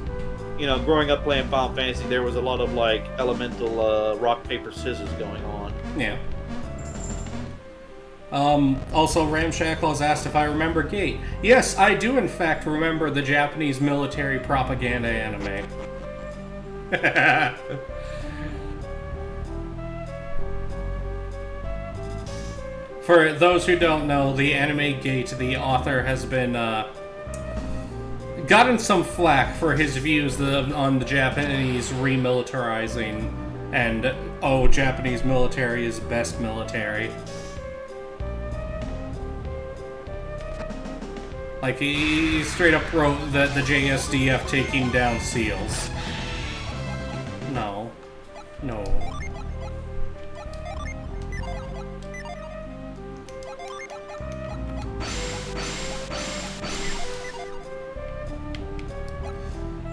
S3: you know, growing up playing Final Fantasy, there was a lot of, like, elemental rock, paper, scissors going on.
S1: Yeah. Also, Ramshackle has asked if I remember Gate. Yes, I do in fact remember the Japanese military propaganda anime. For those who don't know, the anime Gate, the author has been, gotten some flack for his views on the Japanese remilitarizing, and, oh, Japanese military is best military. Like, he straight up wrote that the JSDF taking down SEALs. No. No.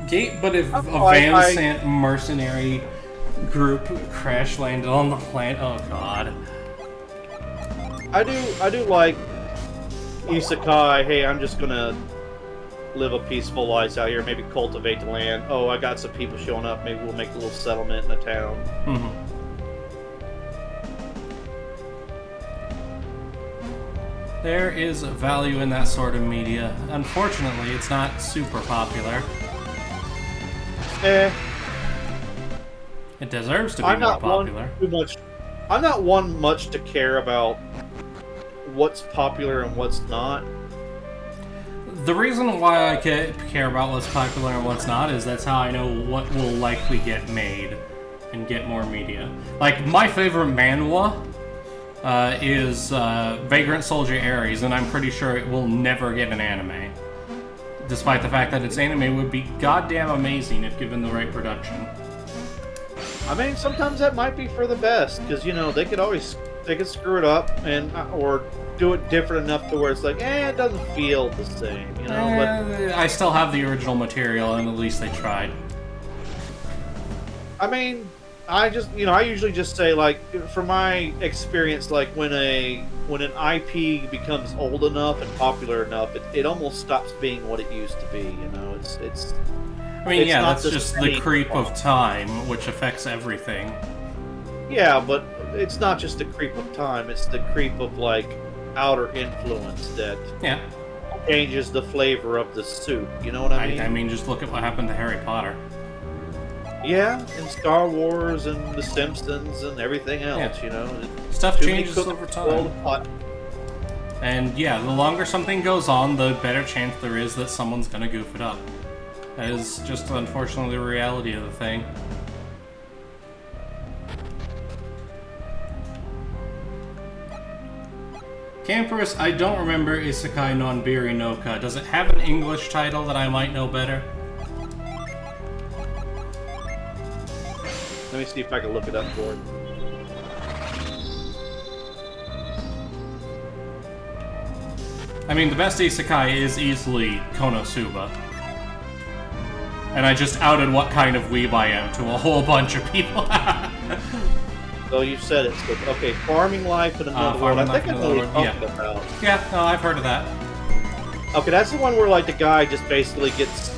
S1: Gate, but if a Van Sant mercenary group crash landed on the planet, oh god.
S3: I do like isekai. Hey, I'm just gonna live a peaceful life out here. Maybe cultivate the land. Oh, I got some people showing up. Maybe we'll make a little settlement in the town.
S1: Mm-hmm. There is value in that sort of media. Unfortunately, it's not super popular. It deserves to be more popular.
S3: I'm not one much to care about what's popular and what's not.
S1: The reason why I care about what's popular and what's not is that's how I know what will likely get made and get more media. Like, my favorite manhwa is Vagrant Soldier Ares, and I'm pretty sure it will never get an anime. Despite the fact that its anime would be goddamn amazing if given the right production.
S3: I mean, sometimes that might be for the best, because, you know, they could screw it up and or do it different enough to where it's like, it doesn't feel the same, you know. But
S1: I still have the original material, and at least they tried.
S3: I mean, I usually just say, like, from my experience, like, when an IP becomes old enough and popular enough, it almost stops being what it used to be. You know, it's.
S1: I mean, yeah, that's just the creep of time, which affects everything.
S3: Yeah, but it's not just the creep of time; it's the creep of, like, outer influence that changes the flavor of the soup. You know what I mean?
S1: I mean, just look at what happened to Harry Potter.
S3: Yeah, and Star Wars and The Simpsons and everything else, you know.
S1: Stuff changes over time. And yeah, the longer something goes on, the better chance there is that someone's gonna goof it up. That is just unfortunately the reality of the thing. Camperus, I don't remember Isekai non Biri no Ka. Does it have an English title that I might know better?
S3: Let me see if I can look it up for it.
S1: I mean, the best isekai is easily Konosuba. And I just outed what kind of weeb I am to a whole bunch of people.
S3: So you said it. So, okay, farming life in another world. I think I know what you're talking about.
S1: Yeah, no, I've heard of that.
S3: Okay, that's the one where like the guy just basically gets,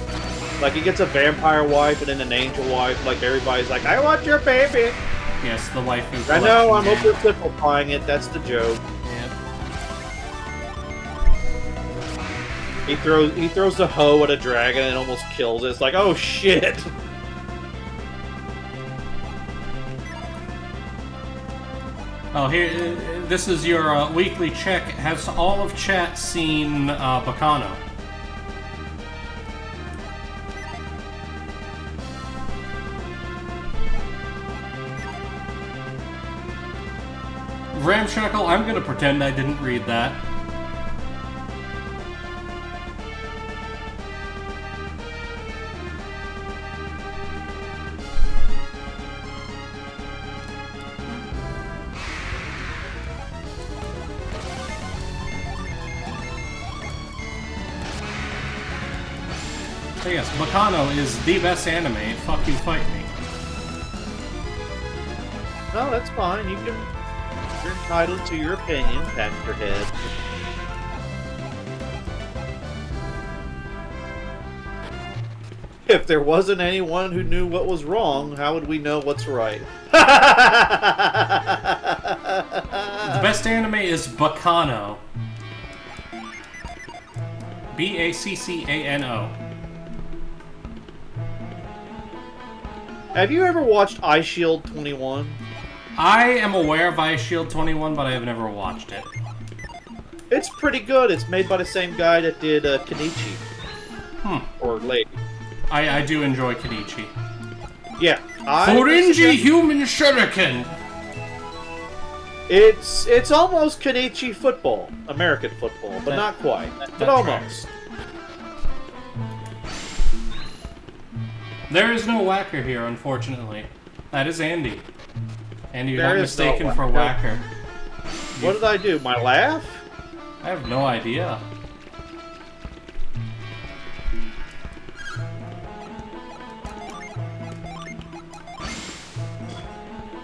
S3: like he gets a vampire wife and then an angel wife. Like everybody's like, I want your baby.
S1: Yes, the waifu.
S3: I know, I'm oversimplifying it. That's the joke.
S1: Yeah.
S3: He throws the hoe at a dragon and almost kills it. It's like, oh shit.
S1: Oh, here, this is your weekly check. Has all of chat seen Bacano? Ramshackle, I'm gonna pretend I didn't read that. So yes, Bacano is the best anime. Fuck you, fight me.
S3: No, that's fine. You're entitled to your opinion. Pat your head. If there wasn't anyone who knew what was wrong, how would we know what's right?
S1: The best anime is Bacano. Baccano.
S3: Have you ever watched Eyeshield 21?
S1: I am aware of Ice Shield 21, but I have never watched it.
S3: It's pretty good. It's made by the same guy that did Kenichi. Or Lady.
S1: I do enjoy Kenichi.
S3: Yeah.
S1: Furinji Human Shuriken!
S3: It's almost Kenichi football. American football, but not quite. But almost.
S1: There is no whacker here, unfortunately. That is Andy. Andy, you got
S3: There is
S1: mistaken
S3: no
S1: for whacker.
S3: What did I do? My laugh?
S1: I have no idea.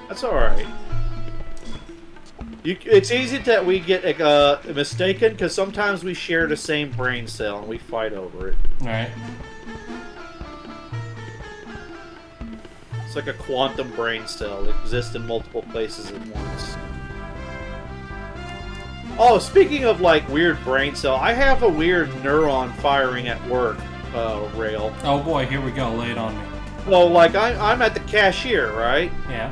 S3: That's alright. It's easy that we get mistaken, because sometimes we share the same brain cell and we fight over it.
S1: Alright.
S3: It's like a quantum brain cell. It exists in multiple places at once. Oh, speaking of like weird brain cell, I have a weird neuron firing at work, Rale.
S1: Oh boy, here we go. Lay it on me.
S3: Well, like I'm at the cashier, right?
S1: Yeah.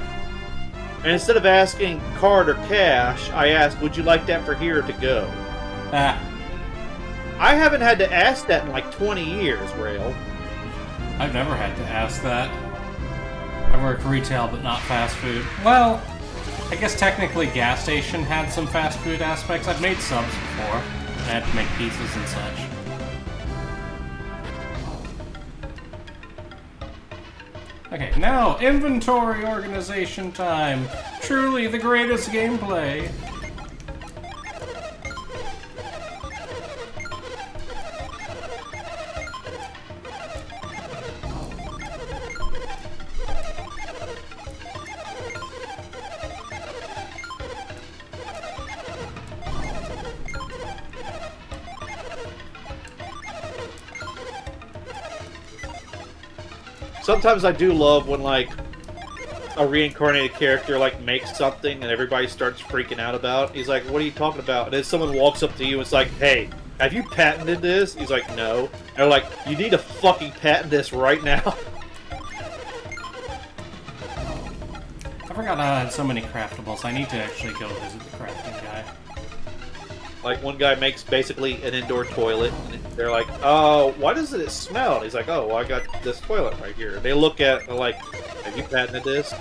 S3: And instead of asking card or cash, I ask, would you like that for here or to go?
S1: Ah.
S3: I haven't had to ask that in like 20 years, Rale.
S1: I've never had to ask that. I work retail, but not fast food. Well, I guess technically gas station had some fast food aspects. I've made subs before. I had to make pizzas and such. Okay, now inventory organization time. Truly the greatest gameplay.
S3: Sometimes I do love when, like, a reincarnated character, like, makes something and everybody starts freaking out about it. He's like, what are you talking about? And then someone walks up to you and it's like, hey, have you patented this? He's like, no. And they're like, you need to fucking patent this right now.
S1: I forgot I had so many craftables. I need to actually go visit the crafting guy.
S3: Like, one guy makes basically an indoor toilet, and they're like, oh, why doesn't it smell? And he's like, oh, well, I got this toilet right here. And they look at it, they're like, have you patented this?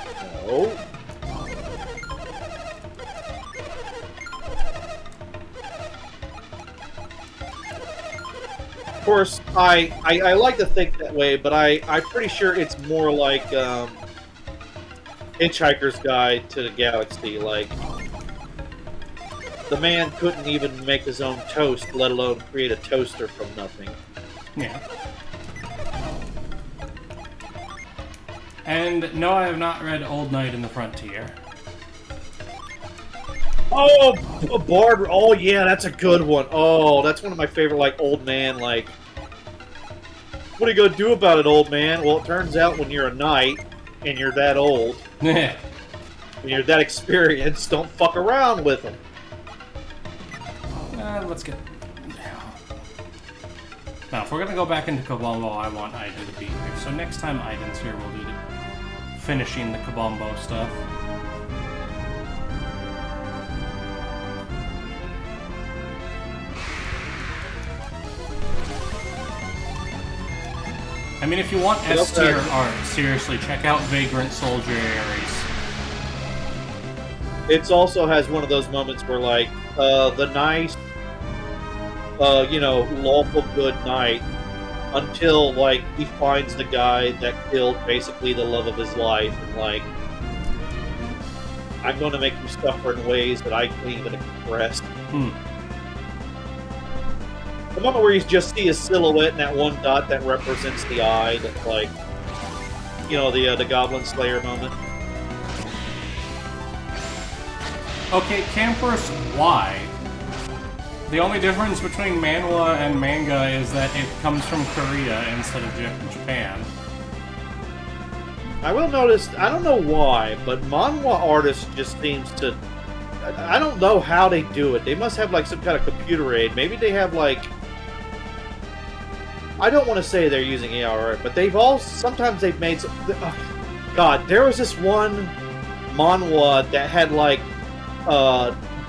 S3: No. Of course, I like to think that way, but I'm pretty sure it's more like, Hitchhiker's Guide to the Galaxy. Like, the man couldn't even make his own toast, let alone create a toaster from nothing.
S1: Yeah. And no, I have not read Old Knight in the Frontier.
S3: Oh, a Bard. Oh, yeah, that's a good one. Oh, that's one of my favorite, like, old man, like... What are you gonna do about it, old man? Well, it turns out when you're a knight, and you're that old, when you're that experienced, don't fuck around with them.
S1: Let's get... Now, if we're gonna go back into Kabombo, I want Aiden to be here. So next time Aiden's here, we'll do the finishing the Kabombo stuff. I mean, if you want S-tier art, seriously, check out Vagrant Soldier Ares.
S3: It also has one of those moments where, like, the nice, lawful good knight, until, like, he finds the guy that killed basically the love of his life, and, like, I'm going to make you suffer in ways that I can't even express. The moment where you just see his silhouette and that one dot that represents the eye, that's like, the Goblin Slayer moment.
S1: Okay, Campers, why? The only difference between manhwa and manga is that it comes from Korea instead of Japan.
S3: I will notice, I don't know why, but manhwa artists just seems to... I don't know how they do it. They must have, like, some kind of computer aid. Maybe they have, like... I don't want to say they're using AR, but sometimes they've made some... God, there was this one manhwa that had, like,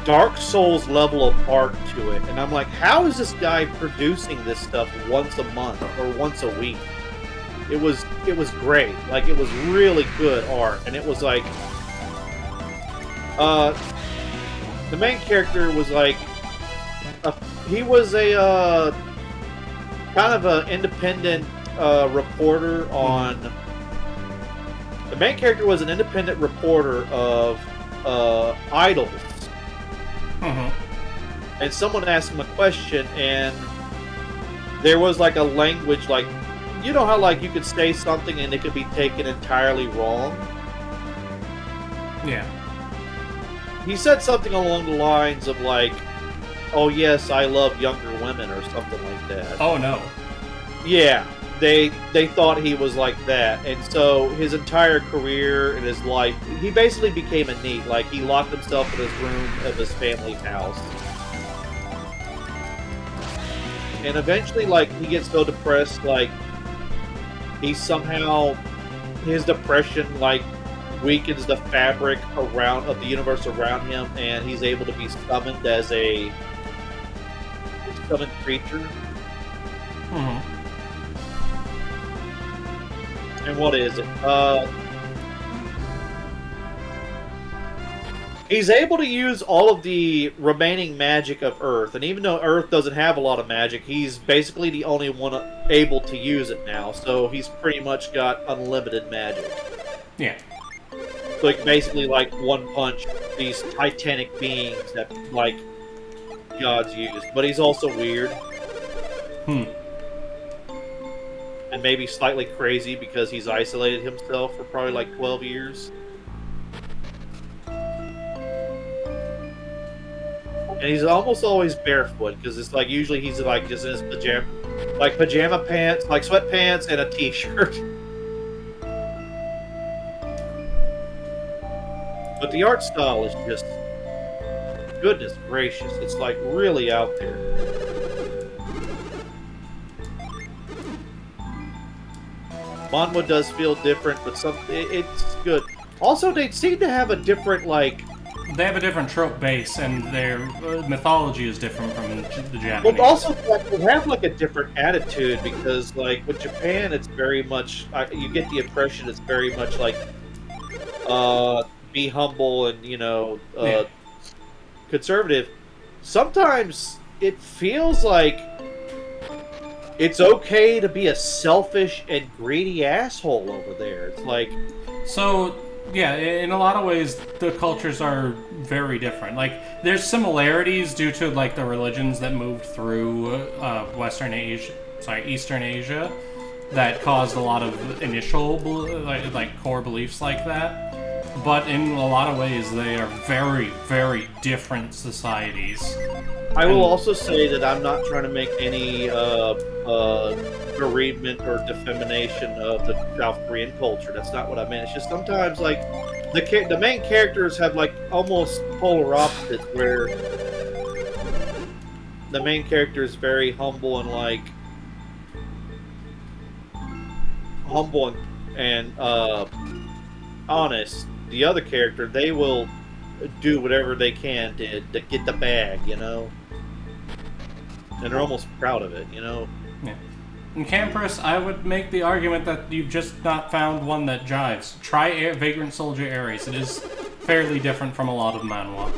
S3: Dark Souls level of art to it. And I'm like, how is this guy producing this stuff once a month or once a week? It was great. Like, it was really good art. And it was like... the main character was like... he was a... kind of an independent reporter on... The main character was an independent reporter of idols. And someone asked him a question, and there was like a language, like, you know how, like, you could say something and it could be taken entirely wrong?
S1: Yeah.
S3: He said something along the lines of, like, oh yes, I love younger women, or something like that.
S1: Oh no.
S3: Yeah, they thought he was like that, and so his entire career and his life, he basically became a NEET. Like, he locked himself in his room of his family house. And eventually, like, he gets so depressed, like, he somehow, his depression, like, weakens the fabric of the universe around him, and he's able to be summoned as a summoned creature. And what is it? He's able to use all of the remaining magic of Earth, and even though Earth doesn't have a lot of magic, he's basically the only one able to use it now, so he's pretty much got unlimited magic.
S1: Yeah.
S3: So he can basically, like, one-punch these titanic beings that, like, gods use. But he's also weird. And maybe slightly crazy because he's isolated himself for probably, like, 12 years. And he's almost always barefoot, because it's like, usually he's like just in his pajama pants, like sweatpants and a t-shirt. But the art style is just, goodness gracious, it's like really out there. Manhwa does feel different, but it's good. Also, they seem to have a different, like...
S1: They have a different trope base, and their mythology is different from the Japanese.
S3: But also, like, they have, like, a different attitude, because, like, with Japan, it's very much... you get the impression it's very much, like, be humble and, conservative. Sometimes it feels like it's okay to be a selfish and greedy asshole over there. It's like...
S1: So, Yeah, in a lot of ways, the cultures are very different. Like, there's similarities due to, like, the religions that moved through Eastern Asia that caused a lot of initial, like core beliefs like that. But in a lot of ways, they are very, very different societies.
S3: I will also say that I'm not trying to make any bereavement or defamation of the South Korean culture. That's not what I meant. It's just sometimes, like, the main characters have, like, almost polar opposites, where the main character is very humble and, like, honest. The other character, they will do whatever they can to get the bag, you know? And they're almost proud of it, you know?
S1: Yeah. In Campus, I would make the argument that you've just not found one that jives. Try Vagrant Soldier Ares. It is fairly different from a lot of manhwa.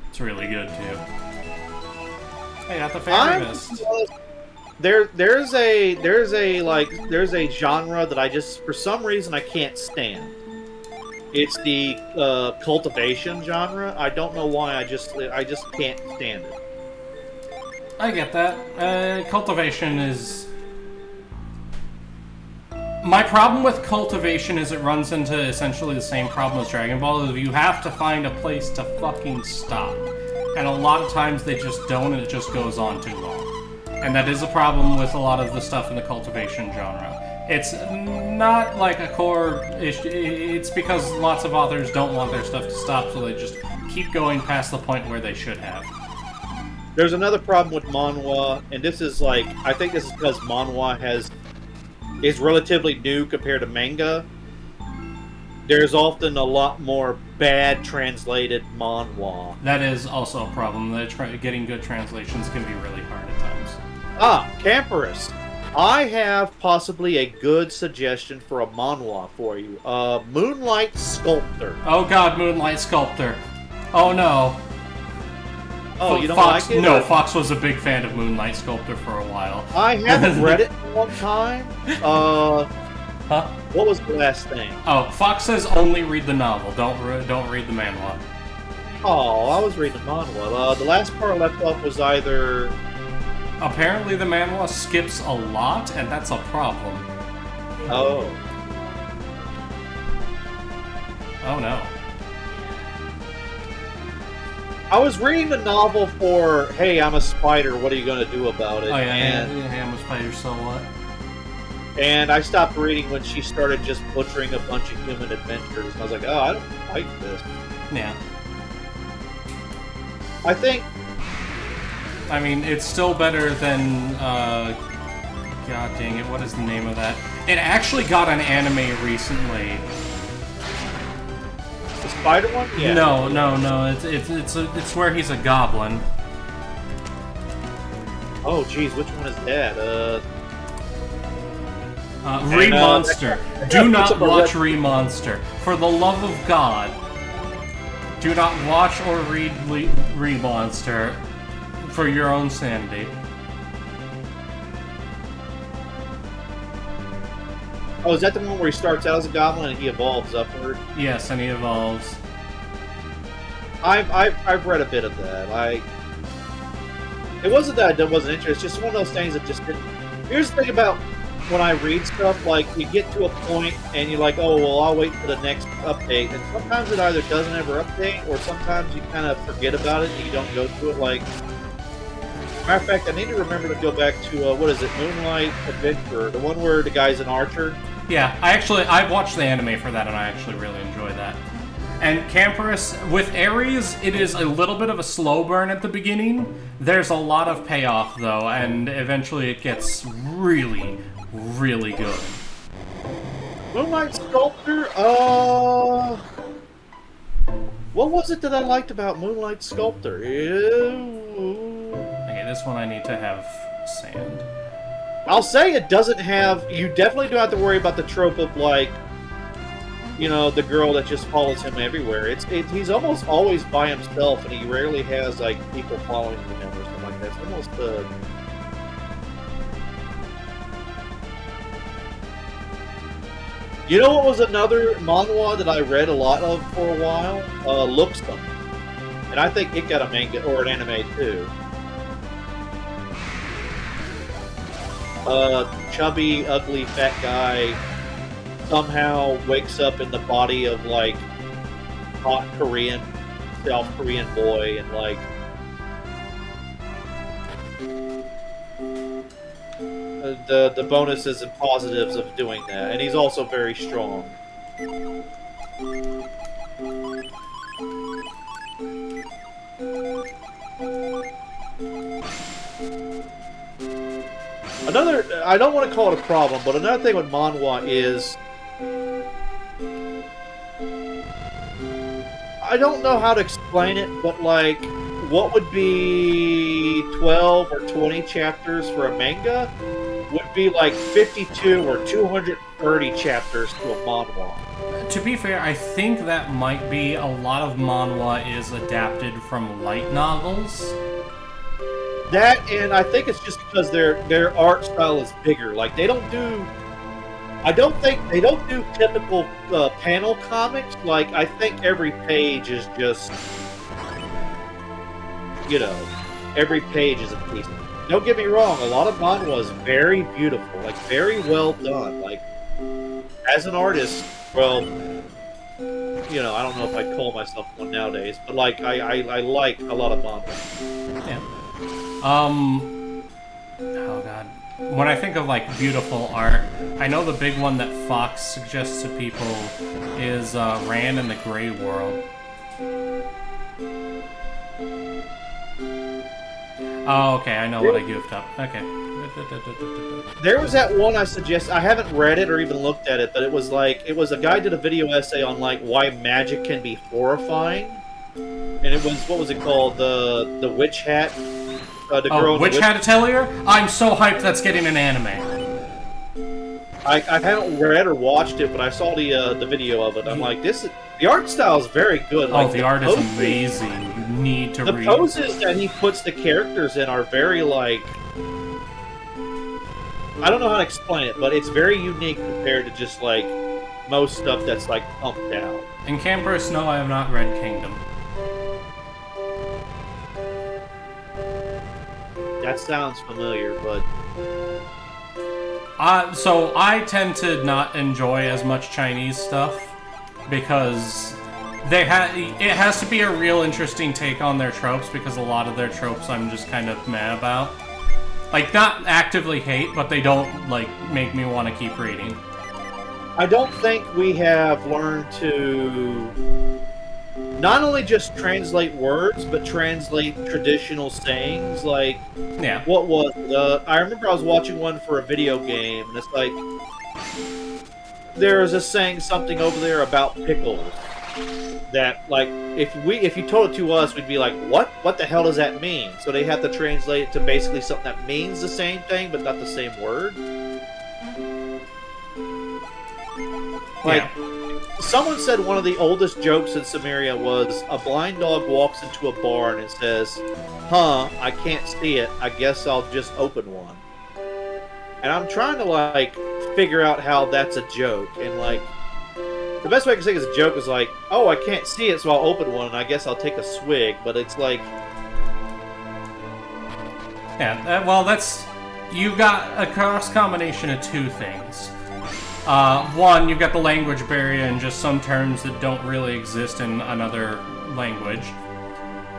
S1: It's really good, too. I got the favorite list.
S3: There's a genre that I just, for some reason, I can't stand. It's the cultivation genre. I don't know why. I just can't stand it.
S1: I get that. Cultivation is... My problem with cultivation is it runs into essentially the same problem as Dragon Ball. Is you have to find a place to fucking stop. And a lot of times they just don't, and it just goes on too long. And that is a problem with a lot of the stuff in the cultivation genre. It's not like a core issue. It's because lots of authors don't want their stuff to stop, so they just keep going past the point where they should have.
S3: There's another problem with manhwa, and this is like, I think this is because manhwa is relatively new compared to manga. There's often a lot more bad translated manhwa.
S1: That is also a problem. Getting good translations can be really hard at times.
S3: Camperus. I have possibly a good suggestion for a manhwa for you. Moonlight Sculptor.
S1: Oh god, Moonlight Sculptor. Oh no.
S3: Oh, you don't
S1: Fox,
S3: like it?
S1: No, Fox was a big fan of Moonlight Sculptor for a while.
S3: I haven't read it in a long time.
S1: Huh?
S3: What was the last thing?
S1: Oh, Fox says only read the novel. Don't read the manhwa.
S3: Oh, I was reading the manhwa. The last part I left off was either...
S1: Apparently the manhwa skips a lot, and that's a problem.
S3: Oh.
S1: Oh no.
S3: I was reading the novel for, hey, I'm a spider, what are you going to do about it?
S1: Oh yeah, hey, I'm a spider, so what?
S3: And I stopped reading when she started just butchering a bunch of human adventures. And I was like, oh, I don't like this.
S1: Yeah.
S3: I
S1: mean, it's still better than, God dang it, what is the name of that? It actually got an anime recently.
S3: The spider one? Yeah.
S1: No, it's where he's a goblin.
S3: Oh, geez, which one is that?
S1: Re-Monster. Do not watch Re-Monster. For the love of God, do not watch or read Re-Monster for your own sanity.
S3: Oh, is that the one where he starts out as a goblin and he evolves upward?
S1: Yes, and he evolves.
S3: I've read a bit of that. It wasn't that I wasn't interested. It's just one of those things that just didn't... Here's the thing about when I read stuff, like, you get to a point and you're like, oh, well, I'll wait for the next update. And sometimes it either doesn't ever update, or sometimes you kind of forget about it and you don't go through it. Like, matter of fact, I need to remember to go back to, what is it, Moonlight Adventure, the one where the guy's an archer.
S1: Yeah, I've watched the anime for that, and I actually really enjoy that. And Camperus, with Ares, it is a little bit of a slow burn at the beginning. There's a lot of payoff, though, and eventually it gets really, really good.
S3: Moonlight Sculptor, what was it that I liked about Moonlight Sculptor?
S1: Okay, this one I need to have sand.
S3: I'll say it doesn't have... You definitely don't have to worry about the trope of, like, you know, the girl that just follows him everywhere. He's almost always by himself, and he rarely has, like, people following him or something like that. It's almost, You know what was another manhwa that I read a lot of for a while? Looksum. And I think it got a manga or an anime too. Chubby, ugly, fat guy somehow wakes up in the body of like hot Korean, South Korean boy, and like the bonuses and positives of doing that. And he's also very strong. Another, I don't want to call it a problem, but another thing with manhwa is, I don't know how to explain it, but like, what would be 12 or 20 chapters for a manga would be like 52 or 230 chapters to a manhwa.
S1: To be fair, I think that might be a lot of manhwa is adapted from light novels.
S3: That, and I think it's just because their art style is bigger. Like, they don't do... I don't think... They don't do typical panel comics. Like, I think every page is just... You know, every page is a piece. Don't get me wrong, a lot of manhwa is very beautiful. Like, very well done. Like, as an artist, well... You know, I don't know if I'd call myself one nowadays, but, like, I like a lot of manhwa.
S1: Yeah. Oh god. When I think of like beautiful art, I know the big one that Fox suggests to people is Rand and the Grey World. Oh, okay, I know what I goofed up. Okay.
S3: There was that one I suggest. I haven't read it or even looked at it, but it was like, it was a guy did a video essay on like why magic can be horrifying, and it was, what was it called, the witch hat.
S1: Witch Hat Atelier? I'm so hyped that's getting an anime.
S3: I haven't read or watched it, but I saw the video of it. I'm like, the art style is very good.
S1: Oh,
S3: like,
S1: the art is amazing. You need to read.
S3: The poses that he puts the characters in are very, like... I don't know how to explain it, but it's very unique compared to just, like, most stuff that's, like, pumped out.
S1: In Camper Snow, I have not read Kingdom.
S3: That sounds familiar, but...
S1: So I tend to not enjoy as much Chinese stuff because it has to be a real interesting take on their tropes, because a lot of their tropes I'm just kind of mad about. Like, not actively hate, but they don't, like, make me want to keep reading.
S3: I don't think we have learned to not only just translate words, but translate traditional sayings. Like,
S1: yeah.
S3: What was I remember I was watching one for a video game, and it's like, there was a saying something over there about pickles that, like, if you told it to us, we'd be like, what the hell does that mean? So they have to translate it to basically something that means the same thing, but not the same word. Like, someone said one of the oldest jokes in Samaria was, a blind dog walks into a bar and it says, huh, I can't see it, I guess I'll just open one. And I'm trying to, like, figure out how that's a joke. And, like, the best way I can say it's a joke is like, oh, I can't see it, so I'll open one and I guess I'll take a swig. But it's like...
S1: Yeah, well, that's... You got a cross combination of two things. One, you've got the language barrier and just some terms that don't really exist in another language.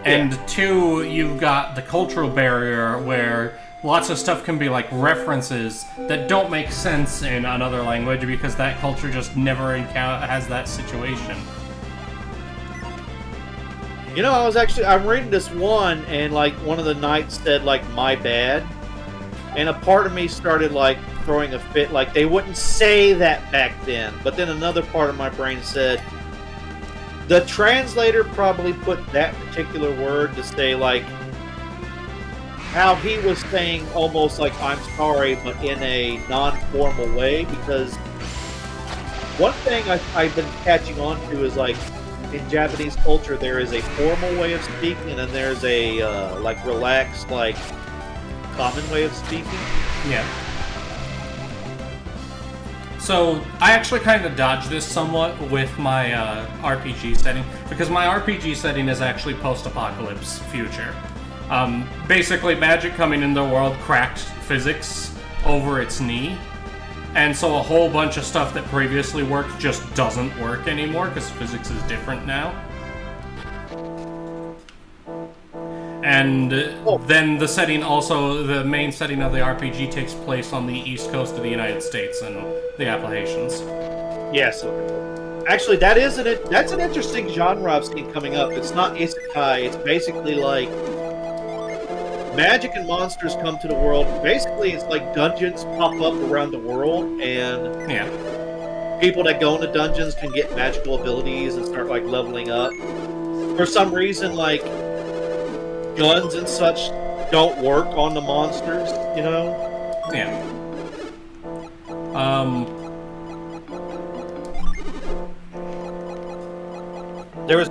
S1: And two, you've got the cultural barrier where lots of stuff can be like references that don't make sense in another language because that culture just never has that situation.
S3: You know, I'm reading this one, and like one of the knights said like, my bad. And a part of me started like throwing a fit, like they wouldn't say that back then. But then another part of my brain said, the translator probably put that particular word to say like how he was saying almost like I'm sorry, but in a non-formal way. Because one thing I've been catching on to is like in Japanese culture there is a formal way of speaking, and then there's a like relaxed, like common way of speaking.
S1: Yeah. So I actually kind of dodged this somewhat with my RPG setting, because my RPG setting is actually post-apocalypse future. Basically, magic coming into the world cracked physics over its knee, and so a whole bunch of stuff that previously worked just doesn't work anymore because physics is different now. And then the setting also, the main setting of the RPG takes place on the east coast of the United States and the Appalachians.
S3: Yes. Actually, that's an interesting genre I've seen coming up. It's not isekai. It's basically like magic and monsters come to the world. Basically, it's like dungeons pop up around the world, and people that go into dungeons can get magical abilities and start like leveling up. For some reason, like guns and such don't work on the monsters, you know?
S1: Yeah.
S3: There was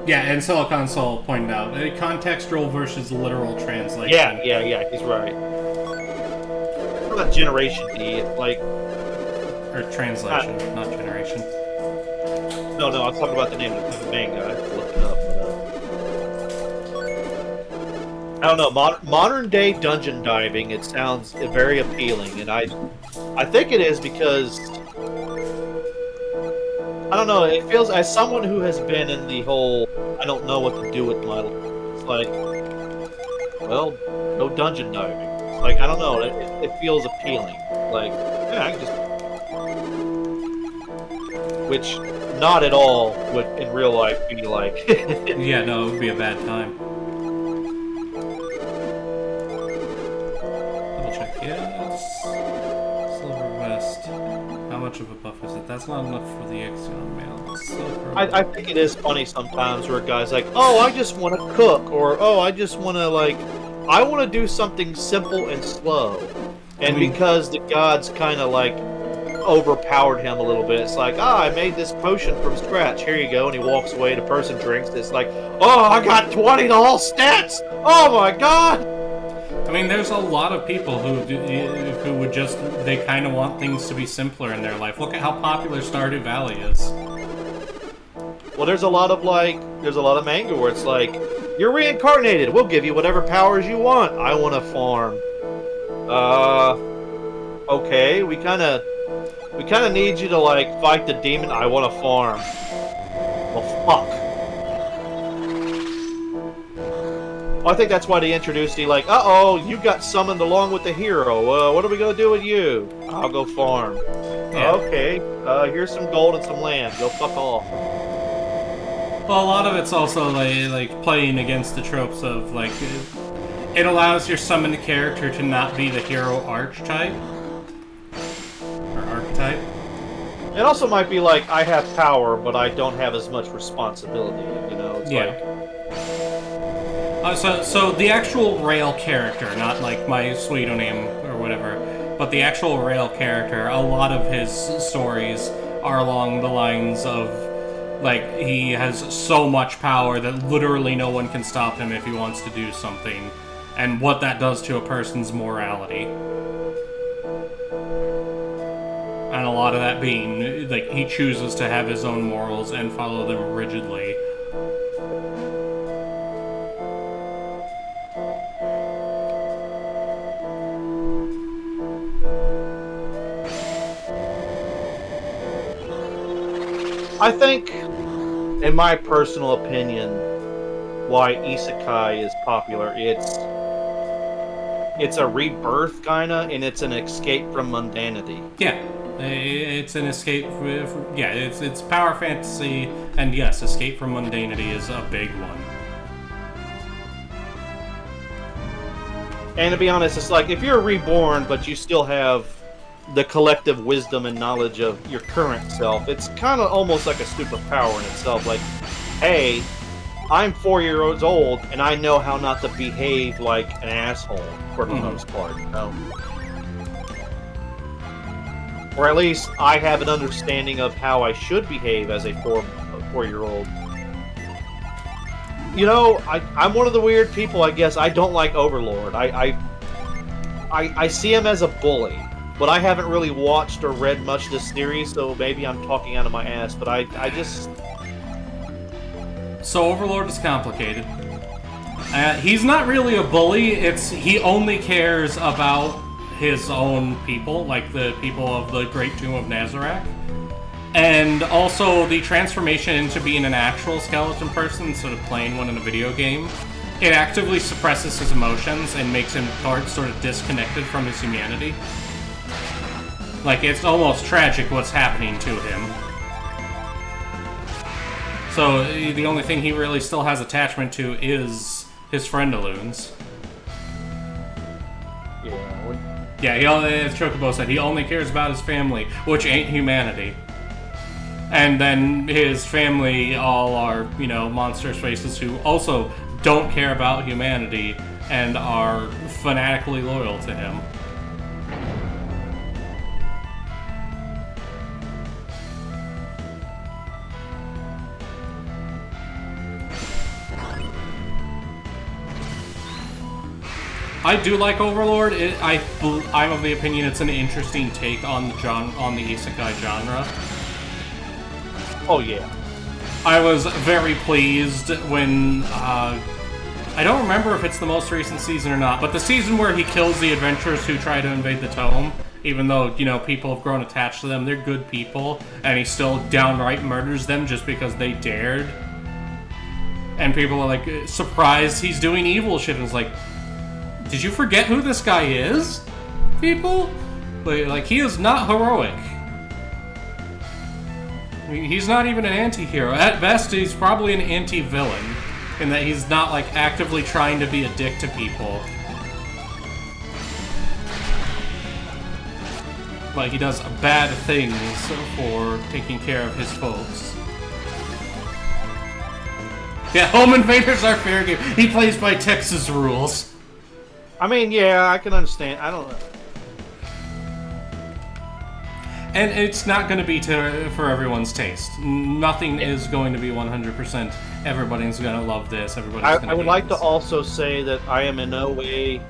S1: and Silicon Soul pointed out contextual versus literal translation.
S3: Yeah, he's right. It's not Generation D, it's like
S1: Or translation, not generation.
S3: no, I was talking about the name of the main guy. I have to look it up. But, I don't know. Modern day dungeon diving. It sounds very appealing, and I think it is because I don't know. It feels, as someone who has been in the whole I don't know what to do with my life. It's like, well, no dungeon diving. It's like, I don't know. It feels appealing. Like, yeah, I can just, which not at all would in real life be like.
S1: Yeah, no, it would be a bad time. Double check. Yes. Silver West. How much of a buff is it? That's not enough for the Ixion mail.
S3: I think it is funny sometimes where a guy's like, oh, I just want to cook, or oh, I just want to I want to do something simple and slow. And because the gods kind of overpowered him a little bit, it's like, I made this potion from scratch. Here you go. And he walks away. The person drinks. It's like, oh, I got 20 to all stats. Oh my god.
S1: I mean, there's a lot of people who would just, they kind of want things to be simpler in their life. Look at how popular Stardew Valley is.
S3: Well, there's a lot of manga where it's like, you're reincarnated. We'll give you whatever powers you want. I want to farm. Okay. We kind of need you to fight the demon. I want to farm. Well, fuck. Well, I think that's why they introduced the uh-oh, you got summoned along with the hero. What are we gonna do with you? I'll go farm. Yeah. Okay. Here's some gold and some land. Go fuck off.
S1: Well, a lot of it's also like playing against the tropes of it allows your summoned character to not be the hero archetype or archetype.
S3: It also might be I have power, but I don't have as much responsibility. You know? It's
S1: so the actual Rale character, not my pseudonym or whatever, but the actual Rale character, a lot of his stories are along the lines of he has so much power that literally no one can stop him if he wants to do something, and what that does to a person's morality. And a lot of that being, he chooses to have his own morals and follow them rigidly.
S3: I think, in my personal opinion, why isekai is popular, it's a rebirth kinda, and it's an escape from mundanity.
S1: Yeah, it's an escape. It's power fantasy, and yes, escape from mundanity is a big one.
S3: And to be honest, it's if you're reborn, but you still have the collective wisdom and knowledge of your current self, it's kind of almost like a superpower in itself. Hey, I'm 4 years old, and I know how not to behave like an asshole for the most part, you know? Or at least I have an understanding of how I should behave as a four-year-old. You know, I'm one of the weird people, I guess. I don't like Overlord. I I see him as a bully, but I haven't really watched or read much of this series, so maybe I'm talking out of my ass. But I just
S1: So Overlord is complicated. He's not really a bully. He only cares about his own people, like the people of the Great Tomb of Nazareth. And also the transformation into being an actual skeleton person instead of playing one in a video game. It actively suppresses his emotions and makes him sort of disconnected from his humanity. Like, it's almost tragic what's happening to him. So the only thing he really still has attachment to is his friend-aloons. Yeah, as Chocobo said, he only cares about his family, which ain't humanity. And then his family all are, monstrous races who also don't care about humanity and are fanatically loyal to him. I do like Overlord. I'm of the opinion it's an interesting take on the isekai genre.
S3: Oh yeah.
S1: I was very pleased when I don't remember if it's the most recent season or not, but the season where he kills the adventurers who try to invade the tome, even though, people have grown attached to them, they're good people, and he still downright murders them just because they dared. And people are like surprised he's doing evil shit, and it's like, did you forget who this guy is, people? Like, he is not heroic. I mean, he's not even an anti-hero. At best, he's probably an anti-villain, in that he's not, like, actively trying to be a dick to people. Like, he does bad things for taking care of his folks. Yeah, Home Invaders are fair game. He plays by Texas rules.
S3: I mean, yeah, I can understand. I don't know.
S1: And it's not going to be for everyone's taste. Nothing is going to be 100%. Everybody's going to love this.
S3: I would like to also say that I am in no way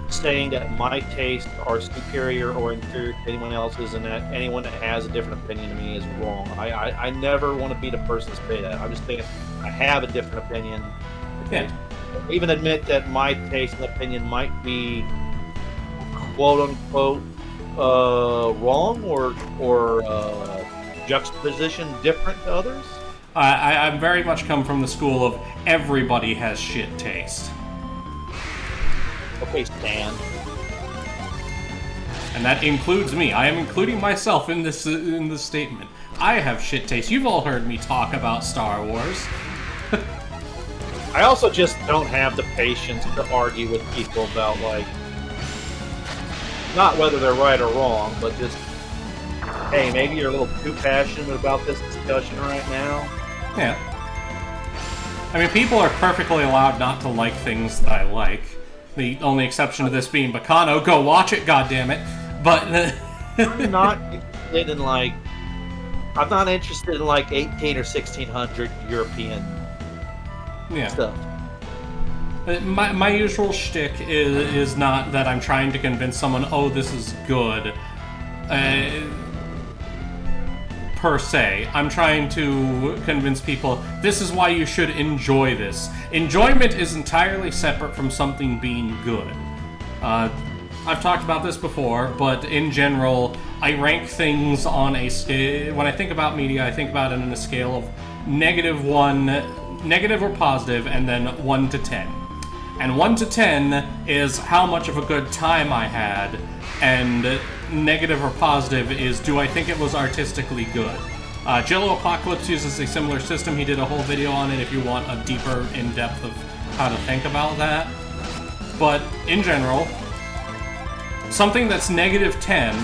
S3: saying that my tastes are superior or inferior to anyone else's, and that anyone that has a different opinion to me is wrong. I never want to be the person to say that. I'm just thinking I have a different opinion.
S1: Yeah.
S3: Even admit that my taste and opinion might be quote unquote wrong or juxtaposition different to others.
S1: I very much come from the school of everybody has shit taste.
S3: Okay, Stan.
S1: And that includes me. I am including myself in this statement. I have shit taste. You've all heard me talk about Star Wars.
S3: I also just don't have the patience to argue with people about, like, not whether they're right or wrong, but just, hey, maybe you're a little too passionate about this discussion right now.
S1: Yeah. I mean, people are perfectly allowed not to like things that I like. The only exception to this being Bacano. Go watch it, goddammit. But
S3: I'm not interested in, like, 18 or 1600 European stuff.
S1: My usual shtick is not that I'm trying to convince someone, oh, this is good, per se. I'm trying to convince people, this is why you should enjoy this. Enjoyment is entirely separate from something being good. I've talked about this before, but in general, I rank things on a scale. When I think about media, I think about it on a scale of negative or positive, and then 1 to 10. And 1 to 10 is how much of a good time I had, and negative or positive is do I think it was artistically good. Jello Apocalypse uses a similar system. He did a whole video on it if you want a deeper in-depth of how to think about that. But in general, something that's negative 10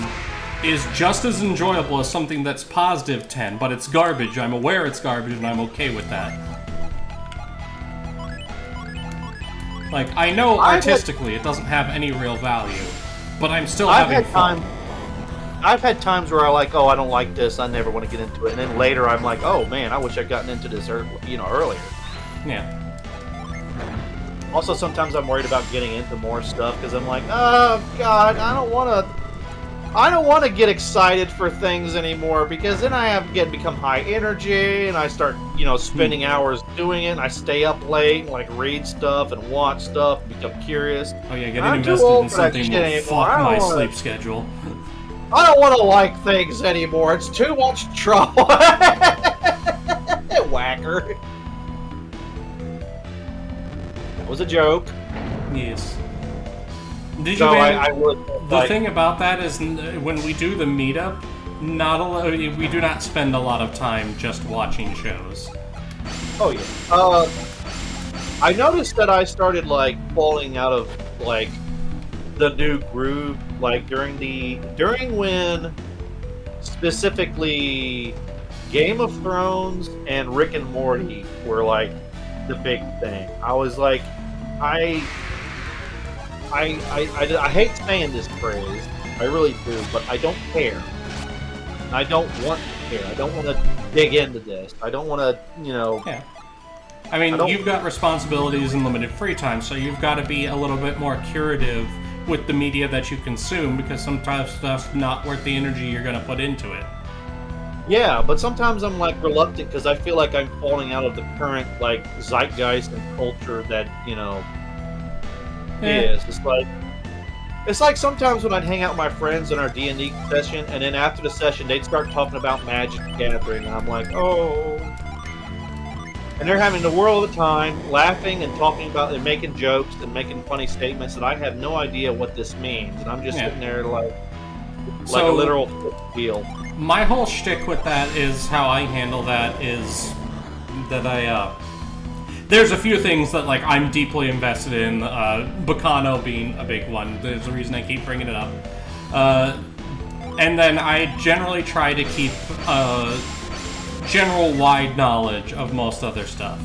S1: is just as enjoyable as something that's positive 10, but it's garbage. I'm aware it's garbage, and I'm okay with that. Like, I know artistically it doesn't have any real value, but I'm still having fun.
S3: I've had times where I'm like, oh, I don't like this, I never want to get into it, and then later I'm like, oh man, I wish I'd gotten into this earlier.
S1: Yeah.
S3: Also, sometimes I'm worried about getting into more stuff because I'm like, oh god, I don't want to get excited for things anymore because then I become high energy and I start, spending hours doing it. And I stay up late and like read stuff and watch stuff and become curious.
S1: Oh yeah, getting
S3: I'm too
S1: invested
S3: old
S1: in
S3: for that
S1: something
S3: shit
S1: will
S3: anymore.
S1: fuck my
S3: wanna-
S1: sleep schedule.
S3: I don't want to like things anymore. It's too much trouble. Whacker. That was a joke.
S1: Yes. Did you?
S3: So
S1: Man,
S3: I would.
S1: the thing about that is, when we do the meetup, we do not spend a lot of time just watching shows.
S3: Oh yeah. I noticed that I started like falling out of like the new groove, like during when specifically Game of Thrones and Rick and Morty were like the big thing. I was like, I hate saying this phrase, I really do, but I don't care. I don't want to care. I don't want to dig into this. I don't want to,
S1: Yeah. I mean, you've got responsibilities and limited free time, so you've got to be a little bit more curative with the media that you consume, because sometimes stuff's not worth the energy you're going to put into it.
S3: Yeah, but sometimes I'm like reluctant because I feel like I'm falling out of the current like zeitgeist and culture that is. It's like sometimes when I'd hang out with my friends in our D&D session, and then after the session they'd start talking about Magic the Gathering, and I'm like, oh. And they're having the world of the time, laughing and talking about and making jokes and making funny statements, and I have no idea what this means, and I'm just sitting there like a literal wheel.
S1: My whole shtick with that is how I handle that is that there's a few things that like I'm deeply invested in, Bacano being a big one. There's a reason I keep bringing it up. And then I generally try to keep general wide knowledge of most other stuff.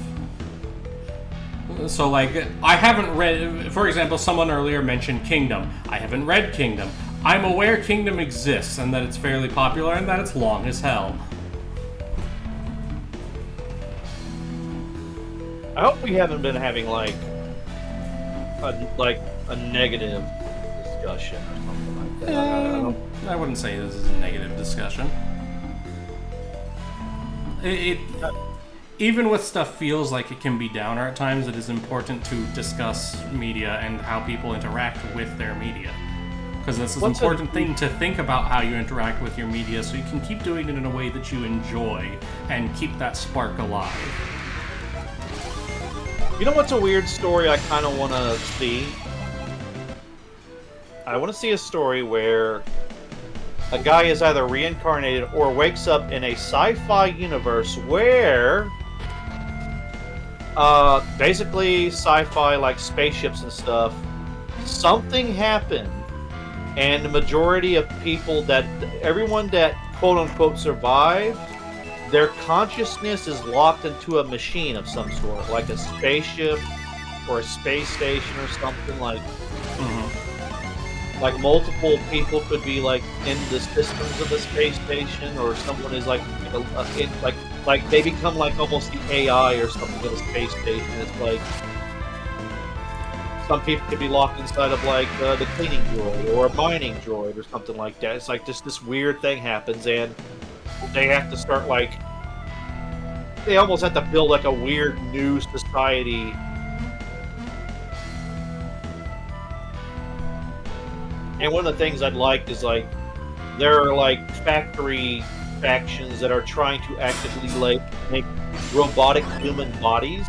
S1: So like, I haven't read, for example, someone earlier mentioned Kingdom. I haven't read Kingdom. I'm aware Kingdom exists and that it's fairly popular and that it's long as hell.
S3: I hope we haven't been having like a negative discussion or something like that.
S1: I wouldn't say this is a negative discussion. Even with stuff feels like it can be downer at times, it is important to discuss media and how people interact with their media. Because this is an important thing to think about how you interact with your media so you can keep doing it in a way that you enjoy and keep that spark alive.
S3: You know what's a weird story I kind of want to see? I want to see a story where a guy is either reincarnated or wakes up in a sci-fi universe where basically sci-fi, like spaceships and stuff, something happened and the majority of people everyone that quote-unquote survived, their consciousness is locked into a machine of some sort, like a spaceship or a space station or something like. Like multiple people could be like in the systems of the space station, or someone is like they become like almost the AI or something of a space station. It's like some people could be locked inside of like the cleaning droid or a mining droid or something like that. It's like just this weird thing happens, and they have to start like they almost have to build like a weird new society. And one of the things I'd like is like there are like factory factions that are trying to actively like make robotic human bodies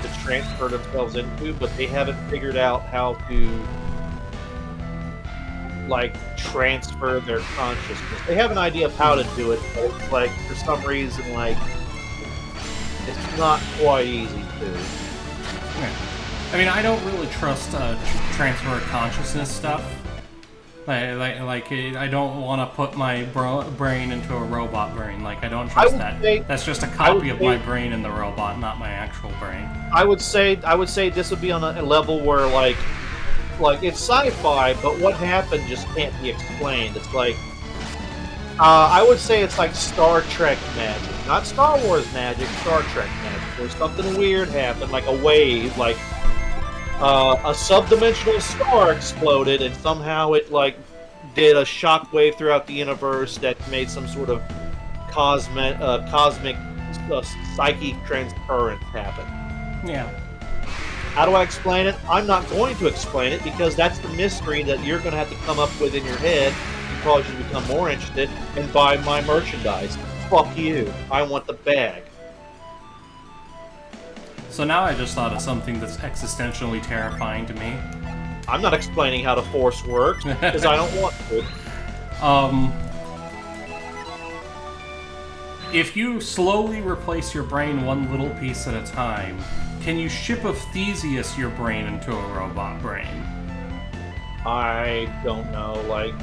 S3: to transfer themselves into, but they haven't figured out how to like transfer their consciousness. They have an idea of how to do it, but it's like for some reason like it's not quite easy to.
S1: I mean, I don't really trust transfer of consciousness stuff. Like I don't want to put my brain into a robot brain. Like, I don't trust that. That's just a copy of my brain in the robot, not my actual brain.
S3: I would say this would be on a level where like it's sci-fi, but what happened just can't be explained. It's like I would say it's like Star Trek magic, not Star Wars magic, Star Trek magic, where something weird happened, like a wave, like a subdimensional star exploded, and somehow it like did a shockwave throughout the universe that made some sort of cosmic psychic transcurrent happen.
S1: Yeah.
S3: How do I explain it? I'm not going to explain it because that's the mystery that you're going to have to come up with in your head to cause you to become more interested and buy my merchandise. Fuck you. I want the bag.
S1: So now I just thought of something that's existentially terrifying to me.
S3: I'm not explaining how the Force works because I don't want to.
S1: If you slowly replace your brain one little piece at a time, can you ship of Theseus your brain into a robot brain?
S3: I don't know. Like,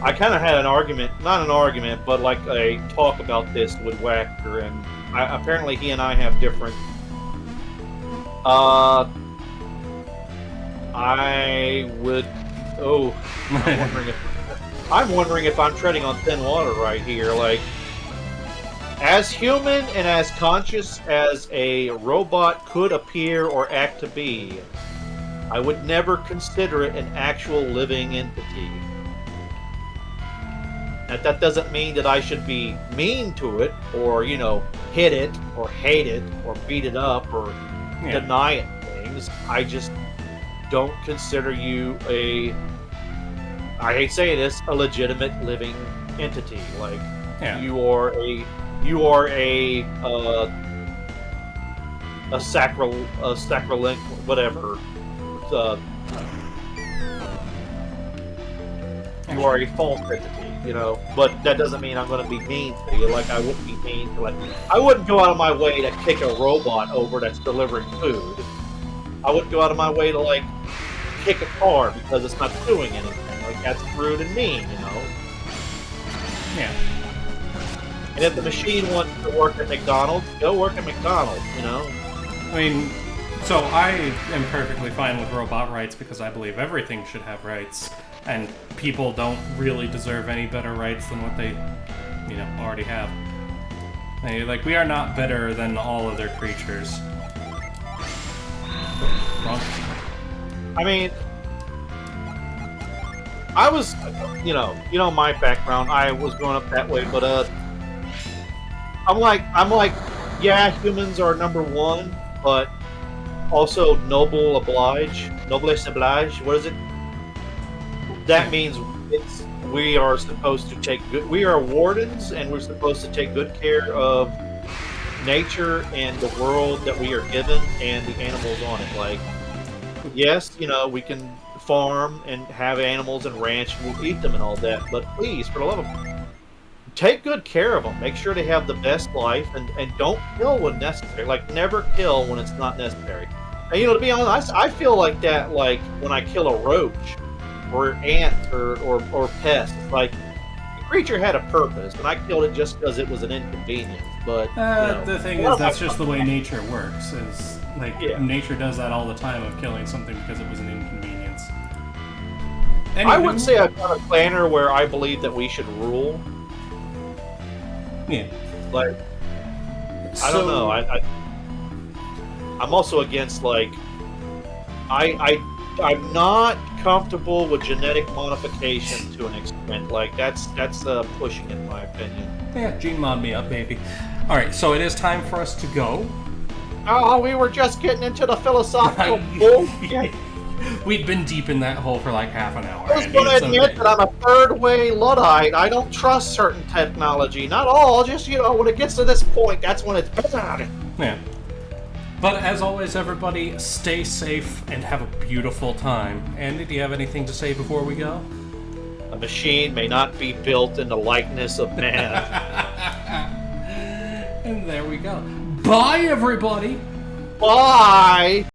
S3: I kind of had an argument, not an argument, but like a talk about this with Wacker, and apparently he and I have different. I would. Oh, I'm wondering if I'm treading on thin water right here. Like, as human and as conscious as a robot could appear or act to be, I would never consider it an actual living entity. And that doesn't mean that I should be mean to it, or, you know, hit it, or hate it, or beat it up, or deny it things. I just don't consider you I hate saying this, a legitimate living entity. Like, you are a sacrilege, whatever. You are a false entity, you know. But that doesn't mean I'm going to be mean to you. Like, I wouldn't be mean to, like, I wouldn't go out of my way to kick a robot over that's delivering food. I wouldn't go out of my way to, like, kick a car because it's not doing anything. Like, that's rude and mean, you know.
S1: Yeah.
S3: And if the machine wants to work at McDonald's, go work at McDonald's, you know?
S1: I mean, so I am perfectly fine with robot rights because I believe everything should have rights, and people don't really deserve any better rights than what they, you know, already have. Like, we are not better than all other creatures. Wrong.
S3: I mean, I was, you know my background. I was growing up that way, but I'm like, yeah, humans are number one, but also noblesse oblige. What is it? That means we are supposed to take good. We are wardens, and we're supposed to take good care of nature and the world that we are given, and the animals on it. Like, yes, you know, we can farm and have animals and ranch, and we'll eat them and all that. But please, for the love of, take good care of them. Make sure they have the best life, and don't kill when necessary. Like, never kill when it's not necessary. And, you know, to be honest, I feel like that, like, when I kill a roach or ant or pest. Like, the creature had a purpose, and I killed it just because it was an inconvenience. But, you know,
S1: the thing is, that's just the way nature works. Is like, nature does that all the time, of killing something because it was an inconvenience. Anywho,
S3: I wouldn't say I've got a planner where I believe that we should rule.
S1: Yeah.
S3: Like, I don't know. I'm also against, like, I'm not comfortable with genetic modification to an extent. Like, that's pushing it, in my opinion.
S1: Yeah, gene mod me up, baby. All right, so it is time for us to go.
S3: Oh, we were just getting into the philosophical bullshit.
S1: We'd been deep in that hole for like half an hour.
S3: I was going to admit that I'm a third-way Luddite. I don't trust certain technology. Not all, just, you know, when it gets to this point, that's when it's bad.
S1: Yeah. But as always, everybody, stay safe and have a beautiful time. Andy, do you have anything to say before we go?
S3: A machine may not be built in the likeness of man.
S1: And there we go. Bye, everybody!
S3: Bye!